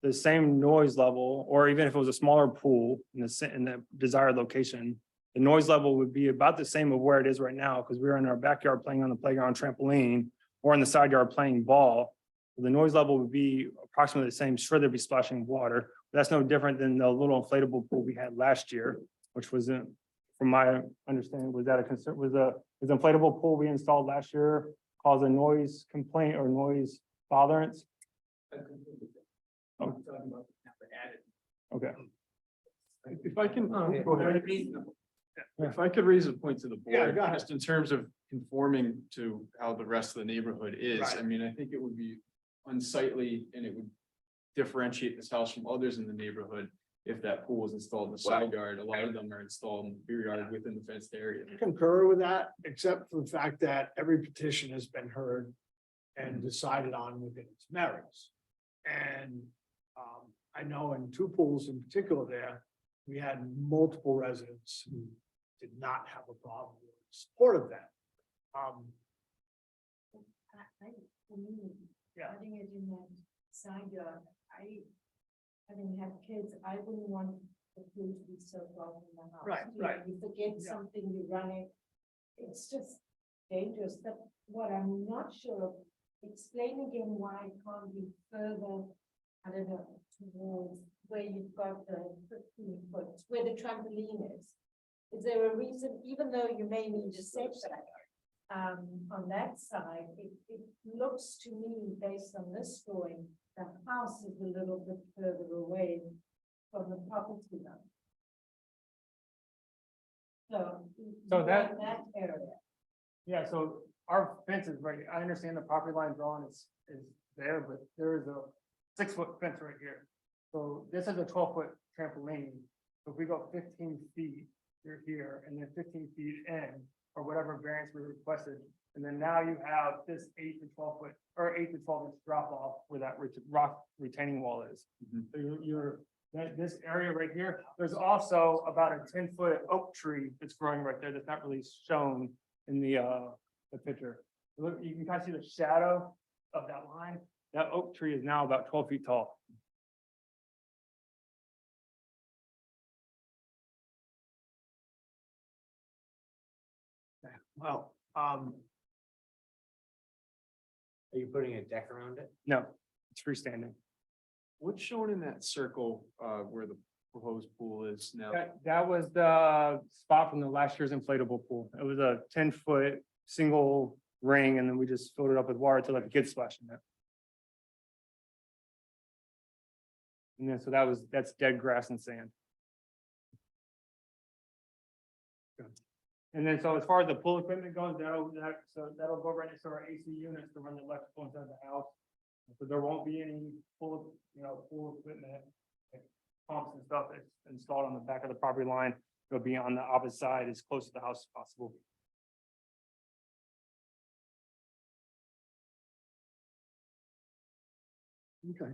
the same noise level, or even if it was a smaller pool in the desired location, the noise level would be about the same of where it is right now, because we're in our backyard playing on the playground trampoline or in the side yard playing ball. The noise level would be approximately the same. Sure, there'd be splashing water. But that's no different than the little inflatable pool we had last year, which was, from my understanding, was that a concern, was the inflatable pool we installed last year cause a noise complaint or noise tolerance? Oh. Okay. If I can, Oh, yeah. go ahead. If I could raise a point to the Yeah, board, go ahead. just in terms of conforming to how the rest of the neighborhood is, Right. I mean, I think it would be unsightly and it would differentiate this house from others in the neighborhood if that pool was installed in the side yard. A lot of them are installed in the rear yard within the fenced area. I concur with that, except for the fact that every petition has been heard and decided on within its merits. And I know in two pools in particular there, we had multiple residents who did not have a problem with support of that. For me, Yeah. having it in that side yard, having had kids, I wouldn't want the pool to be so close in the house. Right, You know, right. You forget Yeah. something, you run it. It's just dangerous. But what I'm not sure of, explain again why it can't be further, I don't know, towards where you've got the 15 foot, where the trampoline is. Is there a reason, even though you may need a setback, on that side, it looks to me, based on this drawing, the house is a little bit further away from the property line. So. So you that- want that area. Yeah, so our fence is right, I understand the property line drawn is there, but there is a 6-foot fence right here. So this is a 12-foot trampoline. So if we go 15 feet, you're here, and then 15 feet in, or whatever variance we requested. And then now you have this 8 to 12 foot, or 8 to 12 inch drop off where that rock retaining wall is. So this area right here, there's also about a 10-foot oak tree that's growing right there that's not really shown in the picture. Look, you can kind of see the shadow of that line. That oak tree is now about 12 feet tall. Well, Are you putting a deck around it? No, it's freestanding. What's shown in that circle, where the proposed pool is now? That was the spot from the last year's inflatable pool. It was a 10-foot single ring, and then we just filled it up with water to let the kids splash in it. And then, so that's dead grass and sand. And then, so as far as the pool equipment goes, that'll go right next to our AC units to run the electrical inside the house. So there won't be any pool equipment, like pumps and stuff that's installed on the back of the property line. It'll be on the opposite side, as close to the house as possible. okay.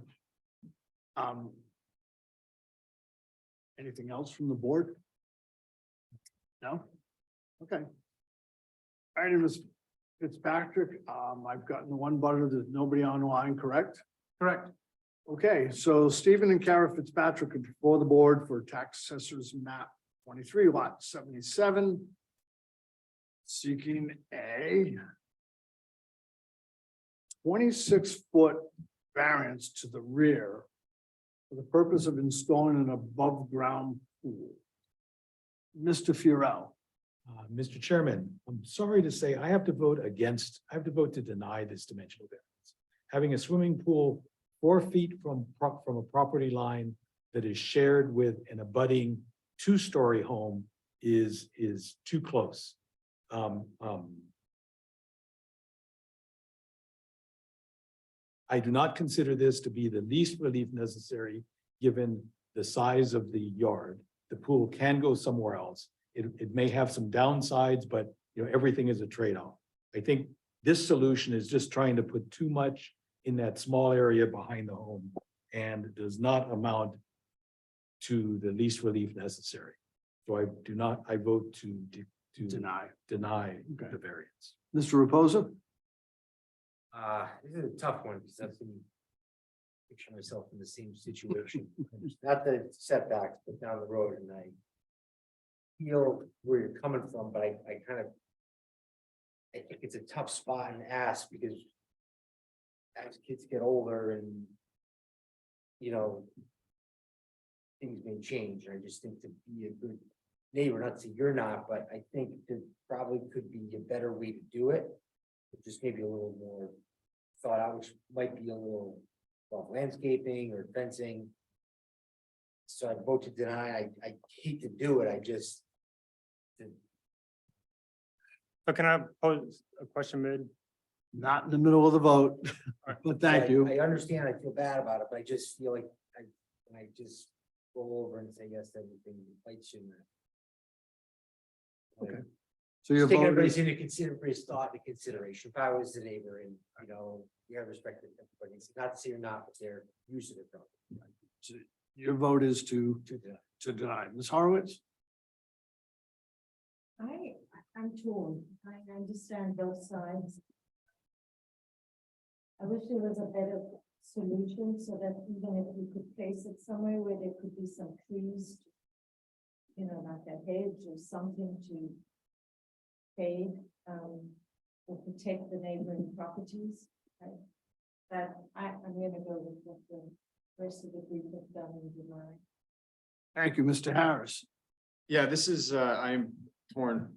Anything else from the board? No? Okay. Item is Fitzpatrick. I've gotten the one butter, there's nobody online, correct? Correct. Okay, so Stephen and Kara Fitzpatrick are before the board for tax assessors map 23 lot 77. Seeking a 26-foot variance to the rear for the purpose of installing an above-ground pool. Mr. Furell. Mr. Chairman, I'm sorry to say I have to vote to deny this dimensional variance. Having a swimming pool 4 feet from a property line that is shared with an abutting 2-story home is too close. I do not consider this to be the least relief necessary, given the size of the yard. The pool can go somewhere else. It may have some downsides, but you know, everything is a trade-off. I think this solution is just trying to put too much in that small area behind the home and does not amount to the least relief necessary. So I vote to deny the variance. Mr. Reposa? This is a tough one because I've been picturing myself in the same situation. Not the setbacks, but down the road, and I feel where you're coming from, but I think it's a tough spot and ask because as kids get older and, you know, things may change. I just think to be a good neighbor, not to say you're not, but I think there probably could be a better way to do it. Just maybe a little more thought out, which might be a little landscaping or fencing. So I vote to deny. I hate to do it. I just. So can I pose a question mid? Not in the middle of the vote, but thank you. I understand. I feel bad about it, but I just feel like I just roll over and say yes to everything that bites you in there. Okay. So you're Just take voting, everybody's into consider, everybody's thought into consideration. If I was the neighbor and, you know, we have respect for everybody, it's not to say you're not, but they're using it. your vote is to deny. Ms. Horowitz? I'm torn. I understand both sides. I wish there was a better solution so that even if we could place it somewhere where there could be some trees, you know, like a hedge or something to fade, or protect the neighboring properties. But I'm gonna go with what the rest of the group have done in deny. Thank you, Mr. Harris. Yeah, this is, I'm torn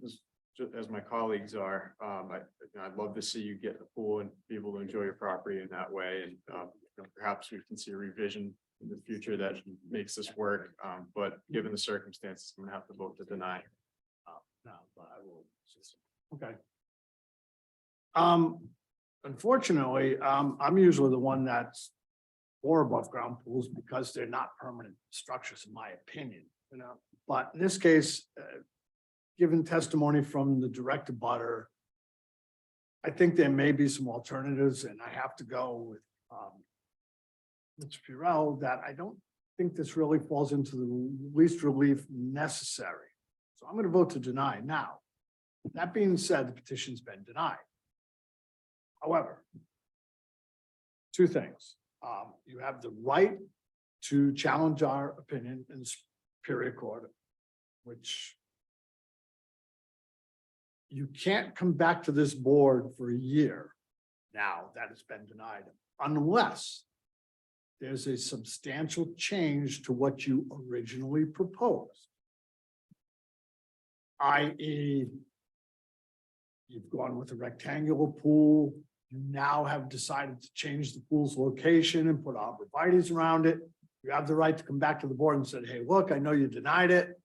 as my colleagues are. I'd love to see you get the pool and be able to enjoy your property in that way. And perhaps we can see a revision in the future that makes this work. But given the circumstances, I'm gonna have to vote to deny. No, but I will. Okay. Unfortunately, I'm usually the one that's for above ground pools because they're not permanent structures, in my opinion, you know. But in this case, given testimony from the direct abutter, I think there may be some alternatives, and I have to go with Mr. Purell that I don't think this really falls into the least relief necessary. So I'm going to vote to deny. Now, that being said, the petition's been denied. However, two things. You have the right to challenge our opinion in Superior Court, which you can't come back to this board for a year now that it's been denied, unless there's a substantial change to what you originally proposed. i.e., you've gone with a rectangular pool. You now have decided to change the pool's location and put arborvitae's around it. You have the right to come back to the board and say, hey, look, I know you denied it,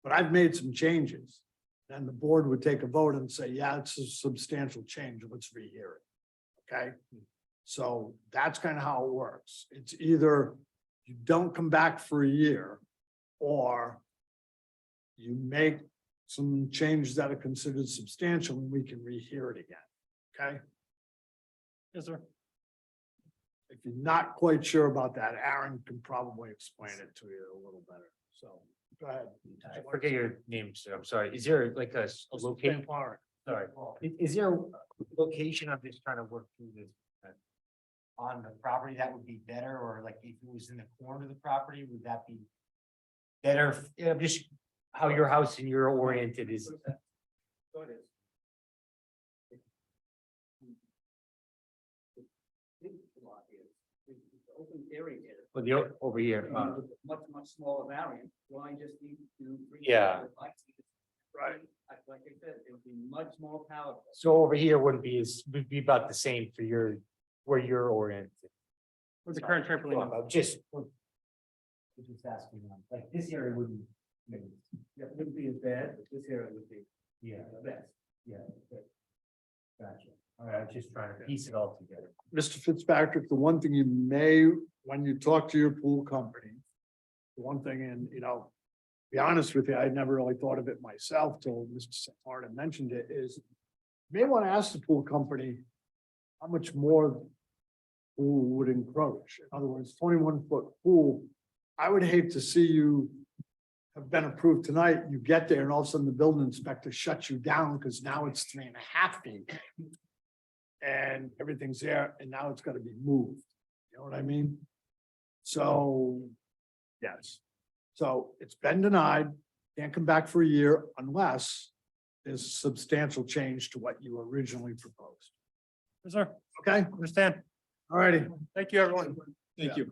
but I've made some changes. Then the board would take a vote and say, yeah, it's a substantial change. Let's rehear it. Okay. So that's kind of how it works. It's either you don't come back for a year or you make some changes that are considered substantial and we can rehear it again. Okay. Yes, sir. If you're not quite sure about that, Aaron can probably explain it to you a little better. So go ahead. I forget your name, sir. I'm sorry. Is there like a location? Sorry. Is there a location? I'm just trying to work through this. On the property that would be better, or like if it was in the corner of the property, would that be better? Yeah, just how your house and you're oriented is. Open area here. But the over here. Much smaller variant, why just need to? Yeah. Right. Like I said, it would be much more powerful. So over here wouldn't be would be about the same for your, where you're oriented. With the current trampoline. I'm just asking, like this area wouldn't Yeah, it wouldn't be as bad, but this area would be. Yeah, the best, yeah. Gotcha. All right, I'm just trying to piece it all together. Mr. Fitzpatrick, the one thing you may, when you talk to your pool company, the one thing, and be honest with you, I never really thought of it myself till Mr. St. Martin mentioned it, is you may want to ask the pool company how much more pool would encroach. In other words, 21-foot pool, I would hate to see you have been approved tonight, you get there and all of a sudden the building inspector shuts you down because now it's 3.5 feet. And everything's there and now it's gotta be moved. You know what I mean? So, yes. So it's been denied, can't come back for a year unless there's substantial change to what you originally proposed. Yes, sir. Okay, Understand. all righty. Thank you, everyone. Thank you.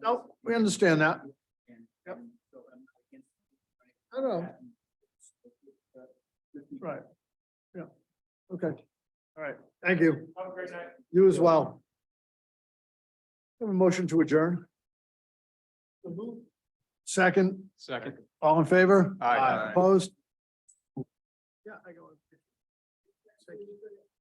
No, we understand that. Yep. I know. Right. Yeah. Okay. All right. Thank you. Have a great night. You as well. Have a motion to adjourn. Second, Second. all in favor? Aye. Opposed? Yeah, I go.